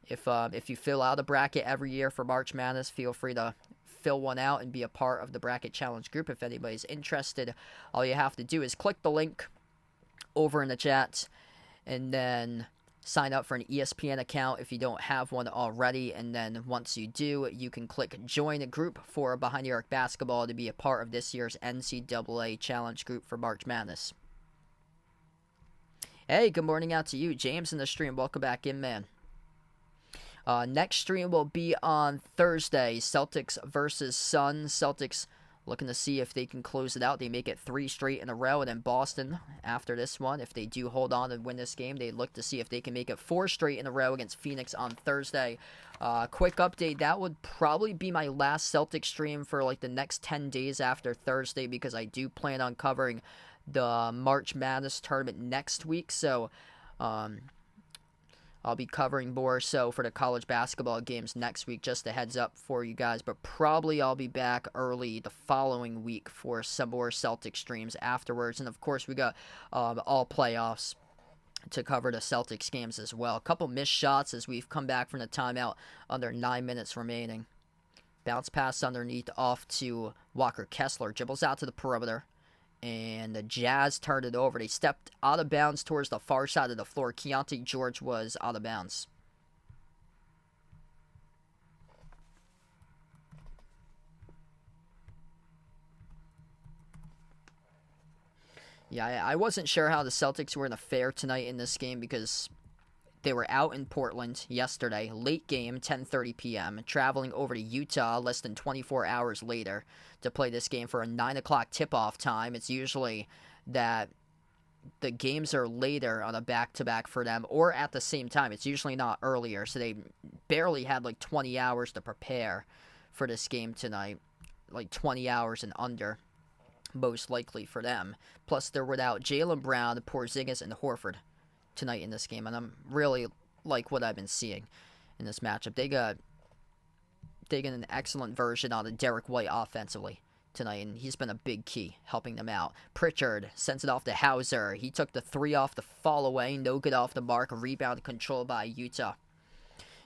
If you fill out a bracket every year for March Madness, feel free to fill one out and be a part of the Bracket Challenge group if anybody's interested. All you have to do is click the link over in the chat and then sign up for an ESPN account if you don't have one already. And then once you do, you can click join a group for Behind the Arc Basketball to be a part of this year's NCAA Challenge group for March Madness. Hey, good morning out to you, James in the stream. Welcome back in, man. Next stream will be on Thursday. Celtics versus Suns. Celtics looking to see if they can close it out. They make it 3 straight in a row. And then Boston, after this one, if they do hold on and win this game, they look to see if they can make it 4 straight in a row against Phoenix on Thursday. Quick update, that would probably be my last Celtics stream for like the next 10 days after Thursday, because I do plan on covering the March Madness tournament next week. So, I'll be covering more so for the college basketball games next week, just a heads up for you guys. But probably I'll be back early the following week for some more Celtic streams afterwards. And, of course, we got all playoffs to cover the Celtics games as well. A couple missed shots as we've come back from the timeout under 9 minutes remaining. Bounce pass underneath off to Walker Kessler. Dribbles out to the perimeter. And the Jazz turned it over. They stepped out of bounds towards the far side of the floor. Keontae George was out of bounds. Yeah, I wasn't sure how the Celtics were going to fare tonight in this game, because they were out in Portland yesterday. Late game, 10:30 p.m. Traveling over to Utah less than 24 hours later to play this game for a 9 o'clock tip-off time. It's usually that the games are later on a back-to-back for them, or at the same time. It's usually not earlier, so they barely had like 20 hours to prepare for this game tonight. Like 20 hours and under, most likely for them. Plus, they're without Jaylen Brown, Porzingis, and Horford tonight in this game, and I'm really like what I've been seeing in this matchup. They got an excellent version out of Derek White offensively tonight, and he's been a big key helping them out. Pritchard sends it off to Hauser. He took the 3 off the fall away, no good off the mark. Rebound controlled by Utah.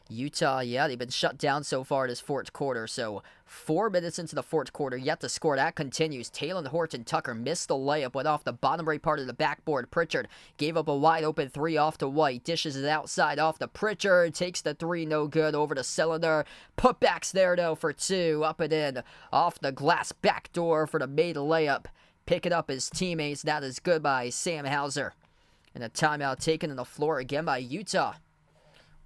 Utah, yeah, they've been shut down so far this fourth quarter. So 4 minutes into the fourth quarter, yet to score. That continues. Talen Horton-Tucker missed the layup, went off the bottom right part of the backboard. Pritchard gave up a wide open 3 off to White. Dishes it outside off to Pritchard. Takes the 3, no good. Over to Cylinder. Putbacks there though for 2. Up and in. Off the glass backdoor for the made layup. Picking up his teammates. That is good by Sam Hauser. And a timeout taken on the floor again by Utah.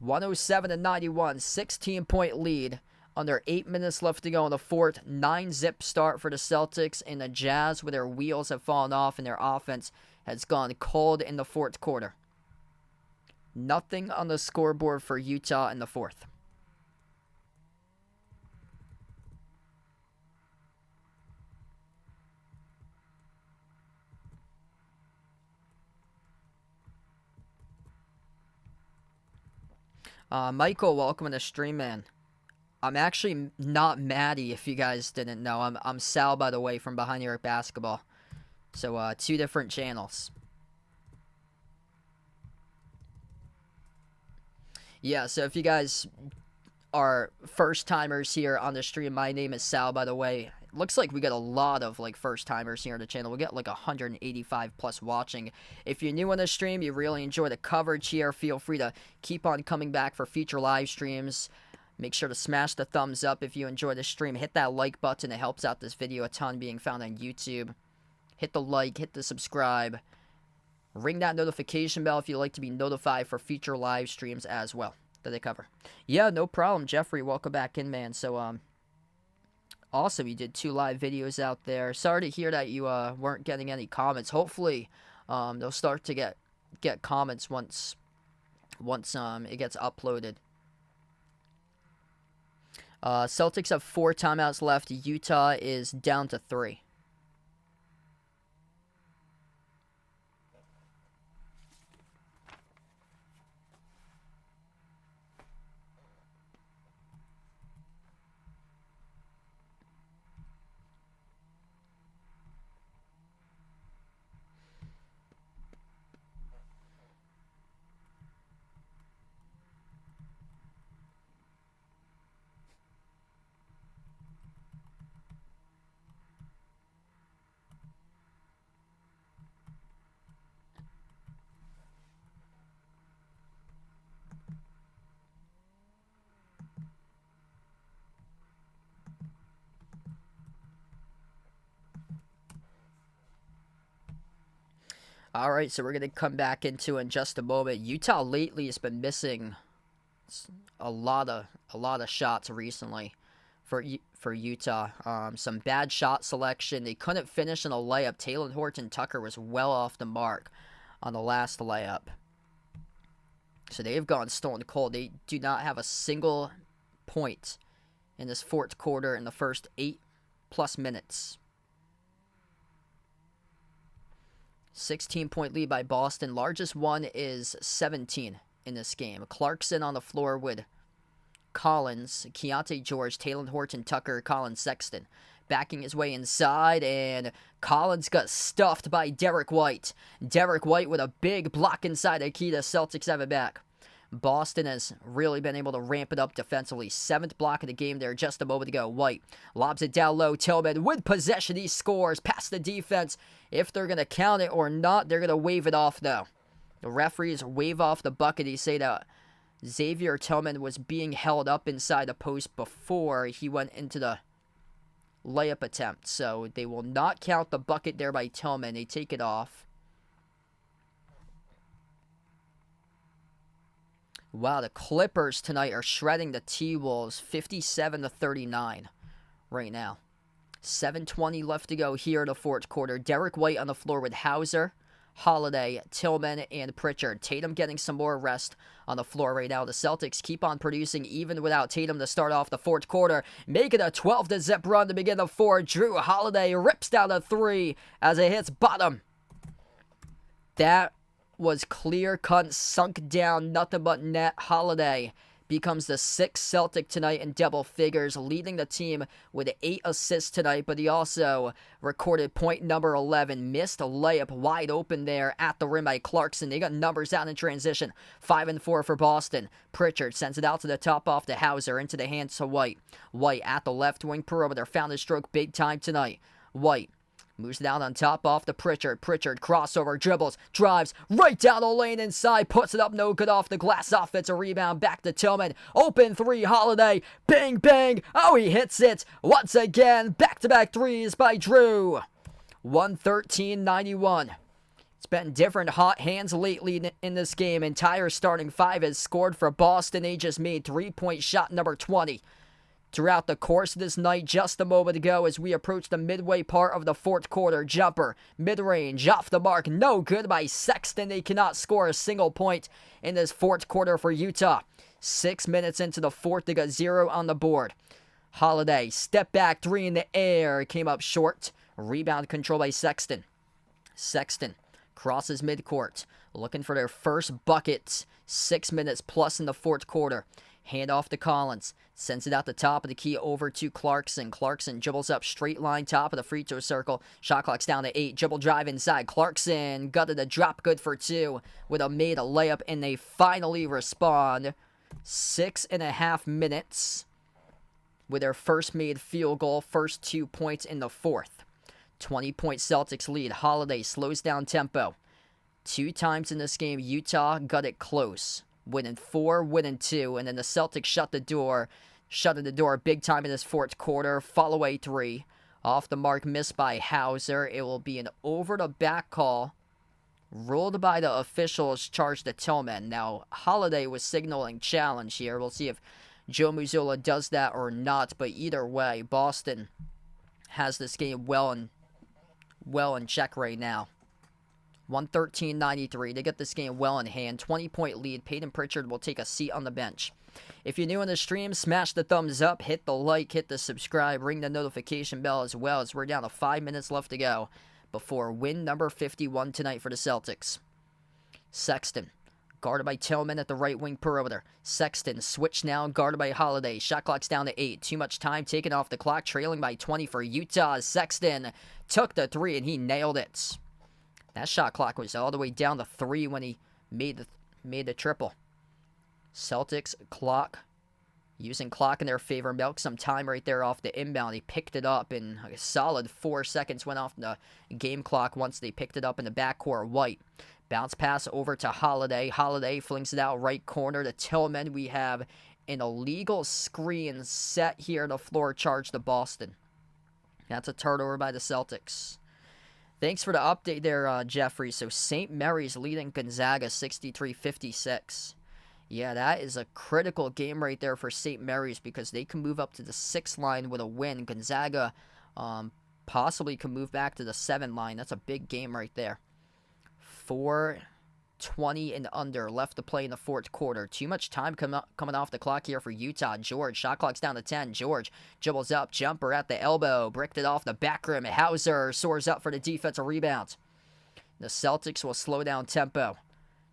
107-91, 16-point lead. Under 8 minutes left to go in the fourth. 9-zip start for the Celtics, and the Jazz, with their wheels have fallen off and their offense has gone cold in the fourth quarter. Nothing on the scoreboard for Utah in the fourth. Michael, welcome to the stream, man. I'm actually not Maddie, if you guys didn't know. I'm Sal, by the way, from Behind Your Basketball. So, two different channels. Yeah, so if you guys are first-timers here on the stream, my name is Sal, by the way. It looks like we got a lot of, first-timers here on the channel. We got, 185 plus watching. If you're new on the stream, you really enjoy the coverage here, feel free to keep on coming back for future live streams. Make sure to smash the thumbs up if you enjoy the stream. Hit that like button. It helps out this video a ton being found on YouTube. Hit the like, hit the subscribe. Ring that notification bell if you'd like to be notified for future live streams as well that they cover. Yeah, no problem, Jeffrey. Welcome back in, man. So, awesome. You did 2 live videos out there. Sorry to hear that you weren't getting any comments. Hopefully, they'll start to get comments once it gets uploaded. Celtics have 4 timeouts left. Utah is down to 3. Alright, so we're going to come back into in just a moment. Utah lately has been missing a lot of shots recently for Utah. Some bad shot selection. They couldn't finish in a layup. Talen Horton-Tucker was well off the mark on the last layup. So they have gone stone cold. They do not have a single point in this fourth quarter in the first 8+ minutes. 16-point lead by Boston. Largest one is 17 in this game. Clarkson on the floor with Collins, Keontae George, Talen Horton-Tucker, Colin Sexton. Backing his way inside, and Collins got stuffed by Derek White. Derek White with a big block inside the key. The Celtics have it back. Boston has really been able to ramp it up defensively. 7th block of the game there just a moment ago. White lobs it down low. Tillman with possession. He scores past the defense. If they're going to count it or not, they're going to wave it off, though. The referees wave off the bucket. He say that Xavier Tillman was being held up inside the post before he went into the layup attempt. So they will not count the bucket there by Tillman. They take it off. Wow, the Clippers tonight are shredding the T-Wolves 57-39 right now. 7:20 left to go here in the fourth quarter. Derek White on the floor with Hauser, Holiday, Tillman, and Pritchard. Tatum getting some more rest on the floor right now. The Celtics keep on producing even without Tatum to start off the fourth quarter. Making a 12-0 run to begin the fourth. Drew Holiday rips down a 3 as it hits bottom. That was clear cut, sunk down, nothing but net. Holiday becomes the 6th Celtic tonight in double figures, leading the team with 8 assists tonight, but he also recorded point number 11. Missed a layup wide open there at the rim by Clarkson. They got numbers out in transition. 5 and 4 for Boston. Pritchard sends it out to the top off to Hauser, into the hands to White. White at the left wing perimeter, found his stroke big time tonight. White moves it out on top off to Pritchard. Pritchard crossover, dribbles, drives right down the lane inside, puts it up, no good off the glass. Offensive rebound, back to Tillman. Open 3, Holiday. Bang, bang. Oh, he hits it once again. Back-to-back threes by Drew. 113-91. It's been different hot hands lately in this game. Entire starting 5 has scored for Boston. They just made 3-point shot number 20. Throughout the course of this night, just a moment ago, as we approach the midway part of the fourth quarter. Jumper, mid-range, off the mark, no good by Sexton. They cannot score a single point in this fourth quarter for Utah. 6 minutes into the fourth, they got 0 on the board. Holiday, step back, 3 in the air, came up short. Rebound control by Sexton. Sexton crosses midcourt, looking for their first bucket. 6 minutes plus in the fourth quarter. Hand off to Collins. Sends it out the top of the key over to Clarkson. Clarkson dribbles up straight line top of the free throw circle. Shot clock's down to 8. Dribble drive inside. Clarkson gutted a drop good for 2 with a made a layup, and they finally respond. 6.5 minutes with their first made field goal. First 2 points in the fourth. 20-point Celtics lead. Holiday slows down tempo. 2 times in this game, Utah got it close. Winning 4, winning 2, and then the Celtics shutting the door big time in this fourth quarter. Fall away 3. Off the mark, missed by Hauser. It will be an over-the-back call. Ruled by the officials, charged to Tillman. Now, Holiday was signaling challenge here. We'll see if Joe Mazzulla does that or not, but either way, Boston has this game well in check right now. 113-93. They get this game well in hand. 20-point lead. Peyton Pritchard will take a seat on the bench. If you're new on the stream, smash the thumbs up, hit the like, hit the subscribe, ring the notification bell as well, as we're down to 5 minutes left to go before win number 51 tonight for the Celtics. Sexton, guarded by Tillman at the right wing perimeter. Sexton, switch now, guarded by Holiday. Shot clock's down to 8. Too much time taken off the clock, trailing by 20 for Utah. Sexton took the 3, and he nailed it. That shot clock was all the way down to 3 when he made the triple. Celtics clock, using clock in their favor, milked some time right there off the inbound. He picked it up, and a solid 4 seconds went off the game clock once they picked it up in the backcourt. White, bounce pass over to Holiday. Holiday flings it out right corner to Tillman. We have an illegal screen set here on the floor, charged to Boston. That's a turnover by the Celtics. Thanks for the update there, Jeffrey. So St. Mary's leading Gonzaga 63-56. Yeah, that is a critical game right there for St. Mary's because they can move up to the 6 line with a win. Gonzaga possibly can move back to the 7 line. That's a big game right there. 4:20 and under left to play in the fourth quarter. Too much time coming off the clock here for Utah. George, shot clock's down to 10. George dribbles up, jumper at the elbow, bricked it off the back rim. Hauser soars up for the defensive rebound. The Celtics will slow down tempo.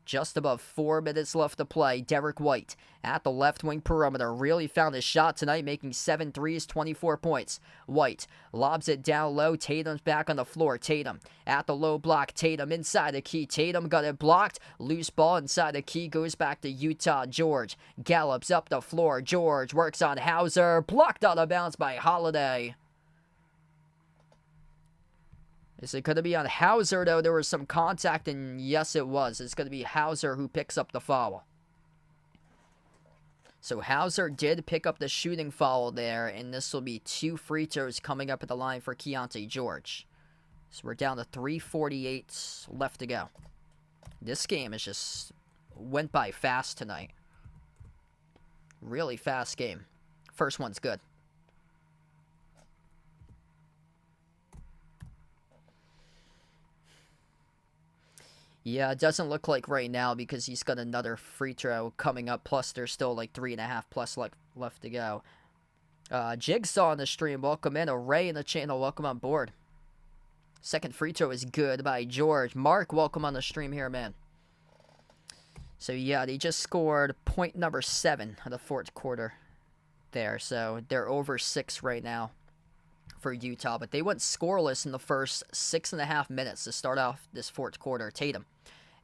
Just above 4 minutes left to play. Derek White at the left wing perimeter. Really found his shot tonight, making 7 threes, 24 points. White lobs it down low. Tatum's back on the floor. Tatum at the low block. Tatum inside the key. Tatum got it blocked. Loose ball inside the key. Goes back to Utah. George gallops up the floor. George works on Hauser. Blocked out of bounds by Holiday. Is it going to be on Hauser, though? There was some contact, and yes, it was. It's going to be Hauser who picks up the foul. So Hauser did pick up the shooting foul there, and this will be 2 free throws coming up at the line for Keontae George. So we're down to 3:48 left to go. This game is just went by fast tonight. Really fast game. First one's good. Yeah, it doesn't look like right now because he's got another free throw coming up. Plus, there's still like 3.5 plus left to go. Jigsaw on the stream. Welcome in. Ray in the channel. Welcome on board. Second free throw is good by George. Mark, welcome on the stream here, man. So, yeah, they just scored point number 7 of the fourth quarter there. So, they're over 6 right now for Utah. But they went scoreless in the first 6.5 minutes to start off this fourth quarter. Tatum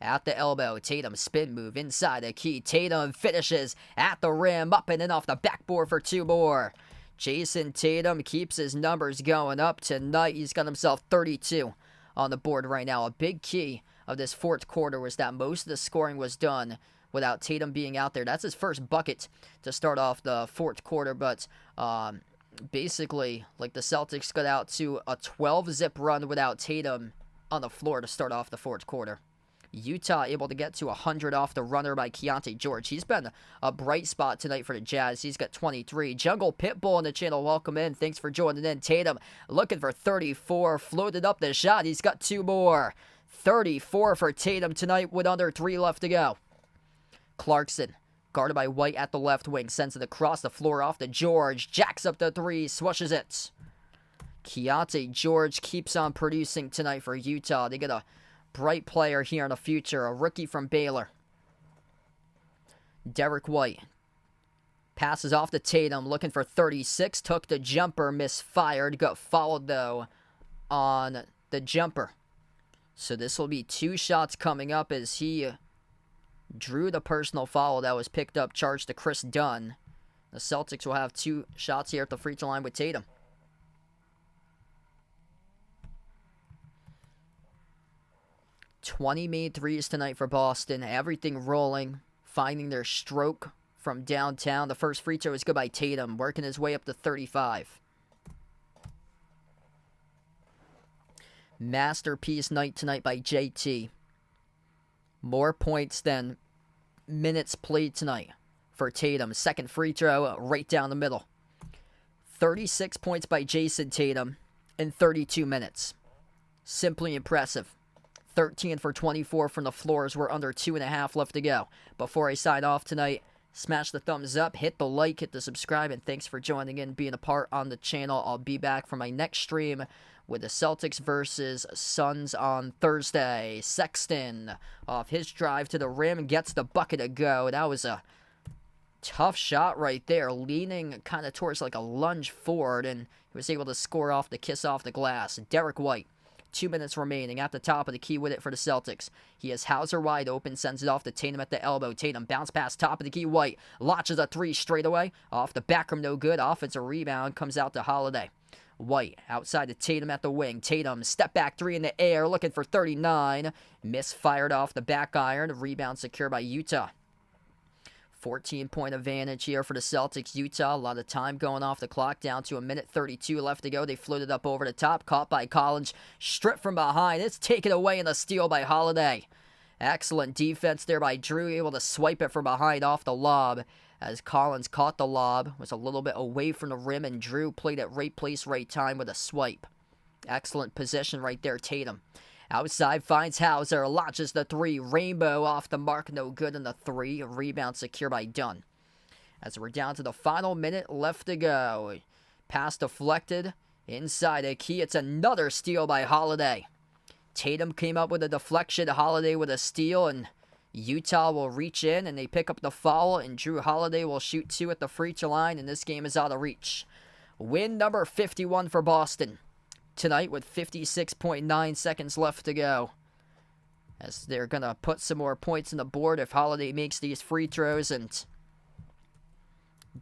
at the elbow. Tatum spin move inside the key. Tatum finishes at the rim. Up and in off the backboard for 2 more. Jason Tatum keeps his numbers going up tonight. He's got himself 32 on the board right now. A big key of this fourth quarter was that most of the scoring was done without Tatum being out there. That's his first bucket to start off the fourth quarter. But basically, like, the Celtics got out to a 12-zip run without Tatum on the floor to start off the fourth quarter. Utah able to get to 100 off the runner by Keontae George. He's been a bright spot tonight for the Jazz. He's got 23. Jungle Pitbull on the channel. Welcome in. Thanks for joining in. Tatum looking for 34. Floated up the shot. He's got 2 more. 34 for Tatum tonight with under 3 left to go. Clarkson, guarded by White at the left wing, sends it across the floor off to George. Jacks up the 3. Swishes it. Keontae George keeps on producing tonight for Utah. They get a bright player here in the future, a rookie from Baylor. Derek White passes off to Tatum, looking for 36, took the jumper, misfired, got fouled though on the jumper. So this will be 2 shots coming up as he drew the personal foul that was picked up, charged to Chris Dunn. The Celtics will have 2 shots here at the free throw line with Tatum. 20 made threes tonight for Boston. Everything rolling, finding their stroke from downtown. The first free throw is good by Tatum, working his way up to 35. Masterpiece night tonight by JT. More points than minutes played tonight for Tatum. Second free throw right down the middle. 36 points by Jason Tatum in 32 minutes. Simply impressive. 13 for 24 from the floors. We're under 2.5 left to go. Before I sign off tonight, smash the thumbs up, hit the like, hit the subscribe, and thanks for joining in, being a part on the channel. I'll be back for my next stream with the Celtics versus Suns on Thursday. Sexton, off his drive to the rim, gets the bucket to go. That was a tough shot right there, leaning kind of towards like a lunge forward, and he was able to score off the kiss off the glass. Derek White, 2 minutes remaining, at the top of the key with it for the Celtics. He has Hauser wide open, sends it off to Tatum at the elbow. Tatum bounce pass, top of the key. White launches a 3 straight away. Off the back rim, no good. Offensive rebound comes out to Holiday. White outside to Tatum at the wing. Tatum step back 3 in the air, looking for 39. Misfired off the back iron. Rebound secure by Utah. 14-point advantage here for the Celtics. Utah, a lot of time going off the clock, down to 1:32 left to go. They floated up over the top, caught by Collins, stripped from behind. It's taken away in a steal by Holiday. Excellent defense there by Drew, able to swipe it from behind off the lob. As Collins caught the lob, was a little bit away from the rim, and Drew played at right place, right time with a swipe. Excellent possession right there, Tatum. Outside finds Hauser, launches the 3, rainbow off the mark, no good in the 3. Rebound secure by Dunn. As we're down to the final minute left to go. Pass deflected, inside a key, it's another steal by Holiday. Tatum came up with a deflection, Holiday with a steal, and Utah will reach in, and they pick up the foul, and Drew Holiday will shoot 2 at the free throw line, and this game is out of reach. Win number 51 for Boston tonight with 56.9 seconds left to go, as they're going to put some more points on the board if Holiday makes these free throws. And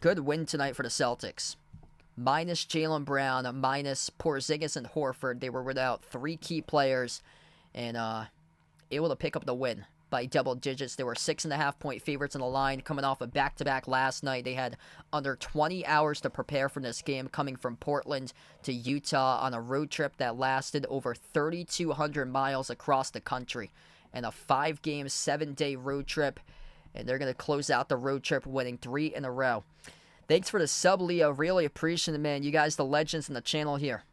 good win tonight for the Celtics. Minus Jaylen Brown, minus Porzingis and Horford. They were without 3 key players and able to pick up the win by double digits. They were 6.5-point favorites on the line, coming off a back-to-back last night. They had under 20 hours to prepare for this game, coming from Portland to Utah on a road trip that lasted over 3,200 miles across the country, and a 5-game, 7-day road trip, and they're going to close out the road trip winning 3 in a row. Thanks for the sub, Leo. Really appreciate it, man. You guys, the legends in the channel here.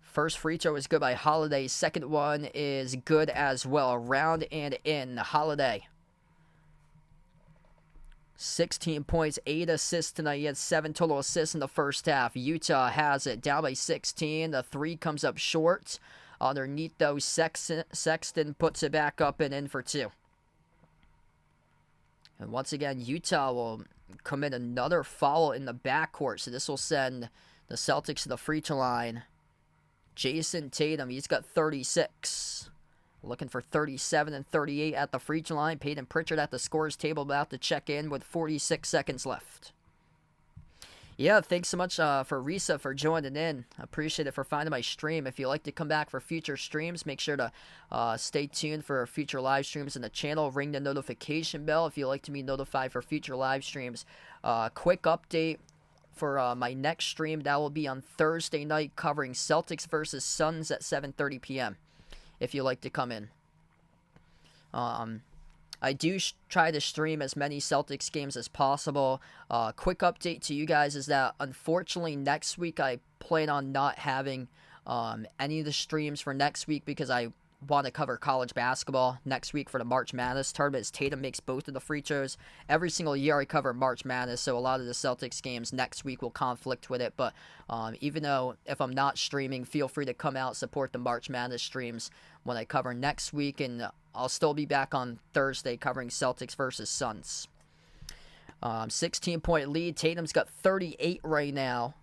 First free throw is good by Holiday. Second one is good as well. Around and in. Holiday. 16 points, 8 assists tonight. He had 7 total assists in the first half. Utah has it. Down by 16. The 3 comes up short. Underneath, though, Sexton puts it back up and in for 2. And once again, Utah will commit another foul in the backcourt. So this will send the Celtics to the free throw line. Jason Tatum, he's got 36. Looking for 37 and 38 at the free throw line. Peyton Pritchard at the scores table, about to check in with 46 seconds left. Yeah, thanks so much for Risa for joining in. Appreciate it for finding my stream. If you'd like to come back for future streams, make sure to stay tuned for future live streams in the channel. Ring the notification bell if you'd like to be notified for future live streams. Quick update for my next stream. That will be on Thursday night, covering Celtics versus Suns at 7:30 p.m. if you'd like to come in. I do try to stream as many Celtics games as possible. Quick update to you guys is that, unfortunately, next week I plan on not having any of the streams for next week, because I want to cover college basketball next week for the March Madness tournament, as Tatum makes both of the free throws. Every single year I cover March Madness, so a lot of the Celtics games next week will conflict with it. But even though if I'm not streaming, feel free to come out, support the March Madness streams when I cover next week, and I'll still be back on Thursday covering Celtics versus Suns. 16-point lead. Tatum's got 38 right now.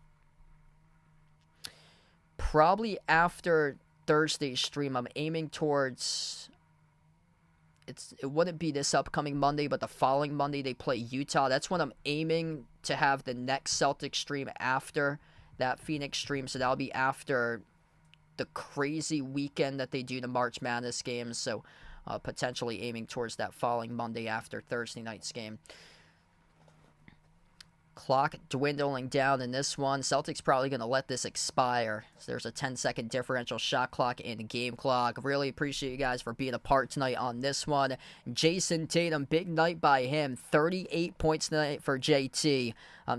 Probably after Thursday's stream, I'm aiming towards, it wouldn't be this upcoming Monday, but the following Monday they play Utah. That's when I'm aiming to have the next Celtics stream after that Phoenix stream. So that'll be after the crazy weekend that they do the March Madness games. So potentially aiming towards that following Monday after Thursday night's game. Clock dwindling down in this one. Celtics probably going to let this expire. So there's a 10-second differential shot clock and game clock. Really appreciate you guys for being a part tonight on this one. Jason Tatum, big night by him. 38 points tonight for JT.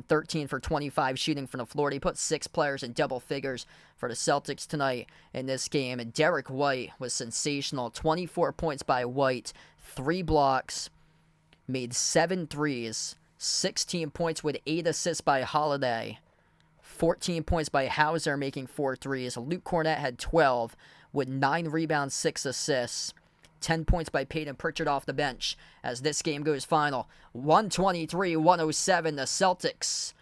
13 for 25 shooting from the floor. He put 6 players in double figures for the Celtics tonight in this game. And Derek White was sensational. 24 points by White. 3 blocks. Made 7 threes. 16 points with 8 assists by Holiday. 14 points by Hauser, making 4 threes. Luke Cornett had 12 with 9 rebounds, 6 assists. 10 points by Peyton Pritchard off the bench as this game goes final. 123-107. The Celtics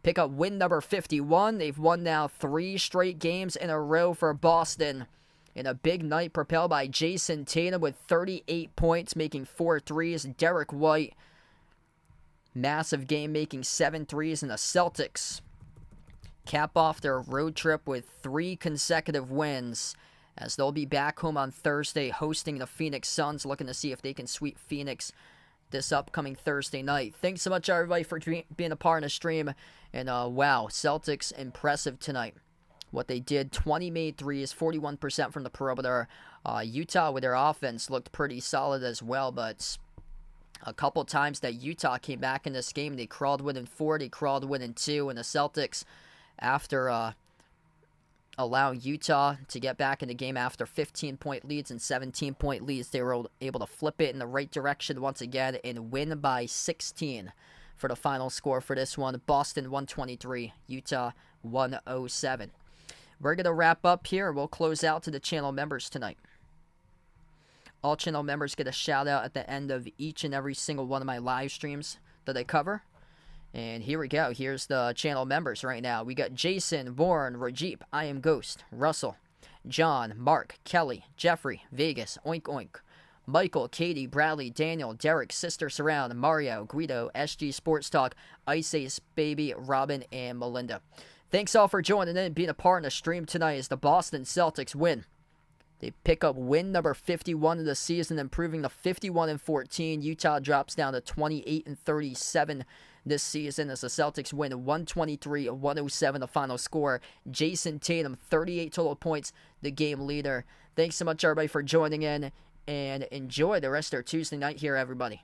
pick up win number 51. They've won now 3 straight games in a row for Boston. In a big night propelled by Jason Tatum with 38 points, making 4 threes. Derek White, massive game, making 7 threes, and the Celtics cap off their road trip with 3 consecutive wins as they'll be back home on Thursday hosting the Phoenix Suns, looking to see if they can sweep Phoenix this upcoming Thursday night. Thanks so much, everybody, for being a part of the stream. And wow, Celtics impressive tonight. What they did, 20 made threes, 41% from the perimeter. Utah with their offense looked pretty solid as well, but a couple times that Utah came back in this game, they crawled within 4, they crawled within 2, and the Celtics, after allowing Utah to get back in the game after 15-point leads and 17-point leads, they were able to flip it in the right direction once again and win by 16 for the final score for this one. Boston 123, Utah 107. We're going to wrap up here, and we'll close out to the channel members tonight. All channel members get a shout out at the end of each and every single one of my live streams that I cover. And here we go. Here's the channel members right now. We got Jason, Warren, Rajip, I Am Ghost, Russell, John, Mark, Kelly, Jeffrey, Vegas, Oink Oink, Michael, Katie, Bradley, Daniel, Derek, Sister Surround, Mario, Guido, SG Sports Talk, Ice Ace, Baby, Robin, and Melinda. Thanks all for joining in and being a part of the stream tonight as the Boston Celtics win. They pick up win number 51 of the season, improving to 51-14. Utah drops down to 28-37 this season as the Celtics win 123-107, the final score. Jason Tatum, 38 total points, the game leader. Thanks so much, everybody, for joining in, and enjoy the rest of their Tuesday night here, everybody.